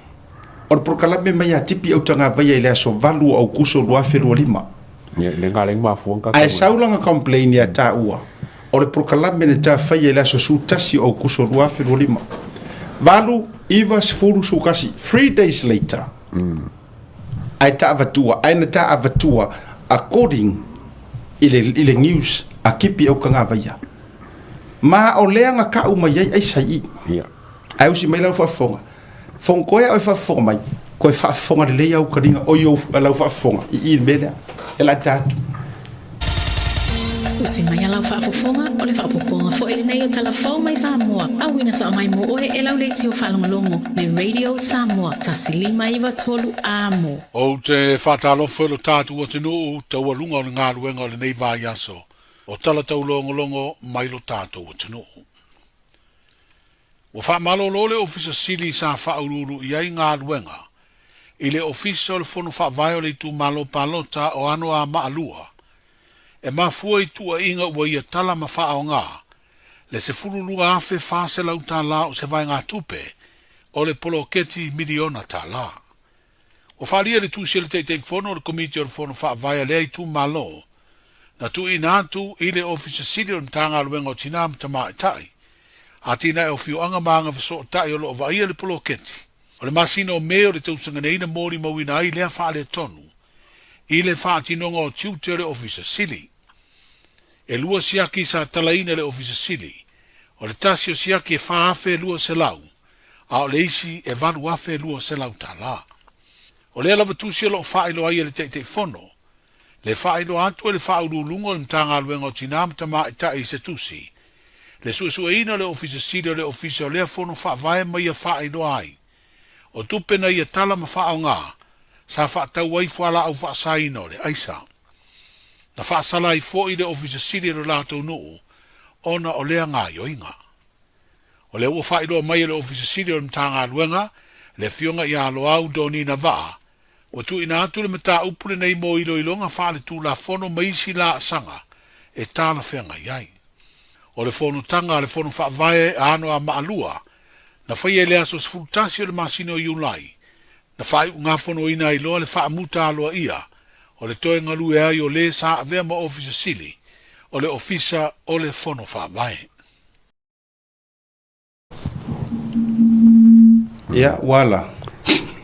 B: o pokalame mai atipi au tanga vai ile so valu au kuso lua feru lima
H: le ngale ma fuanga
B: ai saulanga complain ya ta ua o le pokalame ne ta fai ile so sutasi au kuso lua feru lima valu ivas furu sukasi 3 days later ai ta avatua ai na ta avatua according ile news akipi au kanga vai ma o leanga ka uma ye ai sai ai usi mai lau fa fonga fong koe o fa fonga mai koe fa fonga le ia o kadinga o yo lau fa fonga I meda ela tak
J: usi mai lau fa fonga o le fa poponga fo ele nei o telefone mai Samoa au ina sa mai mo o e lau le tio fa longo le radio Samoa tasili mai va tolu amo
K: o te fa talo fo lo tatu o te no te walunga o ngā ruenga o le nei va yaso o tala tau longo mai lo tatu o te no Wa fa malo lole ofisa sili sa fa ururu iai ngā luenga. I le ofisa o le fono fa vai le tu malo palota o ano a maalua. E mafua I tua inga ua ia tala ma fa o ngā. Le se furulua afe fa se lauta la o se vai ngā tupe. O le poloketi miliona ta la. Wa fa lia le tu se le te fono le komiti o le fono fa vai le tu malo. Na tu inatu I le ofisa sili o mtanga luenga o tinam tama itai. Atina e o fiu anga maanga fiso tai o loo vaia le poloketi. O le masina o meo le tausanga neina mori mawina ai lea faa le tonu. I le faa tinonga o tiute le ofisa sili. E lua siaki sa talaina le ofisa sili. O le tasi o siaki e faa afe lua se lau. A o le isi e valu afe lua se lau ta la. O le alava tusi o loo faa ilo ai le te fono. Le faa ilo atu e le faa urulungo le mtanga aluenga o tinam tama itai se tusi. Le suesueina le ofisa sili o le ofisa o lea fono faa vae mai a faa ilo ai. O tupena ia tala ma faa o ngā, sa faa tau ai fuala au faa saina o le aisa. Na faa sala I fo I le ofisa sili o lātou nuu, ona o lea ngā yoinga. O le ua faa ilo mai le ofisa sili o mtanga luenga, le fionga I alo au doni na vaa, o tu ina atu le mata upule nei mo ilo ilonga faa le tu la fono maisi la sanga, e tala whenga iai. O le fono tanga le fono fa vae ano a maalua na fai ele aso sfutasi o le masino yulai na fai ngā fono ina I loa le fa muta aloa ia o le toe ngalue ai o le sa avea ma ofisa sili o le ofisa o le fono fa vae
B: ia wala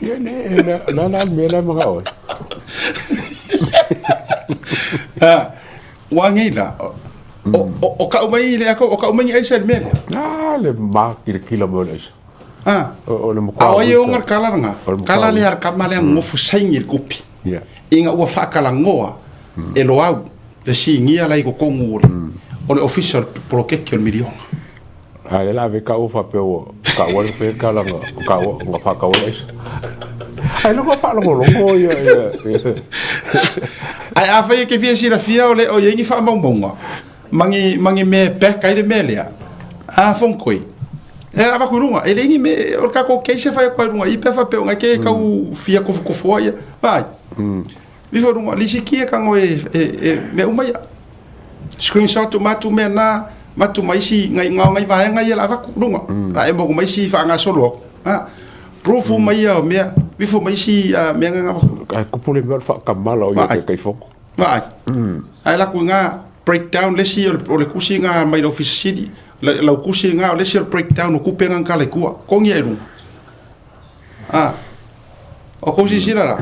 H: ia ne na mena mga oi
B: wangila o ka umai le o ka umai ai sel mele
H: le ma kilo mo le o le mo
B: o ye ngar kala le har kamale ngofu saingir kupi inga ua fa kala ngoa e lo au le singia lai ko kongu o le official protection million
H: ale la ve ka o fa pe o ka wa pe kala nga ka wa fa ka wa ai lo fa lo ia
B: ai a fai ke fia fia ole o yengi fa monga mangi me pe kai de melia a fon koi era ba kurunga ele ngi me o ka ko ke se fa ko runga i pe fa pe nga ke ka u fia ko fo ia vai vi fo runga li sikia ka ngo me umaya screenshot tu matu me na matu mai si ngai ngai vai ngai la va runga a e mo mai si fa nga solo ha proof mai ia me vi fo mai si me nga
H: ko pule me fa kamala o ia kai fo
B: vai ai la ku nga breakdown le si o le kusi nga mai office city la kusi nga le si breakdown o kupenga ka le kua ko ngi eru o ko si sira la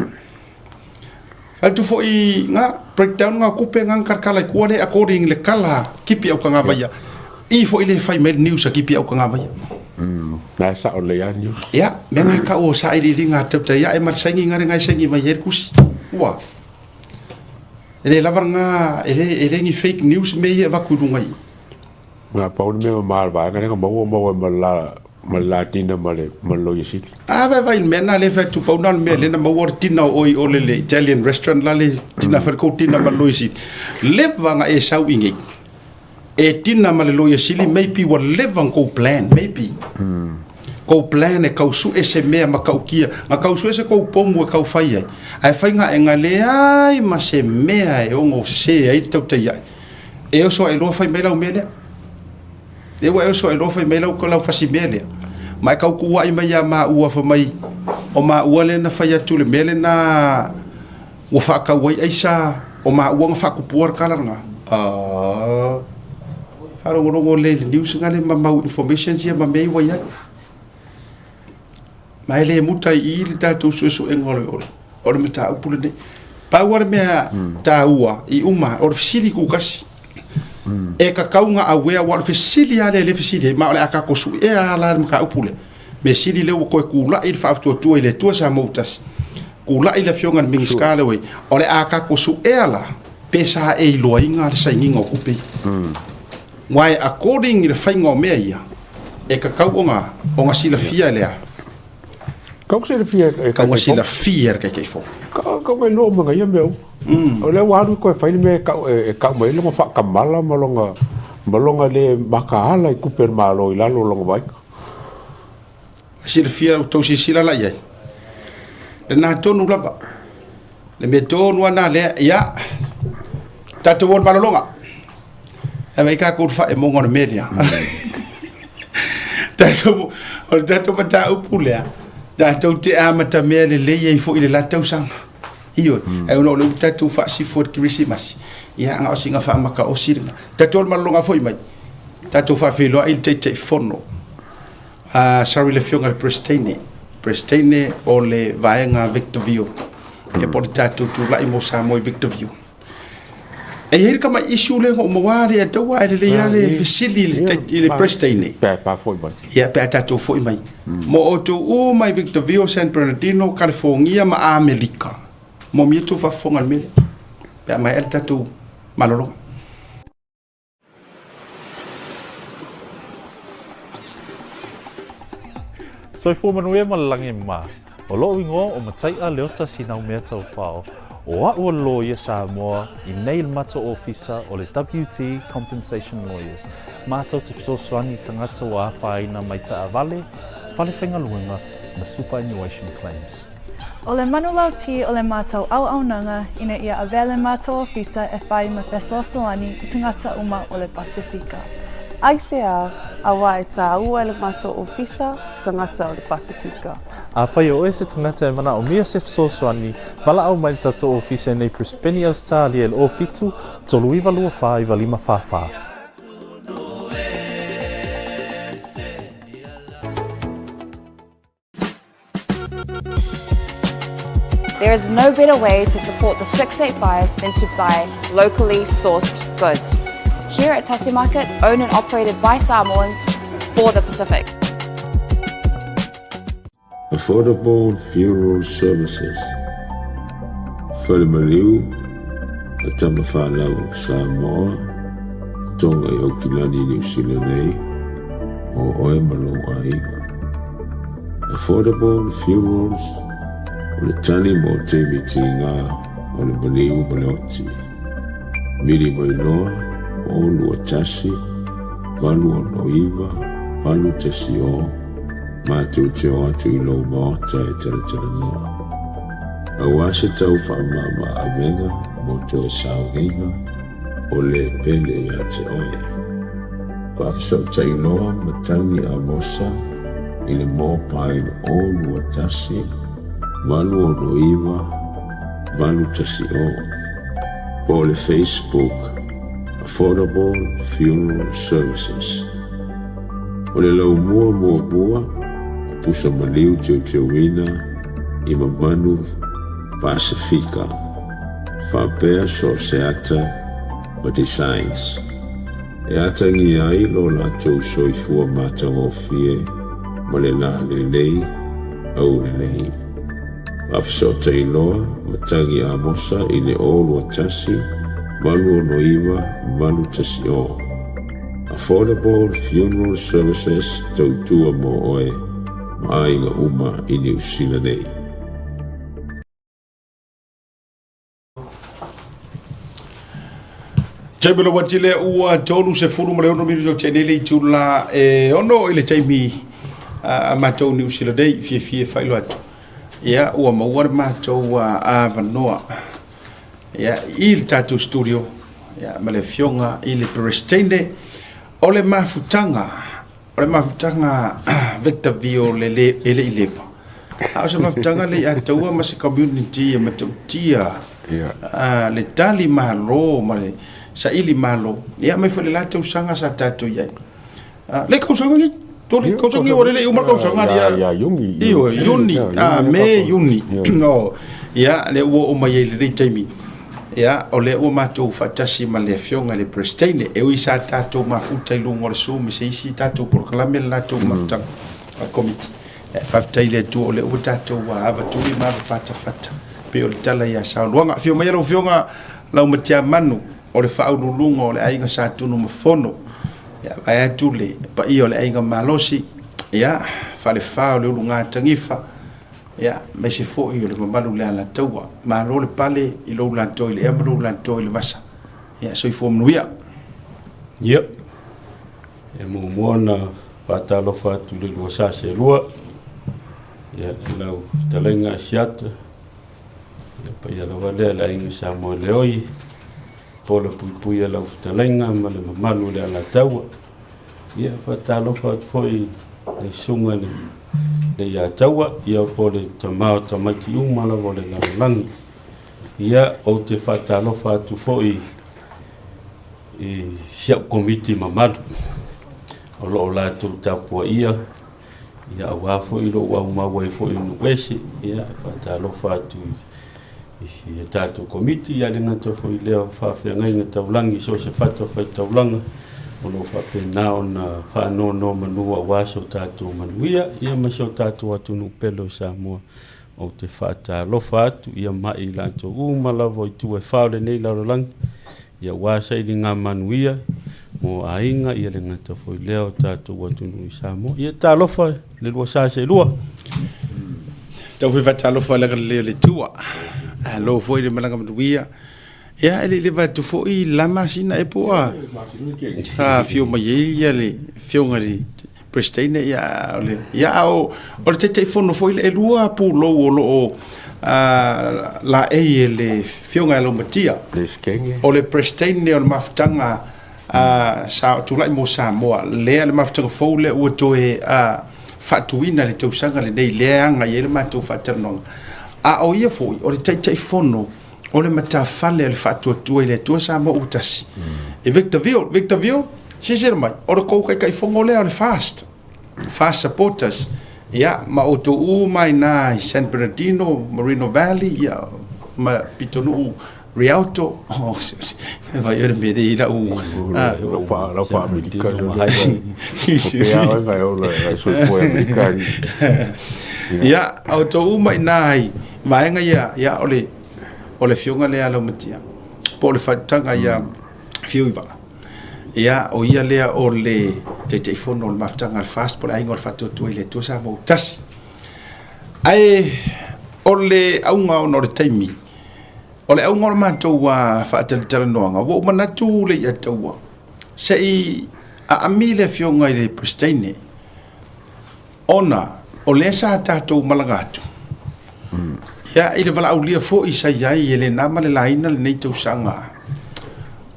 B: al tu fo i nga breakdown nga kupenga ka le kua le according le kala kipi au ka nga baya i fo ile fai med news kipi au ka nga baya
H: na sa o le ya news
B: ya me nga ka o sa ili ringa tap ya e mar sangi nga ringa sangi mai her kusi wa ele lavar nga ele ngi fake news me ye va kurungai
H: nga paul me mal ba nga mo mala tina male malo yesi
B: va in mena le fa tu paunal me le na mo tina o le Italian restaurant la le tina fa ko tina malo yesi le va nga e sau ingi e tina male lo yesi maybe what live ko plan maybe ko plan e kau su ese mea ma kau kia ma kau su ese ko pomu e kau fai ai fai nga e ngale ai ma se mea e ongo se ai tau te ia e o so e lo fai mela o mele e wa e so e lo fai mela o ko lau fasi mele ma kau ku ai mai ma ua fa mai o ma ua le na fai atu le mele na o fa ka wai ai sa o ma ua nga fa ku puar kala nga fa rongo le news ngale ma mau information sia ma mei wai ai mai le mutai I le tatu so engole o le meta upule ne pa war me ta ua I uma o fisili ku kasi e ka kaunga a wea wa fisili ale le fisili ma le aka ko su e ala ka upule me sili le ko ku la il fa tu ile tu sa motas ku la ile fionga mingi skale we o le aka ko su e ala pesa e loinga le sainga ku pe why according the fainga me ia e ka kaunga o nga sila fia le
H: kau se le fia
B: kau si la fia ke fo
H: kau me lo mga ia meu o le waru ko fai me kau me lo fa kamala malonga le makaala I kuper malo I lalo longa vai
B: si le fia to si sila la ia le na tonu lava le me tonu ana le ia tatu won malonga e mai ka ko fa e mongo na media tatu mata upulea da tau te amata mea le lei fo ile la tau sang io e no le tatu fa si for Christmas ia nga o singa fa maka o sirga tatu malonga foi mai tatu fa filo il te fono sorry le fionga prestene o le vaenga Victorville e por tatu tu la imo sa mo Victorville e hier kama issue le mo wari e tau ai le ia le fisili le prestene
H: pa foi mai
B: ia pe tatu foi mai mo o tu o mai Victorville San Bernardino California ma America mo mi tu fa fonga mele pe mai el tatu malolo
C: So fo manue malangi ma o lo wingo o matai a leota sinau mea tau whao o a ua lawyer Samoa I nail mato officer o le WT Compensation Lawyers mātou te fisosoani tangata wa whaina mai ta avale whale whenga luenga na superannuation claims.
D: O le manulau ti o le mātou au nanga ina ia avele mātou ofisa e whai ma fesoasoani I tangata uma o le Pasifika.
E: Aisea, awa e tā ua le mātou ofisa tangata o le Pasifika.
C: A whai o ese tangata e mana o mia se fisoasoani wala au mai tato ofisa nei Prispeni Australia le o fitu tolu iwa lua wha iwa lima whawha.
F: There is no better way to support the 685 than to buy locally sourced goods. Here at Tassie Market, owned and operated by Samoans for the Pacific.
G: Affordable Funeral Services. Whalemaliu, a tamawhanau Samoa, tonga I Okilani New Zealand nei, o oe malo aiga. Affordable Funerals O le tani mo te mitinga o le baliu baleoti. Mili mo inoa o lua tasi, valu o noiva, valu tasi o, ma tu te o atu I lo maota e tele noa. A wase tau whaamama a menga mo to e saunga o le pele I a te oe. Whaafiso tai noa matangi a mosa I le mō pain o lua tasi, valu o noiva, valu tasi o. Po le Facebook, Affordable Funeral Services. O le lau mua, pusa maliu teu ina, I mamanu Pacifica, whapea so seata o designs. E atangi ai lo la tau soifua matang o fie, mo le la le lei, au le lei. Whafisota I loa, matangi a mosa I le olu a tasi, malu o noiva, malu tasi o. Affordable Funeral Services tau tua mo oe, ma inga uma I New Zealand nei.
B: Jaimelo watile ua tolu se furu male ono miru chenele tula ono ile Jaimi matou New Zealand Day fie failo atu. Ya ua mauar matou a vanoa. Ya il tatu studio ya male fionga ile prestende ole mafutanga Victor Vio ele ileva. Asa mafutanga le atua mas community matautia. Le tali malo male sa ili malo ya mai fole la tau sanga sa tatu ya le kau sanga ni tole kau sanga ore le umar kau sanga dia
H: yuni
B: yuni me yuni no ya le wo o mai le Jaimi ya ole o matou fatasi male fionga le prestene e wi sa tatu mafuta ilungo le sumi se isi tatu proclame la tatu mafuta a committee fafta ile tu ole o tatu wa ava tu ma fata pe o tala ya sa luanga fio mai ro fionga la matia manu o le whaurulunga o le ainga sa tunu mafono ya vai atule pa I o le ainga malosi ya fale whao le ulunga tangifa ya me se fo I o le mamalu le ala taua ma ro le pale I lo lanto I le emro lanto I le vasa ya so I fo mnuia
L: yep e mo mona fatalo fatu le losa se lua ya lau talenga siata ya pa ya la vale la ainga sa mo le oi polo pui la utalenga ma le mamalu le ala taua ia fatalo fat foi le sunga le ia taua ia pole tamao tamaki uma la vole la langi ia o te fatalo fatu foi e sia komiti mamalu o lo la tu tapua ia wa foi lo wa ma wa foi no wesi ia fatalo fatu ia tatu komiti ia le ngato foi leo whawhianga inga taulangi so se whata whai taulanga o lo whapena o na whano no manua waso tatu manuia ia masio tatu atu nu pelo sa mua o te whata lofa atu ia mai lanto umalawo I tue whaole nei larolangi ia wasa ili ngā manuia mo ainga ia le ngato foi leo tatu atu nu sa mua ia ta lofa le lua sa se lua
B: tau whata lofa le tua lo foi de malanga mduia ya ele vai tu foi lama sina e poa fio mai ya le fio ngari prestene ya le ya o te telefono foi le lua pu lo la ele fio ngalo matia o le prestene o maftanga sa tu lai mo sa mo le maftanga fo le o to e fatuina le tausanga le nei leanga ye le matu faterno a o ia foi o le tai fono o le matafale le fatu tu ile tu sa mo utasi e Victor Vio si mai o le ko kai fongo le o le fast supporters ya ma o to u mai na San Bernardino Moreno Valley ya ma pitonu Rialto vai ora me dei la u
H: la fa americana sì vai ora su americani
B: ya auto uma nai mai nga ya ole fionga le alo matia po le fatanga ya fiuva ya o ia le ole te telefono le maftanga al fast po la ingol fatu tu ile tu sa mo tas ai o le aunga o no le taimi o le aunga o mātou wa whaatalitala noanga wo manatu le ia taua se i a amile fionga i le Pristine ona o le sa tātou malangatu ia i le wala aulia fo i sa iai e le nama le laina le nei tausanga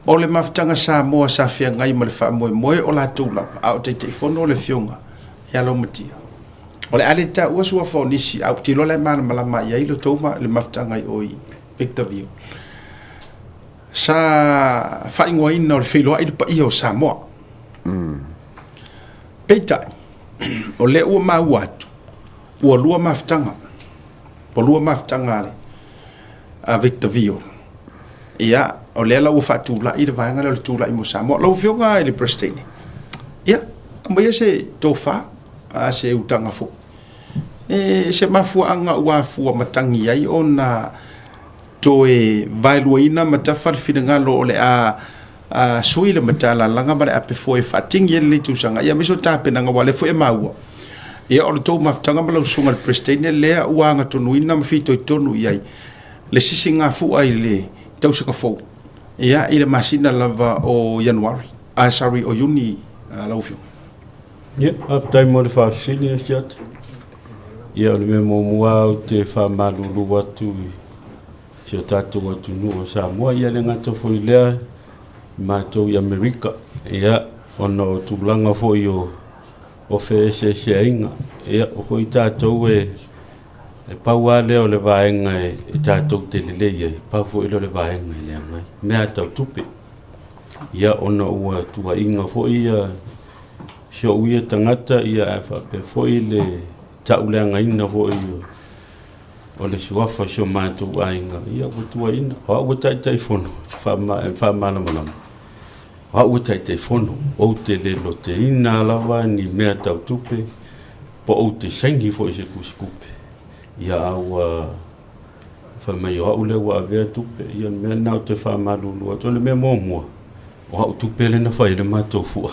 B: o le maftanga sa moa sa fia ngai ma le wha moe o la tūlava a o te fono le fionga ia lo matia o le ale ta ua sua faunisi au tilo le mana malama iai lo tauma le maftanga i oi Victorville sa whaingoaina o le whiloa i le pa o Samoa peitai o le ua mau atu ua lua maftanga po lua maftanga le a Victorville ia o le la ua whaatula i le vaenga le tula i mo Samoa lau whionga i le Pristine ia ambaia se tofa a se utanga fo se mafua anga ua fua matangi ai ona toe vailuaina matafar finangalo o le a sui le matala langa ma le ape foi fatingi e le tusanga ia miso tapenanga wale foi maua ia o le tau maftanga ma lau sunga le Pristine lea ua anga tonuina ma fito i tonu iai le sisi ngā fua i le tausaka fou ia i le masina lava o Januari sorry o Juni lau fio
L: ia aftai mo le whaafisini e siat ia o le me mua o te whamalulu watu si o tātou atu nua Samoa ia le ngata foi lea mātou i Amerika ia ona o tūlanga foi o whe se inga ia o hoi tātou e pau a leo le vaenga e tātou te lele ia pau foi le vaenga i lea ngai mea tau tupe ia ona ua tua inga foi ia sio uia tangata ia e whape foi le tauleanga ina foi o le siwafa sio mātou a inga ia ua tua ina hoa ua tai fono whamalama hoa ua tai fono o te lelo te ina alawa ni mea tau tupe po o te sengi foi se kusikupe ia aua whamai o ule ua avea tupe ia mea nao te whamalulu ato le mea mua o hau tupe le na whai le mātou fua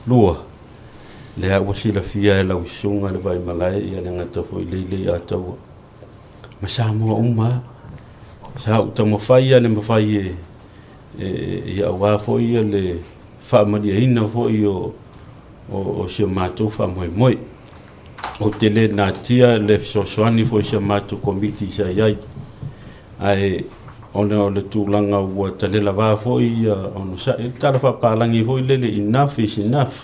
L: lua le ua sila fia e lau isunga le vai malai ia le ngata foi leile a taua ma sa moa uma sa hau ta mawhai le mawhai ia awa foi ia le whaamaria ina foi o sia mātou whamoe o te le nā tia le sosoani foi sia mātou komiti sa iai ai ona o le tūlanga ua talela wā foi ono sa il tala whapalangi foi lele enough is enough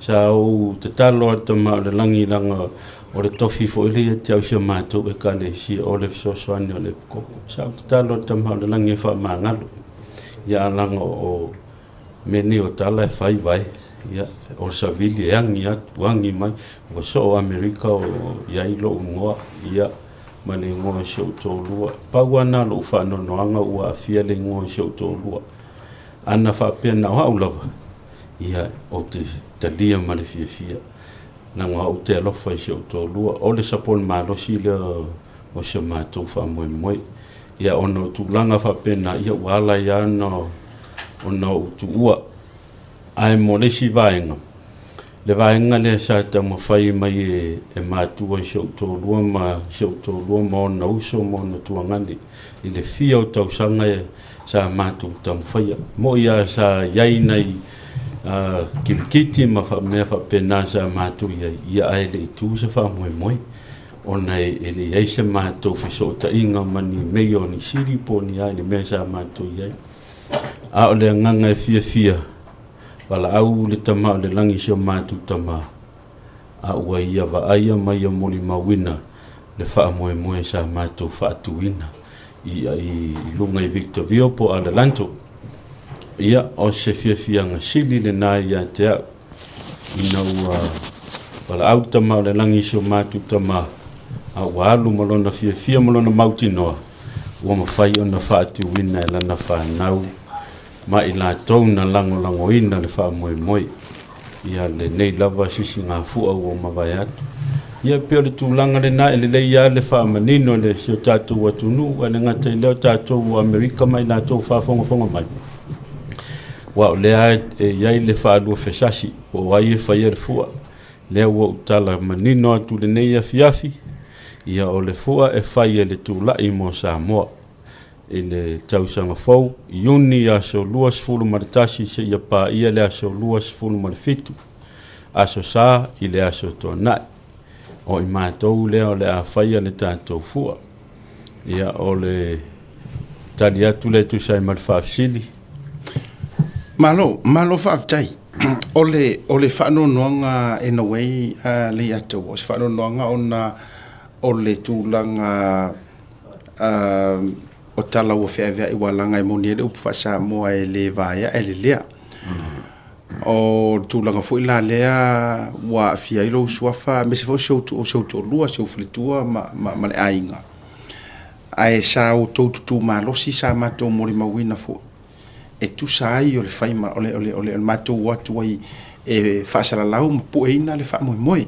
L: sa o te talo ata ma o le langi langa o le tofi foi le te au sia mātou e ka le si o le sosoani o le koko sa o te talo ata ma o le langi whamangalo ia langa o mene o tala e whai vai ia o savili e angi atu angi mai o so o Amerika o iai lo ngoa ia mane ngoa se o tōlua pau ana lo whanonoanga ua afia le ngoa se o tōlua ana whapea na o haulawa ia o te talia ma le fia na ngoa o te alofa i se o tōlua o le sapon malosi le o se mātou whamoe ia ono tūlanga whapea na ia wala ia ono tu ua ai mo le si vaenga le vaenga le sa ta mo fai mai e mātua se o tōlua ma ona uso mo na tuangani i le fia o tausanga e sa mātua ta mo fai mo ia sa iai nei kirikiti ma mea whapena sa mātua ia ai le itu se wha moe ona e le iai se mātua fiso ta inga mani mei o ni siri po ni ai le mea sa mātua iai a o le nganga e fia wala au le tama o le langi sio mātu tama a ua ia wa aia mai a moli mawina le wha moe sa mātu wha atuina i lunga i Victorville po a le lanto ia o se fia nga sili le nā ia te au ina ua wala au tama o le langi sio mātu tama a ua alu malona fia malona mautinoa ua mawhai o na wha atuina e lana whanau ma i la tau na lango ina le wha moe ia le nei lava sisi ngā fua ua mawai atu ia peo le tūlanga le nā ele le ia le wha manino le sio tātou atunu ane ngata i leo tātou o Amerika mai nā tau whafonga mai wa o lea e iai le wha alua whesasi o wai e whai le fua lea ua utala manino atu le nei a fiafi ia o le fua e whai e le tūlai mo Samoa. I le tausanga fau, iuni aso luas fulu maritasi se ia pā ia le aso luas fulu marifitu. Aso sā i le aso tō nai. O i mātou lea o le a whaia le tātou fua. Ia o le tali atu le tu sai marifafsili.
B: Malo whaafitai. O le whaanonoanga in a way le atu. O se whaanonoanga o le tūlanga o tala ua whea i walanga i moni ele upu whasa moa e le vaia e le lea. O tūlanga fo i la lea wa fia ilo usuafa me se fo o lua se uflitua ma le ainga. Ai sa o tōtutu ma losi sa mato mori mawina fo. E tu sa ai o le whaima o le mato watu ai e whaasara lau ma po eina le wha moi.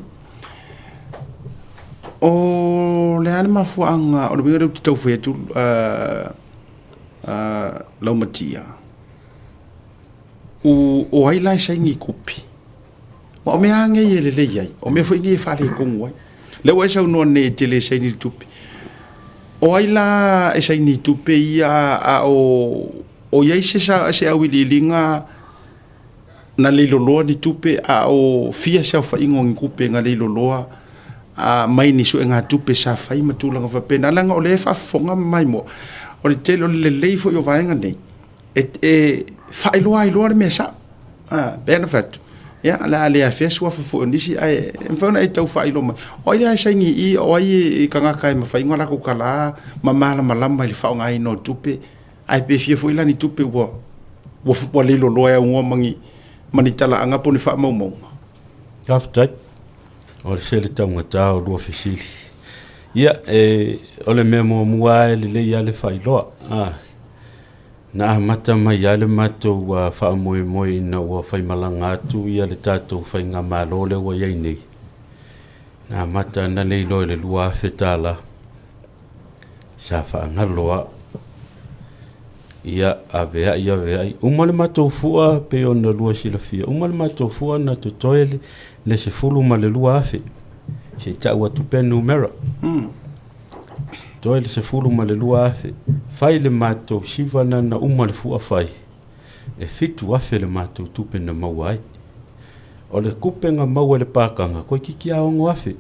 B: O le ana mafuanga o le winga reu te tau whetu lau matia. O ai lai sa ingi kupi. O me ange i ele lei ai. O me fo ingi e whale kongu ai. Leo e sau noa ne te le sa ini tupi. O ai la e sa ini tupi ia a o iai se au ililinga na leilo loa ni tupi a o fia se au whaingo ngi kupi nga leilo loa mai ni su e ngā tupe sa whai matulanga whapena langa o le whafonga mai mo o le telo le leifo i o vaenga nei e whailoa le mea sa bena whatu ia la le a fea sua fafo nisi ai mwhauna e tau whailo mai o ai sa ingi i o ai kangaka e mawhainga lako kala mamala malama i le whaonga ai no tupe ai pe fia fo ilani tupe wa leilo loa e unga manitala anga po ni wha maumau
L: Kaftai o le sele taunga tā o lua fesili. Ia, o le mea mua e le ia le whailoa. Na mata mai ale matou wa wha moe na ua whaimalanga atu ia le tātou whainga mālole wa iei nei. Na mata na leilo le lua whetala. Sa whaangaloa. Ia avea. Umale matou fua pe o na lua silafia. Umale matou fua na tutoele le se fulu ma le lua afe. Se tau atu pen numera. Toele se fulu ma le lua afe. Fai le matou sivana na umale fua fai. E fitu afe le matou tupe na maua ai. O le kupenga maua le pakanga. Koe kiki aongo afe.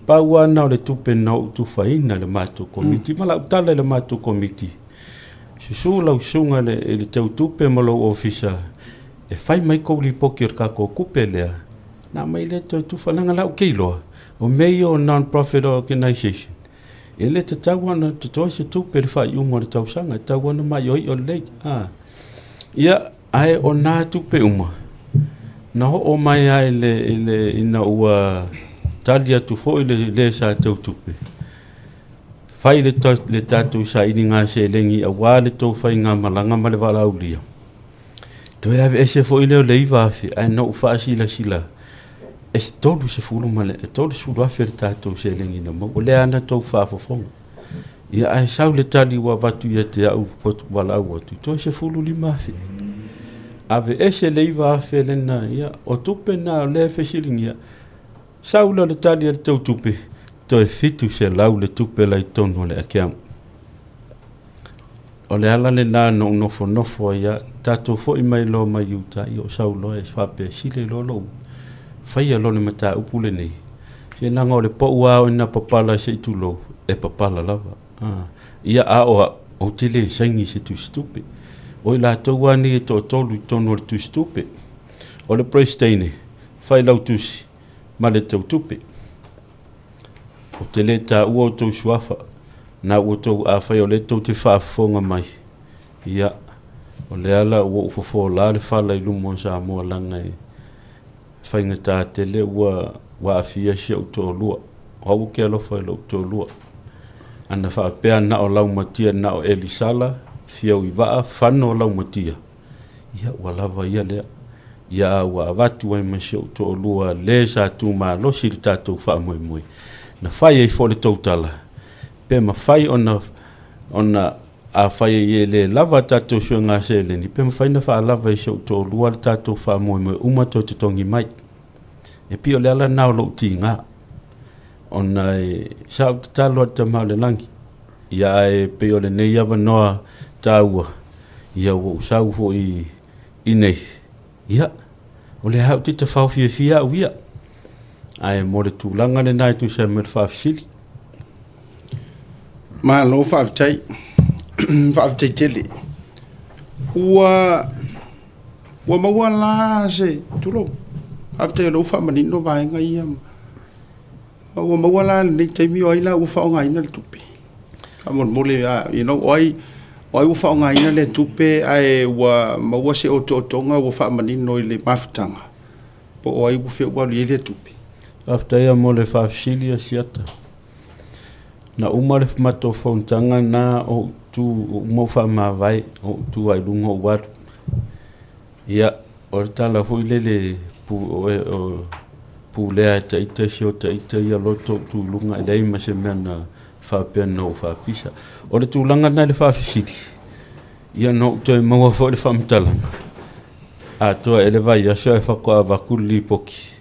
L: Paua na o le tupe na utu faina le matou komiti. Mala utala le matou komiti. Susu lau sunga le tau tupe malo ofisa. E fai mai kou li poki o kako kupe lea. Na mai le tau tufananga lau keiloa. O mei o non-profit organization. E le te tauana te toi se tupe le fai unga le tausanga. E tauana mai oi o lei. Ia ae o nā tupe uma. Na ho o mai ai le ina ua tali atu fo le sa tau tupe. Fai le tātou sa ini ngā se lengi a wā le tau fai ngā malanga ma le wala aulia. Toi ave ese fo ileo le iwa afe, ai nau wha sila. E se tolu se fulu male, e tolu sulu afe le tātou se lengi na mau, o le ana tau wha fofonga. Ia ai sau le tali wa watu ia te au potu wala au atu, toi se fulu lima afe. Ave ese le iwa afe le na, ia, o tupe na le fesiling ia, sau le tali le tau tupe. Toi fitu se lau le tupe lai tono le akeamu. O le ala le nā no nofo ia, tātou fo i mai lo mai iuta i o sau lo e whape sile lo lo. Whaia lo le mata upule nei. Se nanga o le po ua o ina papala se itu lo, e papala lava. Ia a o tele saingi se tu stupe. O i la tau ani e to tolu i tono le tu stupe. O le presteine, whai lau tusi, ma le tau tupe. O te le tā ua o tau suafa, na ua tau awhai o le tau te whaafonga mai. Ia, o le ala ua ufafo la le whala i lumo sa mua langa e whainga tā te le ua awhia si au tō lua. O au ke alofa e lau tō lua. Ana whaapea na o lau matia na o Elisala, fiau i waa, whano o lau matia. Ia, ua lava ia lea. Ia, ua awatu ai masi au tō lua, le sa tū maa losi li tātou wha moe. Na whai e fōle tautala. Pe ma whai ona a whai e le lava tātou sua ngā seleni. Pe ma whai na wha lava e sio tō lua le tātou wha moe umato te tongi mai. E pio le ala nao lo ti ngā. ona e sa talo te male langi ia e pe o le nei ava noa taua ia o sau fo i nei ia o le hau te te whau fia uia ai mo le tūlanga le nai tu se me le whawhisili
B: ma lo whawhitai whawhitai tele ua maua la se tulo whawhitai lo whamanino vaenga ia ua maua la nei taimi o aila ua whaongaina le tupe amon mole you know oi ua whaongaina le tupe ai ua maua se o tonga ua whamanino i le mafutanga po oi ua whia li le tupe
L: After mo le whawhisili siata. Na umare mato whauntanga na o tu mo whamawai o tu ai lunga o watu. Ia, o tala hui le pu lea ta ita si o ta ita ia loto tu lunga elei ma se mea na whapea no whapisa. O le tu langa na le whawhisili. Ia no toi maua fo le whamtalanga. A toa ele vai aso e whakoa wakuli poki.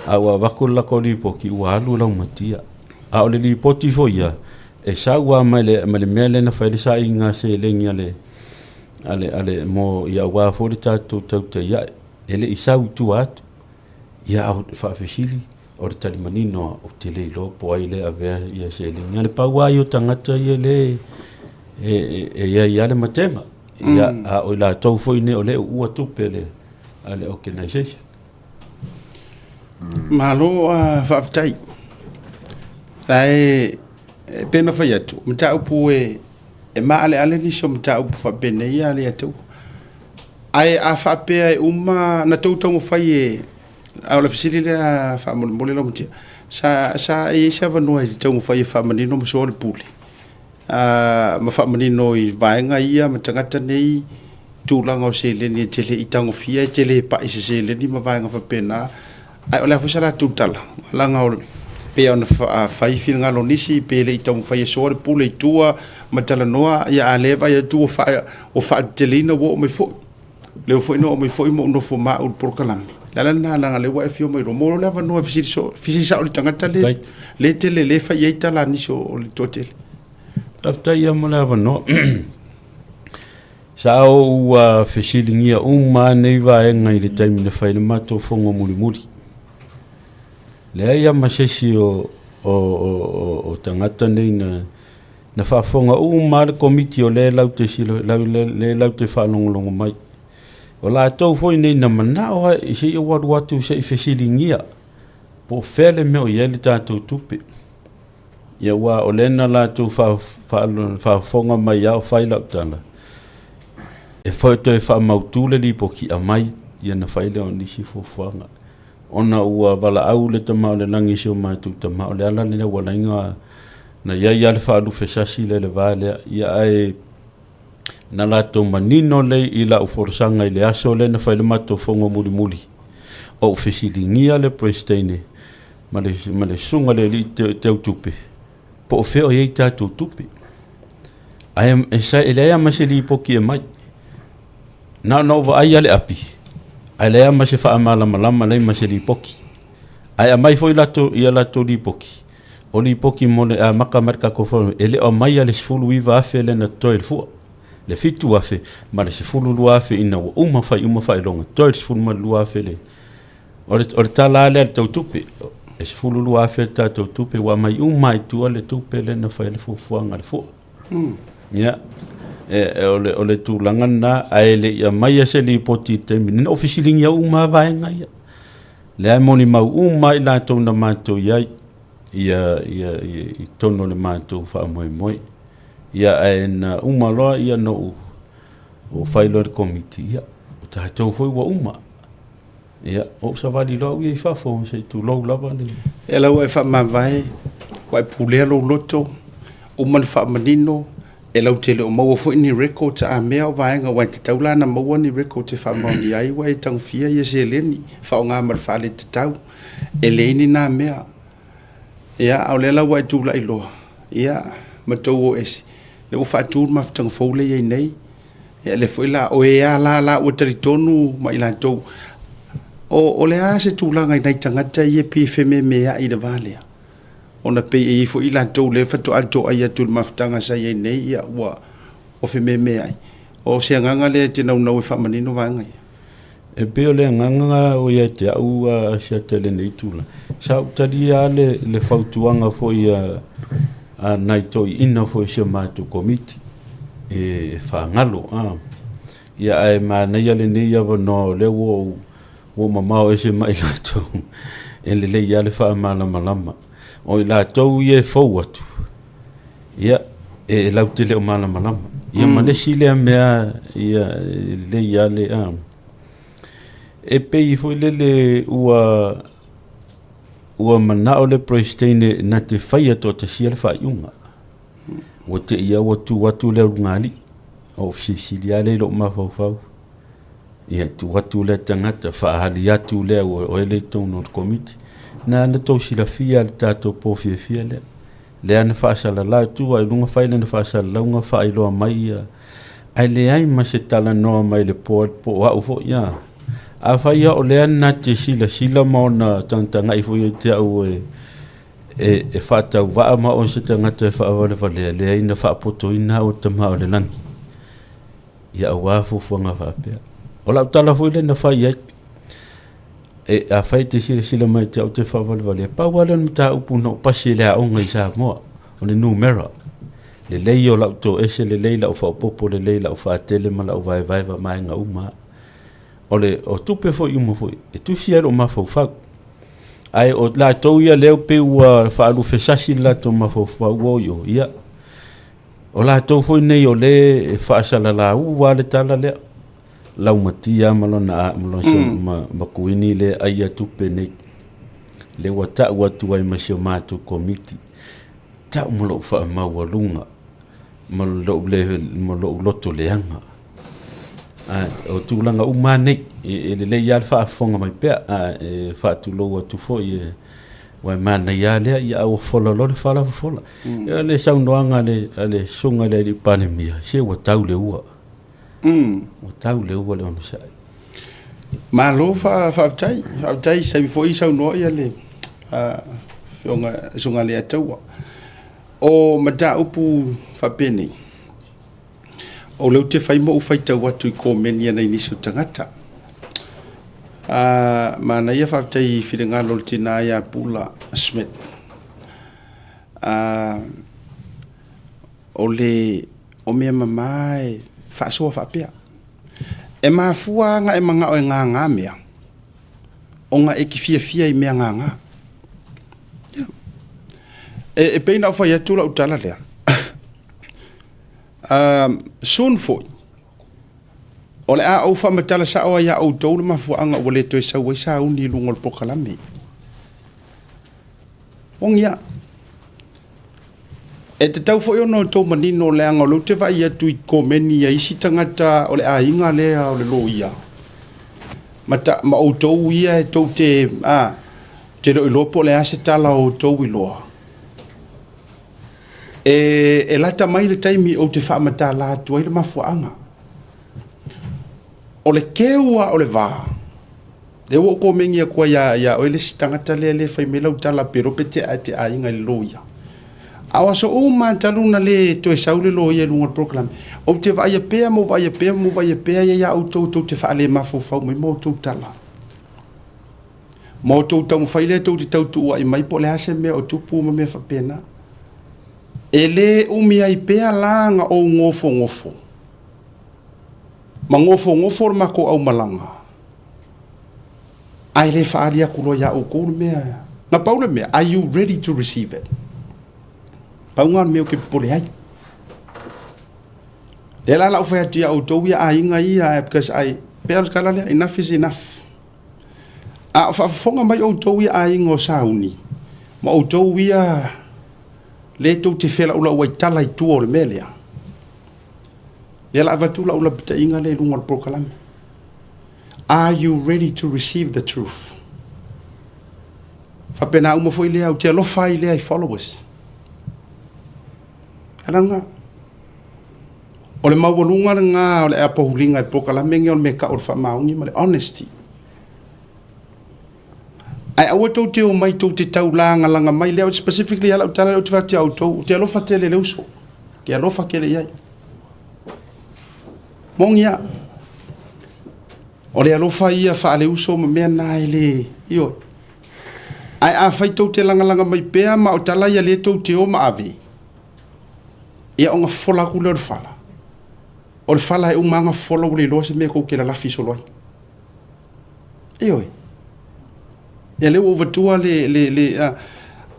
L: Awa wakula ko li poki ua alu lau matia. A ole li poti fo ia. E sa ua mele mele na whaile sa inga se lengi ale mo ia ua fori tātou tau te ia. Ele isa utu atu. Ia au whawhisili. O le talimanino o te leilo po aile a vea ia se lengi. Ale paua i o tangata ia le ia le matenga. Ia a o la tau fo ine o le ua tupe le ale organization.
B: Malo whawhitai. Tae pena whai atu. Mta upu e maale ale niso mta upu whapene ia ale atu. Ai a whapea e uma na tautau whai e au la fisiri le a whamole lo mtia. Sa e isa vanua i tau whai e whamanino ma soare pule. Ma whamanino i vaenga ia ma tangata nei tūlanga o se leni e tele i tango fia e tele pa i se leni ma vaenga whapena. Ai o le afusara tutala langa o pe ona fai fil ngalo nisi pe le tau fai sore pule tua matala noa ia aleva ia tu o fa telina wo me fo le fo no me fo mo no fo ma o porkalam la na le wa fio me ro mo le va no fisi sa o tangata le tele le fa ia tala nisi o le totel
L: after ia mo le va no sa o fisilingia uma nei va enga i le taimi le fai le mato fongo muri le ia masesi o tangata nei na whafonga ma le komiti o le lau te silo le lau te whanongolongo mai o la tau foi nei na manao i se i watu se i whesilingia po fele meo i ele tātou tupe ia wa o lena la tau whafonga mai au whailau tala e whaito e whamautule li po ki a mai ia na whaile o nisi fufuanga ona ua wala au le tamao le langi sio mai tu tamao le ala le wala inga na ia le whaalu whesasi le vale ia ai na lato manino le i la uforsanga i le aso le na whaile mato fongo muri o whesilingia le presteine ma le sunga le li te utupe po o feo iei tātou tupe ai e le ea maseli poki e mai na va ai ale api ai lea ma se wha malama lei ma se li poki. Ai a mai foi lato ia lato li poki. O li poki mo le a maka marka kofo ele o mai ale sfulu iwa afe le na toil fu. Le fitu afe ma le sfulu lu afe ina wa uma fai longa. Toil sfulu ma lu afe le. O le tala ale tau tupe. E sfulu lu afe ta tau tupe wa mai uma i tu ale tupe le na fai le fufuanga le fu. Ya. O le tūlanga na aele ia mai se li poti te minina ofisilingi au ma vaenga ia. Le ai moni mau uma i la tau na mātou iai i tono le mātou wha moi. Ia ai na uma loa ia no o whailo le komiti ia. O tātou foi wa uma. Ia o sa wali loa ui i whafo se tu lau lava le.
B: E lau e wha mawai, wai pulea lo loto, uman wha manino, e lau tele o maua fo ni record a mea o vaenga wai te taula na maua ni record te whamauni ai wai tang fia ia se leni whao ngā marwhale te tau e leini nā mea ia au lela wai tūla i loa ia matou o esi le o whaatūr mawhitang fōle iei nei ia le fo ila o e a la o taritonu ma ila tau o le a se tūlanga i nei tangata ia pi wheme mea i le valea ona pe e fo ila to le fa to alto ai atu maftanga sa ye nei ia wa o fe me ai o se nganga le te na no fa manino vanga
L: e pe o le nganga o ia te au a se tele nei tula sa utali le fautuanga fo ia a nai to ina fo se matu komiti e fa ngalo ia ai ma nei ale nei ia no le wo mama o se mai lato e le ia le fa malama o la to ye fo atu ia e la tele o malama ia mane sile mea ia le ia le e pei foi le ua mana o le proistene na te whaia to te sia le whaiunga o te ia watu le rungali o sisilia le lo mawhauwhau ia tu watu le tangata whaahali atu le o ele tono komiti na tau sila fia le tato po fia le ana whaasala la tu ai lunga whaile na whaasala launga whailoa mai ai le ai ma se tala noa mai le po wa ufo ia a whaia o le ana te sila maona tangtanga i fo te au e whatau waa ma o se tangata e whaawale wale le ai na whaapoto ina o te mao le langi ia a wafu fuanga whaapea o lau tala fo ile na whaia e a whai te sila mai te au te whaawale wale pa wale na ta upu no pasi le a onga i sa moa o le numera le lei o lau to ese le lei lau whaapopo le lei lau whaatele ma lau vai mai nga uma ole o tupe fo imu fo e tu siero ma fo fa ai o la to ia leo pe ua fa lu fesasi la to ma fo fa wo yo ia o la to fo nei o le fa sala la u wa le tala le la matia malona ma kuini le ai tupe nei le wata watu ai masiomatu komiti ta mo lo fa ma walunga mo lo loto leanga o tūlanga umane le ia le whaafonga mai pea e whaatulo atu fo i wai mana ia lea ia au fololo le whala fola ia le saunoanga le sunga le li panemia se wa tau le ua wa tau le ua le ono sai
B: ma lo whaatai sai fo i saunoa ia le whionga sunga le ataua o mata upu whapene o leu te whai mo uwhaita watu I kōmeni ana inisu tangata. Mana ia whawtai whiringa lol tina ia Pula Smith. O mea mamae whaasua whapea. E maa fuanga e manga o e ngā mea. O ngā e ki fia I mea ngā. E peina o whai atula utala lea. Soon foi o le a au whamatala sa o ia au tau le mafuanga o le toi sau sa uni lunga le pokalame ongia e te tau foi ono tau manino le anga lo te vai atu I kōmeni ia isi tangata o le a inga lea o le lo ia ma au tau ia e tau te lo ilopo le ase tala o tau iloa e lata mai le taimi o te whaamata la atu ai le mafuanga. O le keua o le vā. Le o ko mengia kua ia o le sitangata le whaimela utala pero pe te a inga le loia. Awa so o mantaluna le to e saule loia lunga program. O te vai pea mo vai pea ia auto te whaale mafufau mai mo tau tala. Mo tau tau whaile tau te tau tua I mai po le hase mea o tupu ma mea whapena. Ele umia I pea langa o ngofo. Ma ngofo ma ko au malanga. Ai le whaalia kulo ia o kōru mea. Na paule mea, are you ready to receive it? Paungan mea o ke pole ai. Le la lau whai atia o tau ia a inga ia, because ai, pea kala lea, enough is enough. A whafonga mai o tau ia a inga o sauni. Ma o tau ia le tau te whela ula ua I tala I tua o le melea. Le la avatula ula pita inga le lunga le prokalame. Are you ready to receive the truth? Whapena uma fo I lea, o te alofa I lea I followers. Aranga. O le mawalunga ngā o le apahulinga I prokalame nge o le meka o le whamaungi ma le honesty. ai awa tau te o mai tau te tau langa langa mai leo specifically ala utala o te whati au tau te alofa tele leuso ke alofa kele iai mongia o le alofa ia wha ale uso ma mea na ele io ai a whai tau te langa langa mai pea ma o tala ia le tau te o ma ave ia o nga fola kule o le fala o le fala e umanga fola ule loa se mea kou ke la lafi soloi io ia leo o vatua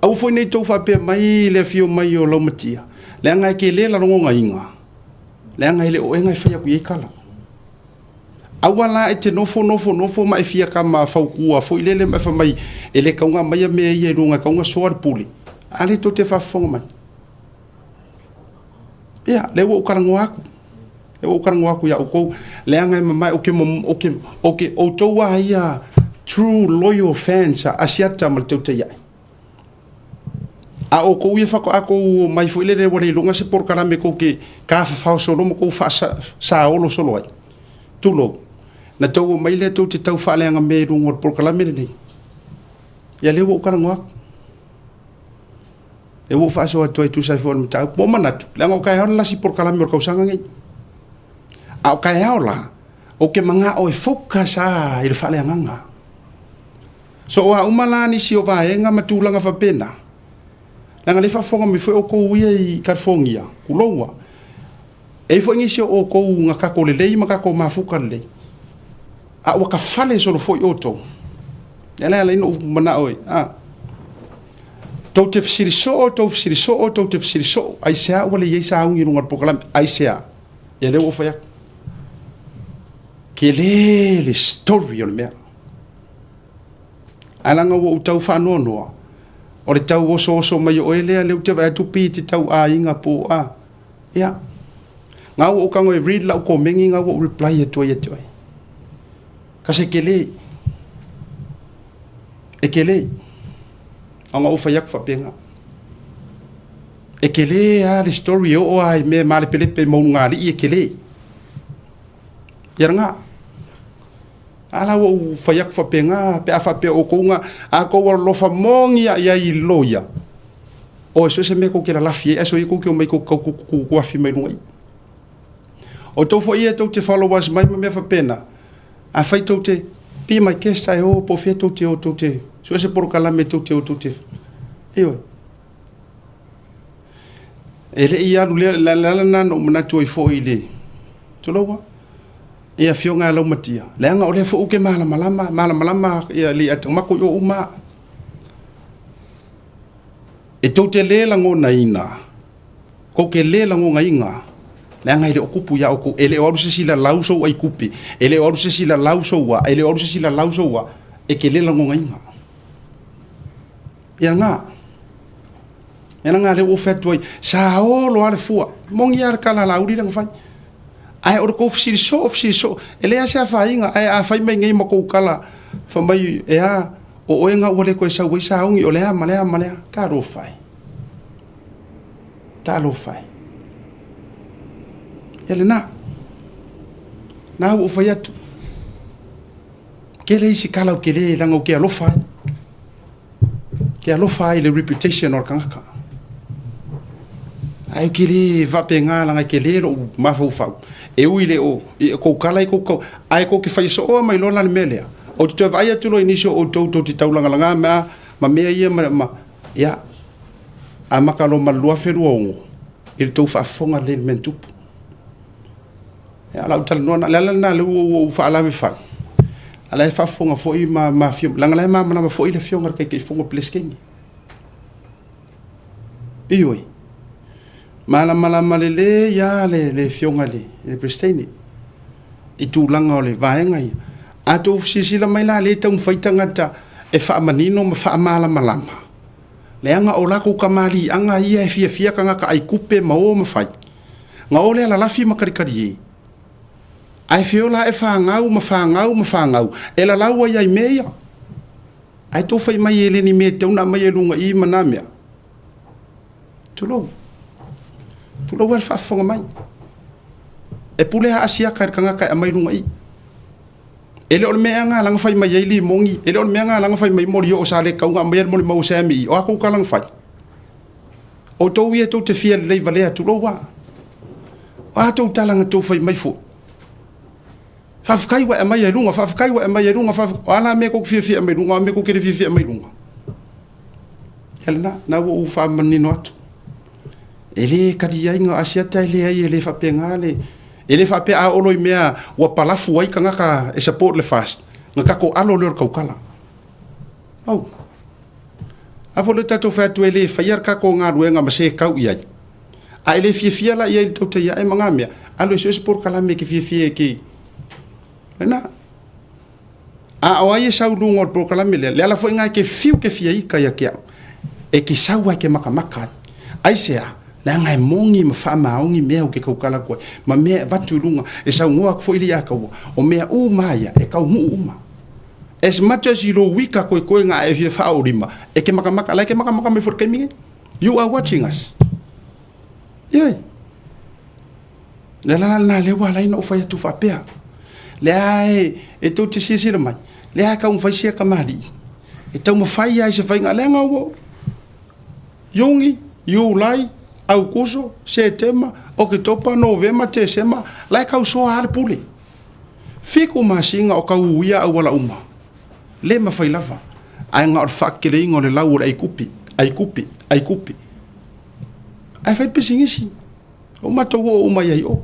B: au foi nei tau whapea mai le fio mai o laumatia le anga e ke le la rongo inga le anga ele o enga e whai aku i kala awa la e te nofo ma e fia ka ma whaukua foi lele ma mai ele kaunga mai a mea i e runga kaunga soar puli ale to te whafonga mai ia leo o karango aku o karango aku ia o kou le anga e mai o toua ia true loyal fans a siata mal tau te iai a o kou ia whako ako mai fo ile wale lunga se por karame kou ke ka whawhau solo mo kou wha sa olo solo ai tulo na tau mai le tau te tau whaaleanga me runga por karame nei ia leo o karango aku e wo fa so atu tu sai for mta po manatu la ngo kai hala si por karame o kausanga ngai a kai hala o ke manga o e focus a il whaaleanga so wa umalani si o vaenga matulanga fa pena langa le fa fonga mi foi o ko ia i karfongia kulowa e foi ngi si o ko nga ka ko le lei ma ka ko mafuka le a wa ka fale so foi oto ela ino mana oi to te fsiri so te fsiri so ai sa wala ye sa un irunga pokalam ai sa ele o fa ya que le story o me alanga wo tau fa no o le tau oso mai o ele le te vai tu pi te tau a inga po a ya nga o ka ngoi read la ko mengi nga wo reply e to ye to ka se kele e kele anga o fa yak fa penga e kele a le story o ai me male pele pe mo nga li e kele yaranga ala wo fayak fa penga pe afa pe o konga a ko lo fa mongia ya i loya o so se me ko ke la fie eso i ko ke o mai ko afi mai ngai o to fo ia to te followers mai me fa pena a fai to te pi mai ke sta o po fe to te so se por kala me to te io ele ia lu la no mna to i fo ile to lo ia fionga lo matia le anga o le fo ke malama ia li atmako yo uma e to te le la ngona ina ko ke le la ngonga inga le anga ile okupu ya oku ele o se sila lauso ai kupi ele o se sila lauso wa ele o se sila lauso wa e ke le la ngonga inga ia nga le o fetoi sa o lo ale fua mongi ar kala la uri lang fai ai o ko fsiri so ele a sa fainga ai a fai mai ngai mako kala fa mai e a o enga o le ko sa wi sa ungi o le a male ka ro fai ta lo fai ele na o fai atu ke le si kala o ke le langa o ke alo fai le reputation or kanga ai ke le va penga langa ke le ro mafo fa e uile o ko kala ko ai ko ke fai so mai lo la mele o te vai atu lo inisio o to te taulanga langa ma me ia ma ya a makalo malua feru o il to fa fonga le mentu ya la utal no la na lu fa la fa ala fa fonga fo i ma fio langa la ma fo i le fio ngar ke fonga plesking ioi mala malele ya le fionga le prestene i tu langa le vaenga ia a tu sisila mai la le tau faitanga ta e fa manino ma fa mala malama le anga o la ko kamali anga ia fia kanga ka ai kupe ma o ma fai nga o le la lafi makarikari ai fiola e fa ngau e la lawa ia meia ai to fai mai ele ni me te una mai lunga i manamea tulo wel fa fonga mai e pule ha asia kar kanga ka mai lunga i ele o mea nga lang fai mai ili mongi ele o mea nga lang fai mai mori o sale ka nga mai mo mo sami o aku ka lang fai o to wie to te fia le vale tu lo wa a to talang to fai mai fu fa kai wa mai lunga fa kai wa mai lunga fa ala me ko fia mai lunga me ko ke fia mai lunga helna na wo fa mani not ele ka dia inga asia tai le ele fa pengale ele fa pe a oloi mea wa palafu ai kanga ka e support le fast ngaka ko alo le ka kala au a fole tato fa tu ele fa yar ka ko nga ruenga ma se kau ia a ele fia la ia to te ia e manga mea alo so por kala me ki fia ki na a o ai sa lungo por kala me le ala foi nga ke fiu ke fia i ka ia ke e ki sa wa ke maka ai sea la ngai mongi ma fa maungi mea o ke kaukala koe ma mea vatulunga e sa ngoa ko ili aka o mea u maya e kau mu uma as much as you wika koe nga e fa orima e ke maka la ke maka me for kemi you are watching us yeah la le wala ina o fa tu fa pea le ai e tu te sisi le mai le ai ka un fa sia ka mali e tau mo fa ia se fa nga le nga wo yongi you lai Augusto, setembro, oktoba, novembro, dezembro, lai kau so hal puli. Fiku masinga o kau uia au wala uma. Le ma fai lava. Ai nga or fakere ingo le lau ai kupi. Ai fai pisingisi. O mato wo uma yai o.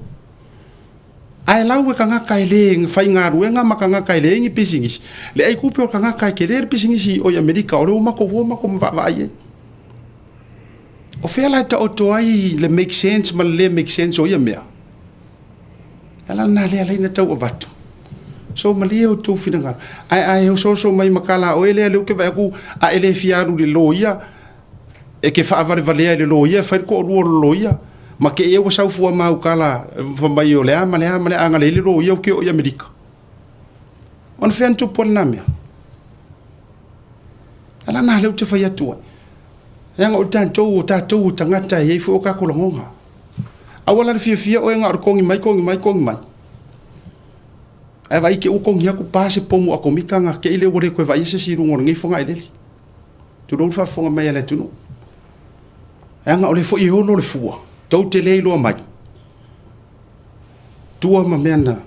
B: Ai lau e kanga kai le fai nga ruenga ma kanga kai le ngi pisingisi. Le ai kupi o kanga kai kere pisingisi o Amerika o le uma ko va vai. O fela ta o toai le make sense ma le make sense o ia mea. Ala na le ala ina tau o vatu. So ma le o tu finanga. Ai o so mai makala o ele le ke vai ku a ele fiaru le loia e ke fa vale le loia fa ko ro loia ma ke e o sa fu ma kala fa mai o le ama anga le loia o ke o Amerika. On fait un tout pour na mea. Ala na le o te fa ya tu. Yang o tātou tangata e fu o ka kolonga. Awala le fia o nga o kongi mai. Ai vai ke o kongi aku pase pomu ako mikanga ke ile wore ko vai se sirungo ngi fonga ile. Tu do fa fonga mai ale tunu. Nga o le fo i hono le fua. Tau te le lo mai. Tua ma mena.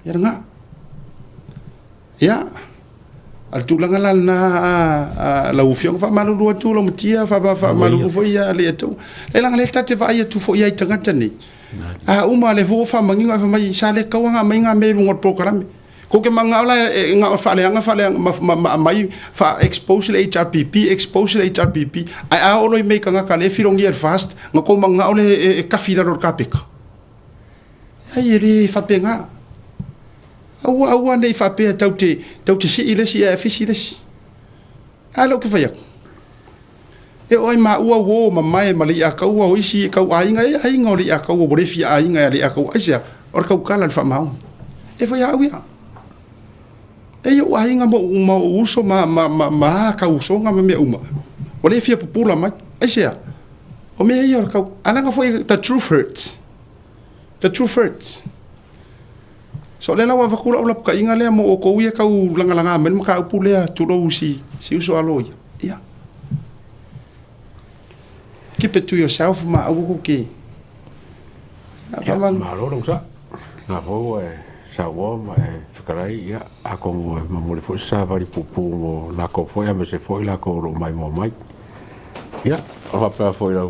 B: Ya nga. Ya. Al tulanga la na la ufiong fa malu lu tu lo mtia fa malu fo ia le tu le lang le tate va ia tu fo ia tangata ni a uma le vo fa manginga fa mai sa le kawanga mai nga me ngot program ko ke manga la nga fa le mai fa expose le HRPP a o no me kanga ka le firong year fast nga ko manga ole ka fira ro kapeka ai le fa penga Awa nei fa pe tau te si ile si e fisi ile si. Alo ke faya. E oi ma ua wo ma mai ma li aka ua o isi ka ai nga li aka ua bore fi ai nga li aka ua sia. Or ka kala fa mau. E faya awia. E yo ai nga mo uso ma ka uso nga me uma. Bore fi popula mai. Ai sia. O me yo ka ala nga foi the truth hurts. The truth hurts. So le lawa vakula ula ka inga le mo o ko ia ka u langa men ka upu le tu lo si uso aloia. Yeah. Keep it to yourself ma au ke.
H: Ma lo sa. Na vo sa wo ma fikarai ia a ko mo le fo sa vari pupu mo la ko foi a me se foi la ko ro mai mo mai. Ya, va pa foi la.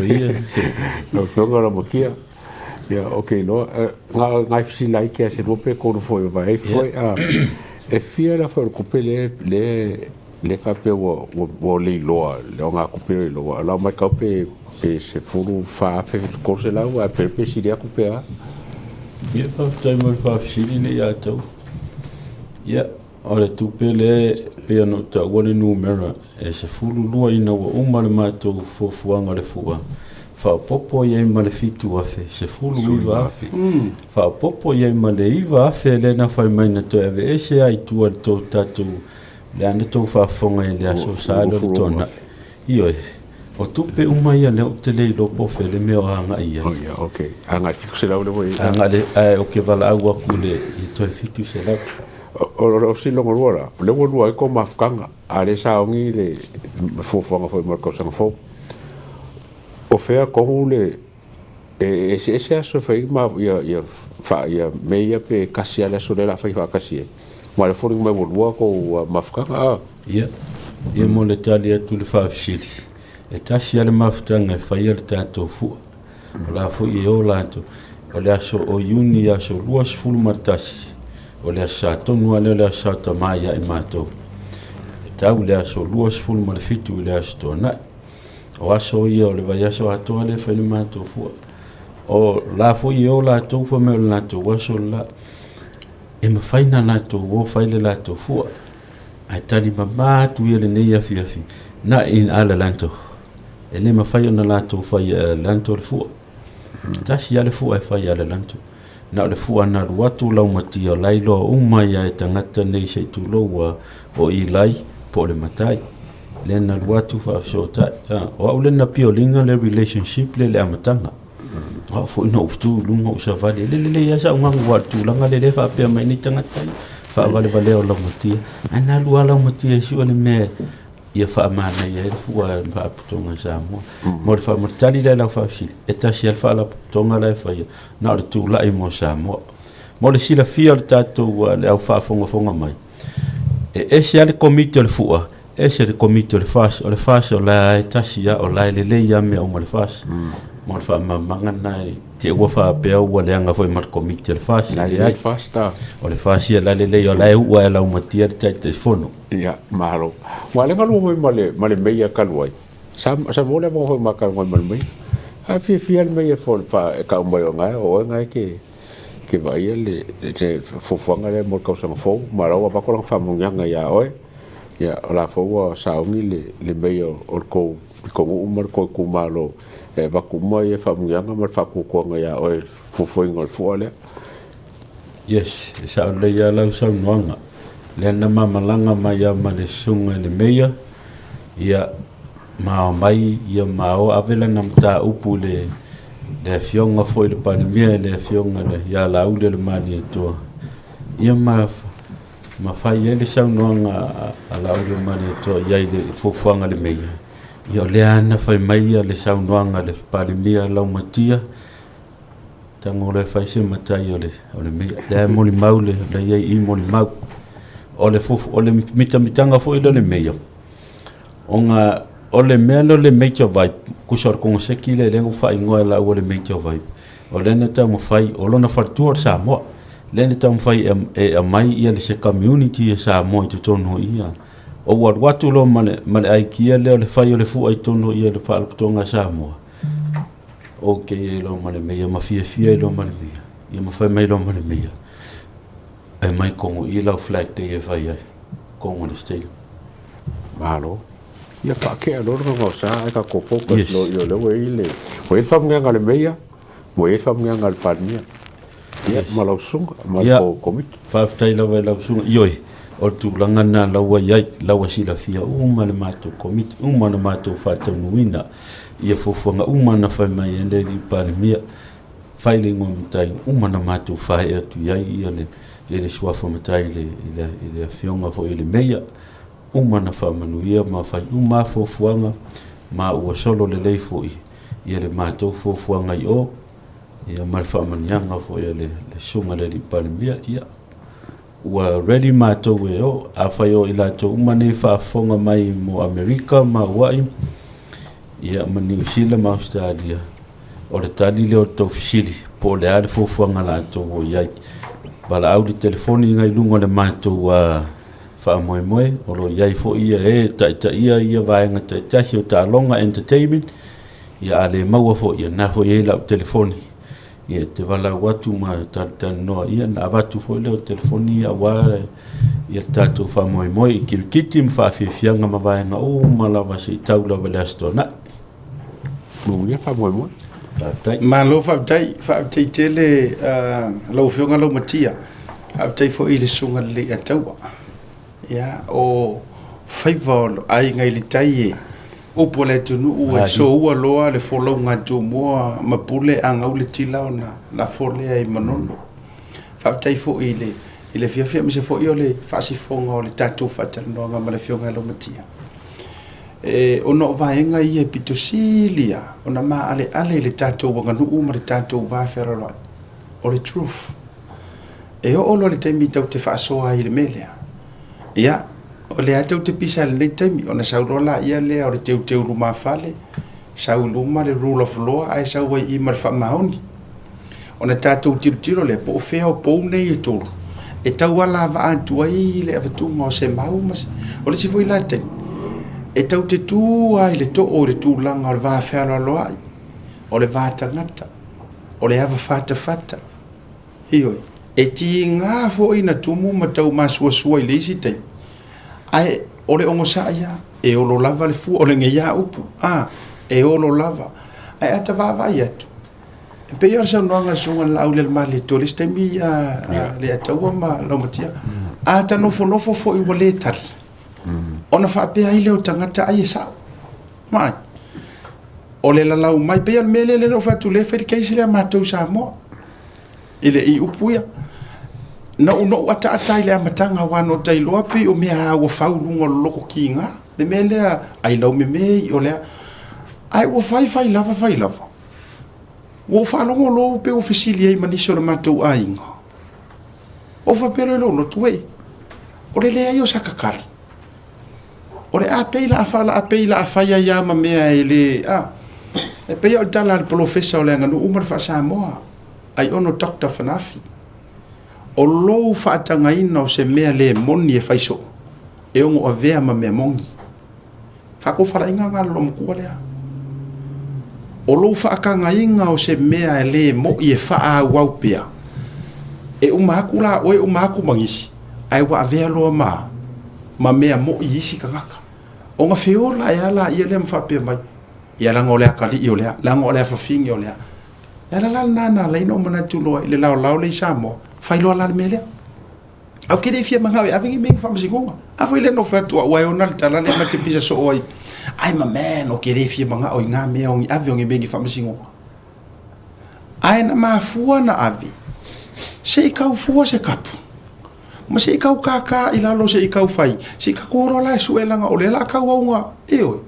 H: Ia. No songa mo kia. Ja, okay, no. Ngai fisi lai ke se rope ko no foi vai foi a e fia la for ko le fa pe wo le lo nga ko pe lo la mai ka pe se furu fa fe ko se la wa per pe si dia ko pe a
L: ia fa tai mo fa fisi ni ya to ia ora tu pe le pe no ta wole numero e se furu lo ina wo uma le ma to fo fuanga le fuwa fa popo ye male fitu afe se fulu iwa afe fa popo ye male iwa afe le na fa mai na to eve ese ai tu al to tatu le ane to fa fonga le aso sa lo tona io o tu pe uma ia le te le lo po fe le me o anga ia
H: oh ya okay anga fiku se la le voi
L: anga le o ke vala agua kule i to fitu se la
H: o silo ngora le wo ai ko mafkanga ale sa ongi le fofonga foi marco sang fo o fea ko le ese aso fai ma ia fa ia meia pe kasi ala so la fai fa kasi ma le foring mai wo ko mafkanga
L: ia mo le tali tu le fa fili e tasi ale mafkanga fai le tato fu la fu i o la to o le aso o uni aso luas fulu martasi o le asa tonu ale le asa tamaya i mato tau le aso luas fulu ma le fitu le aso tona o aso ia o le vai aso ato ale fai le mato fu o la fu i o la to fu me la to waso la e ma fai na la to o fai le la to fu ai tali mama tu ile ne ia fi na in ala lanto e le ma fai na la to fai lanto fu tasi ale fu ai fai ala lanto na le fu ana watu lau mati o lailo uma ia e tangata nei se tu loa o i lai po le matai le na watu fa shota o au le na piolinga le relationship le amatanga o fu no tu lungo sa vale le ya sa unga watu langa le fa pe mai ni tangata fa vale o lau mati ana lua lau mati e si o le me ia fa mana ia fu fa putonga sa mo fa mortali la fa fi eta si al fa la putonga la fa na le tu la mo sa mo le si la fi al tato le au fa fonga mai e si al comité le fu e si le comité le fa o la eta si o la le ia me o mo le fa mo fa manga na te wa fa pe o le anga foi mar comité le fa
H: la le fa sta
L: o le fa si la le o la u la matia te fono
H: ia malo wale ngalu male meia kalwai sa mo le mo ma kalwai male a fi al meia fo fa ka mo nga o nga ke vai le te fofanga le mo ka sa fo maro ba ko fa mo nga ya oi ya la fo sa ungi le meia o ko umar ko malo e ba ku mo e fa mo nga ma fa ku ko nga ya oi fo ngol fo le
L: yes sa le ya la sa nga le na mamalanga mai ya male sunga le meia ia mai ia mao avela na mta upu le fionga foi le pandemia le fionga le ya la u le mani to ia ma fai ele sa noanga ala u le mani to ia le fofanga le meia ia le ana fai mai le sa noanga le pandemia la matia tango le fai se matai ole meia le moli maule le ia I moli mau ole mitanga fo ile le meia onga ole melo le mecha vai kusor con sekile le fa ingoa la ole mecha vai ole na ta mo fai olona fartur sa mo le na ta mo fai e mai ia le se community sa mo te tono ia o watu lo male ai kia le fai ole fu ai tono ia le fa altonga sa mo okay lo male meia ma fia lo male meia ia ma fai mai lo male meia ai mai kongo I lau flag day e vai ai kongo le stay
H: malo ia pa ke lo no sa ka ko focus lo yo le we fam nga le meia we fam nga al parnia ia malo sung ma ko komit
L: fa tai la vai la sung yoi o tu langa na la wa ia la wa sila fia uma le mato komit uma le mato fa te nuina ia fofonga uma na fa mai ende li parnia filing on tai uma na mato fa e tu ia le suafa matai le fionga fo ile meia uma na fa manuia ma fa uma fo fuanga ma ua solo le leifo I le mato fo fuanga I o ia mal fa manyanga fo le sunga le palmia ia ua ready mato we o a fa yo ila to uma ne fa fonga mai mo America ma wai ia ma New Zealand ma Australia o le tali le o to fili po le al fo fuanga la to o ia bala au di telefoni ngai lungo le mato wa fa moe o lo iai fo ia ta ia vai ngata ta si ta longa entertainment ia ale maua fo ia na fo ia la telefoni ia te vala watu ma ta no ia na watu fo le telefoni ia wa ia tatu fa moe ki fa fianga ma vai nga o mala va se taula va stona
H: mo ia fa moe
B: ma lo fa tai tele lo fionga lo matia fa tai fo ile sunga le atawa ya o faivol ai ngai le tai o pole tunu o so o lo le folo nga tu mo mapule anga o le tila ona la fole ai manono fa tai fo ile I le fia me se fo i o le whaasifonga o le tātou whatalanoanga ma le fionga e lomatia. Ona o vaenga i e pito silia, ona maa ale le tātou wanganu ma le tātou wāwhera roi, o le truth. O olo le taimi tau te whaasoa i le melea. Ia, o le atau te pisa le nei taimi, ona saurola ia lea o le teu ruma whale, sauluma le rule of law, ai sauwai i ma le whaamaoni. Ona tātou tiro le po o whea o pou nei e tolu. E tau ala wa antua i le avatunga o se maumas. O le sifo i la taimi. E tau te tū ai le to o le tūlanga o le vā whēra loai, o le vā tangata, o le awa whata. Hioi, e ti ngā fo i na tumu ma tau māsua i le isi tei. Ai, o le ongo sa ia, e o lo lava le fu, o le ngeia upu, e o lo lava. Ai ata vā i atu. E pe iar sa noanga sunga la au le mali to le stemi le ataua ma laumatia. Ata nofo fo i wale tali. Ona whaapea i leo tangata ai e sao. Mai. O le lalau mai pea mele le no whatu le wheri keisi lea mātou sa moa. Ile i upuia. Na uno ata i lea matanga wano tai loa pe o mea ua whaurunga loko ki ngā. Le mea lea ai lau me mei o lea. Ai ua whai lava. Ua whalongo loo pe o fesili ei maniso na mātou a inga. O whapero e lo no tuwe. O le lea i o sakakari. O le apeila a whaia ia ma mea e le e peia o tala le profesa o le anganu umar wha Samoa ai ono Dr. Fanafi o lou whaatanga ina o se mea le moni e whaiso e ongo a vea ma mea mongi whako whala inga ngā lomo kua lea o lou whaakanga inga o se mea e le mo i e wha a waupea e umaku la oe umaku mangisi ai wa a vea loa ma mea mo i isi ka ngaka. O nga whiola e ala i ele mwhapea mai. I ala ngā olea kali i olea, la ngā olea whawhingi olea. E ala la nana leina o mana tuloa i le lau le Samoa, whailoa la me lea. Au kere fia mangawe, awengi mengi whamasikonga. Afu i le no whatua, wai o nali tala le mate pisa so oi. Ai ma man, o kere fia manga o i ngā mea ongi awe ongi mengi whamasikonga. Ai na maa fua na awe. Se i kau fua se kapu. Ma se i kau kaka i lalo se i kau whai. Se i kakoro la e suelanga o le la kau aunga. Oi.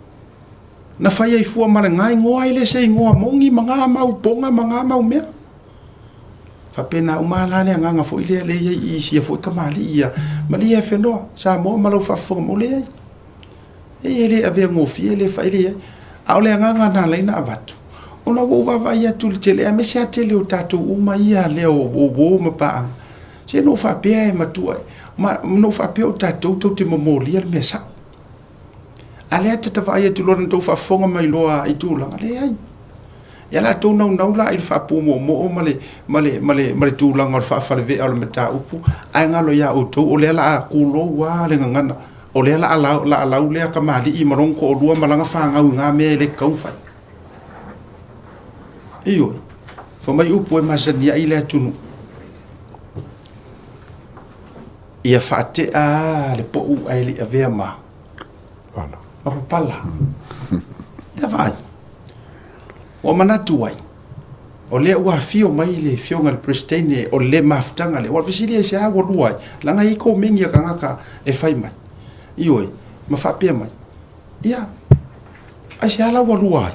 B: Na whai ai fua mana ngai ngoa i le se i ngoa mongi mga mau ponga mga mau mea. Whapena umala le nganga fo i le i sia fo i kamali ia. Ma li e whenua. Sa mo malau whafonga mo le ai. E le a vea ngofi e le whai le ai. A o le nganga na leina avatu. Ona wowa vai atu le tele. A me se a tele o tatou uma ia leo o mapaanga. Se no fa pea e matua ma no fa pea o tatou tau te mamolia le mea sa ale ata ta vai atu lona tau fa fonga mai loa i tūlanga le ai ia la tau nau la i fa pu mo male tūlanga o fa whale vea o le mata upu ai ngalo ia o tau o le ala a kulo wa le ngangana o le ala alau lea ka mali i maronko o lua malanga whangau ngā mea le kaumwhai iyo fa mai upu e masania i le atunu ia whaate le po u ai li avea ma.
H: Pala.
B: Pala. Ia vai. O manatu ai. O le ua fio mai le fionga le prestene o le maftanga le. O fisili e se awa luai. Langa i ko mingi a kangaka e whai mai. Ioi. Ma whapea mai. Ia. Ai se ala wa luai.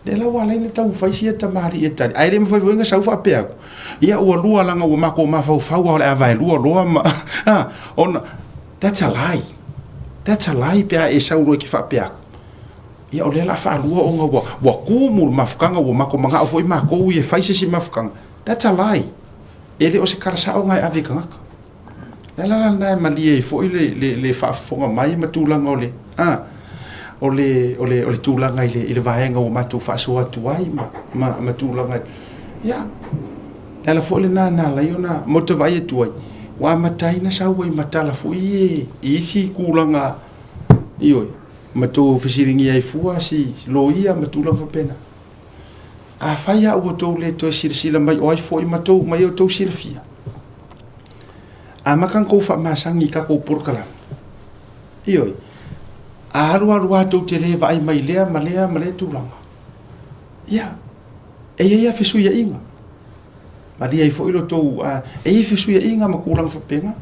B: Le la wala le tau fai sia tamari e tari. Ai le mo fai voinga sau whapea ko. Ia ua lua langa ua mako mafau o le avai lua ma. Ona, that's a lie. That's a lie pia e sau roi ki whapea ko. Ia o le la wha lua o nga wa kumul mafukanga ua mako manga o foi mako ui e fai si mafukanga. That's a lie. E le o se karasa o ngai avi kangaka. Le la nai malie e foi le whaafonga mai matulanga o le. O le tūlanga i le vaenga o matu whaasoa tuai ma tūlanga. Ia. Ela fo le nana la iona mota vai tuai. Wa matai na saua i matala fo i isi kulanga ioi. Matu fisiringi ai fua si loia matulanga fa pena. A faia o to le to sirsila mai oi fo i matu mai o to sirfia. A makan ko fa masangi ka ko porkala. Ioi. Arua tau te le vai mai lea ma le tūlanga. Ia. E ia fesu ia inga. Mali ai fo ilo to e fi su inga makulang fa penga.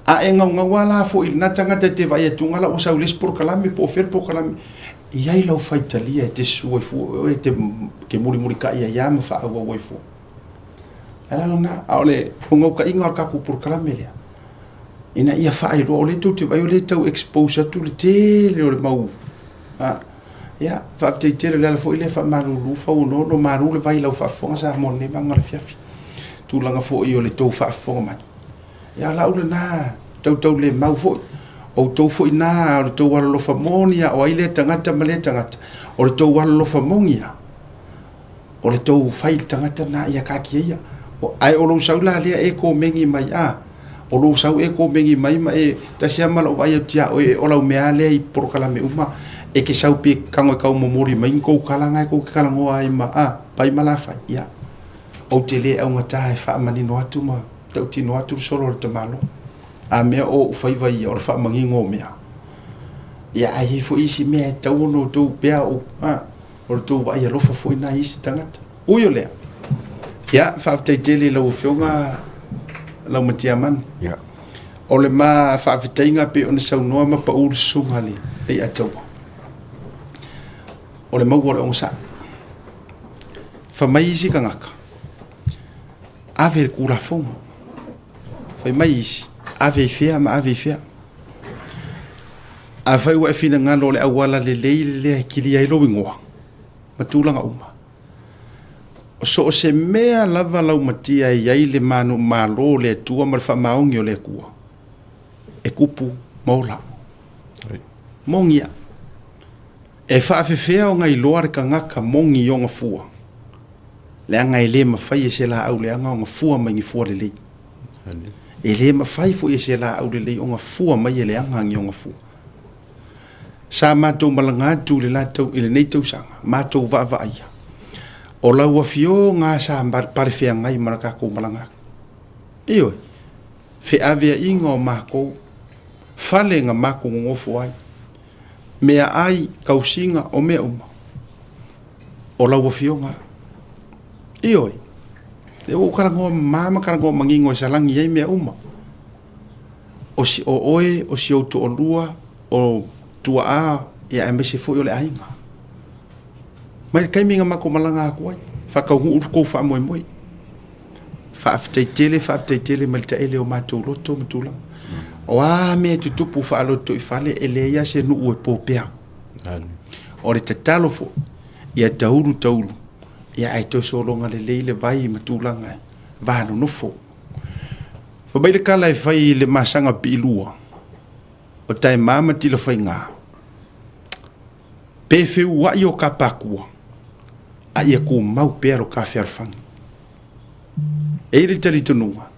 B: A enga ngawala fo il na tanga te vai tunga la usa ulis por kalami po fer por kalami. Ia lo fa Italia te su fo te ke muri ka ia ma fa wa fo. Era na ole ngo ka inga ka ku por kalami le. Ina ia fa ai lo le tu te vai le tau exposure tu le te le mau. Ya, fa te tere la fo ile fa maru fa no maru le vai la fa fo sa mo ne banga le fiafi. Tu langa fo i o le to fa fo ma. Ya la ule na tau le mau fo. O to fo ina o to wala lo fa monia o ile tangata male tangata. O to wala lo fa monia. O le to fai tangata na ya ka kia. O ai o lo saula le e ko mengi mai o lo sau e ko mengi mai e ta sia mal o vai tia o la me ale i por kala me uma e ke sau pe kango ka mo mori mai ko kala ngai ko kala ngo ai ma pai mala fa ya o tele au ngata e fa mani no atu ma tau ti no atu solo te malo a me o fai vai o fa mangi ngo me ya ai fo isi me tau no to pe o o to vai lo fo ina isi tangata o yo le ya fa te tele lo fionga la matiaman
H: ya
B: o le ma fa fitainga pe ona sau noa ma pa ur sumali e atau o le mau o sa fa mai isi kangaka ave kura fong fa mai isi ave fea ma ave fea a fai wa fina ngalo le awala le kili ai lo wingoa matulanga uma so se mea lava lau matia iai le manu malo le tua ma fa maongi o le kua e kupu maula mongia e fa afefea o ngai loa ka ngaka mongi o ngafua le anga ele ma fai se la au le anga o ngafua mai ngi fua le ele ma fai fu se la au le o ngafua mai le anga ngi o ngafua sa matou malanga tu le latou ile nei tau sanga matou va ia o lau afio ngā sa pare whea ngai maraka ko malanga. Iyo, whe awea inga o mako, whale ngā mako ngofo ai. Mea ai kausinga o mea uma. O lau afio ngā. Iyo, e o karangoa mama karangoa mangingo e salangi ai mea uma. O si o oe, o si o tu o lua, o tua a, ia emese fo i o le ainga. Mai kai minga mako malanga ko ai fa ka hu ko fa moi fa afteitele malta ele o matou loto mutula o me tupu fa loto ifale ele ya se nu o popea o le tatalo fo ia taulu ia ai to solo ngale le vai matulanga va no fo fo bai le kala e fai le masanga pilua o tai mama tilo fai nga pe fe wa yo kapakua a ia ko mau pero ka ferfang e ri tari tunua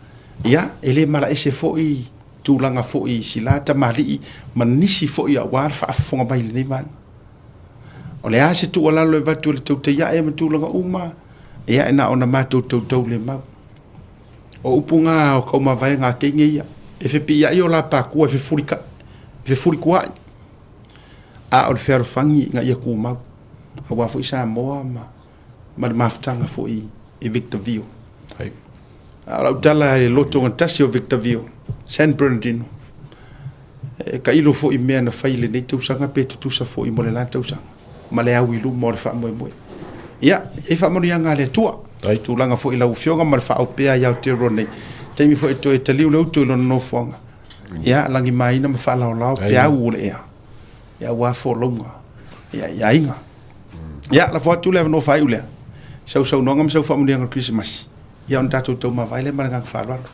B: ia ele mala ese foi tulanga foi silata mali manisi foi a war fa fonga bai le vai ole a se tu ala le vatu le tu te ia e matulanga uma ia na ona matu tu le mau o upunga o ko ma vai nga ke ngia e fe pia io la pa ku fe furika a o ferfangi nga ia ku mau a wa foi sa moa ma maftanga fo i Victor Vio.
H: Hai.
B: Ala utala e loto ngantasi o Victor Vio. San Bernardino. E ka ilo fo i mea na faile nei tausanga pe tutusa fo i mole la tausanga. Ma le au ilu mo le wha moe. Ia, e wha mori anga le tua.
H: Hai.
B: Tūlanga fo i lau fionga ma le wha au pea iau te ronei. Teimi fo e to e taliu le utu ilo no fonga. Ia, langi maina ma wha lau pea u le ea. Ia wa fo longa. Ia inga. Ia, la fo atu le no fai ulea. Sau nongam sau family ang Christmas. Ya on tatu to ma vaile marang farwal.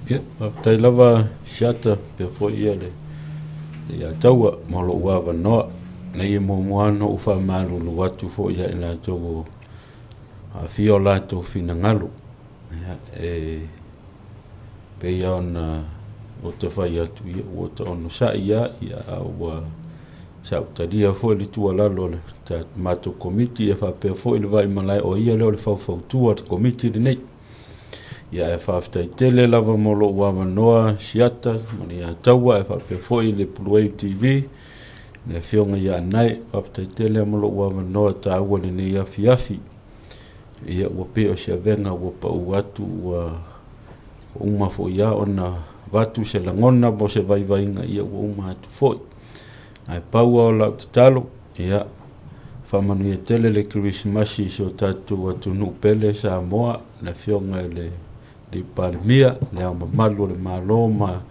L: Ya, tai lava shata pe fo ile. Ya tawa mo lo wa no na ye mo no ufa malu lo watu fo ya ina to a fiola to finangalo. Ya pe ya on o to fa ya tu o to on sa ya wa sa utadia fo le tu ala lo ta mato committee fa pe fo il vai malai o ia le fa tu at committee de nei ya fa tele lava mo lo wa noa siata mani a tawa fa pe fo le Blue TV le fionga ya nai fa tele mo lo wa noa ta wa ni ya fiafi ia ua pe o se venga ua pa atu ua uma fo ia ona watu se langona mo se vaivainga ia ua uma atu foi. Ai paua o lau tatalo ia whamanu ia tele le Christmasi so tatu atu nupele sa moa na fionga le palimia le au mamalu le malo ma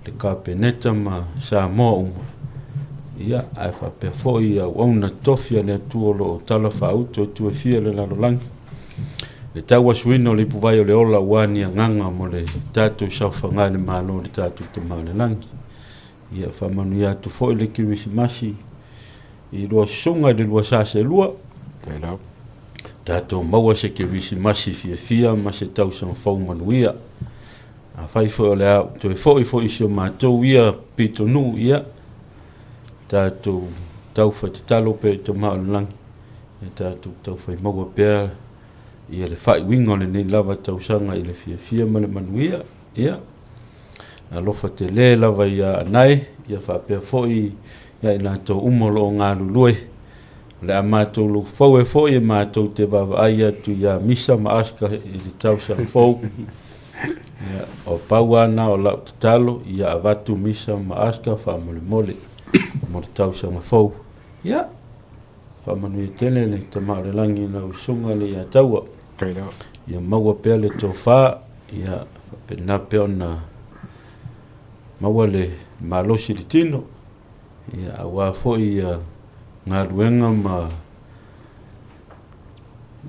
L: le kapeneta ma sa moa uma. Ia ai whape foi ia wauna tofia le tuolo tala whauto tu e fia le lalolangi. Le taua suino le puwai o le ola wani a nganga mo le tatu sa whangai le malo le tatu te mau le langi. Ia whamanu ia tu foi le Christmasi i roa sunga le lua sase lua. Tato maua se Christmasi fia ma se tau sang fau manuia. A whai foi o le au to e foi si o mātou ia pito nu ia. Tato tau whai te talo pe te mau le langi. Tato tau whai maua pēr ia le whai wingo le nei lava tau sanga i le fia ma le manuia. Ia. A lofa te le lava ia anai, ia whapea foi ia i nātou umolo o ngā lulue. Le a mātou lu fau e foi e mātou te wawa ai atu ia misa ma aska i le tau sa fau. Ia o pau ana o lau tatalo ia avatu misa ma aska wha mole mole mo le tau sa fau. Ia wha manu i tele le te mao le langi na usunga le ia taua. Ia maua pea le tō wha ia pena pea na maua le malosi le tino. Ia awa foi ngā ruenga ma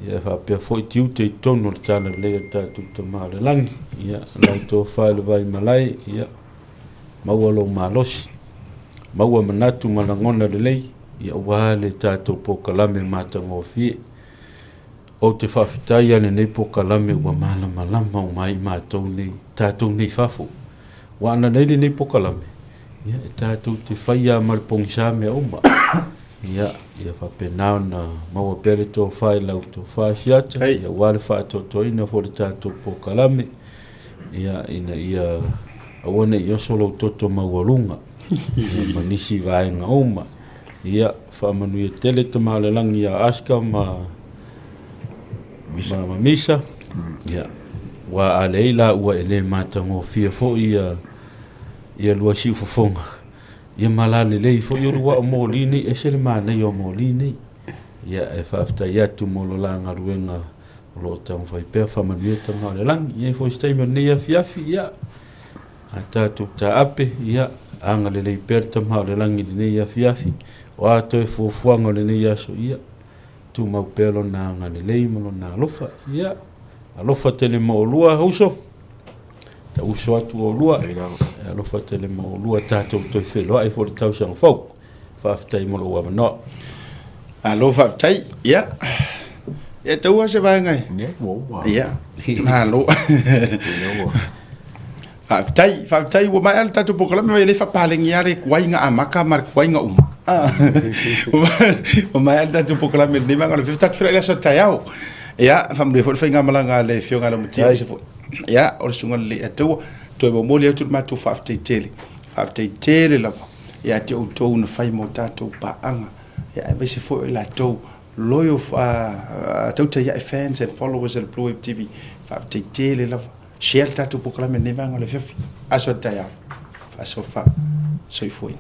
L: ia whapea foi tiu te tono le tāna lea tātu te maa le langi. Ia lai tō whae le vai malai. Ia maua lo malosi. Maua manatu malangona le lei. Ia wā le tātu pokalame mātanga o fie. O te whawhitai ane nei pokalame ua mana malama o mai mātou nei tātou nei whafo. Wana nei le nei pokalame. Ia e tātou te whaia maripongisā mea oma. Ia whapenao na maua pere tō whai lau tō whai siata. Ia wale wha atotoina fo le tātou pokalame. Ia ina ia awane i osolo toto maua lunga. Ia manisi vaenga oma. Ia whamanu ia tele te maalelangi ia aska ma misa. Ia wa aleila ua ele mātango fia fo ia lua siu fofonga. Ia malale lei fo i rua o mōli nei, e sele mānei o mōli nei. Ia e whafta i atu mōlo la ngaruenga o lo tau whai pēr whamanueta ngā le langi. Ia fo i staima nei a fiafi, ia. A tātou tā ape, ia. Anga le lei pēr tam hao le langi le nei a fiafi. O ato e fuafuanga le nei aso, ia. Tu mau pēlo nā anga le lei malo nā alofa, ia. Alofa tele mo lua hauso. Ta uso atu o lua. Alofa tele mo lua tātou toi wheloa e fōre tau sang fau. Whaftai mo lua manoa.
B: Alofa whaftai, ia. Ia taua se vai ngai. Ia. Alo. Whaftai, ua mai ala tātou pokalame vai le whapalengi are kuainga amaka mar kuainga uma. Ua mai ala tātou pokalame le manga le whiwtatu whira ila sa tai au. Ia, whamre fōre whainga malanga le whionga la mutia. Ia, ora sunga le atua. Toi mo moli atu mātou whaftai tele. Whaftai tele lava. Ia te outou na whai mo tātou paanga. Ia, e bese fōre la tau loyal tauta ia fans and followers of Blue Wave TV. Whaftai tele lava. Share tātou pokalame ne vanga le whiwhi. Aso tai au. Whaso wha. Soi fōina.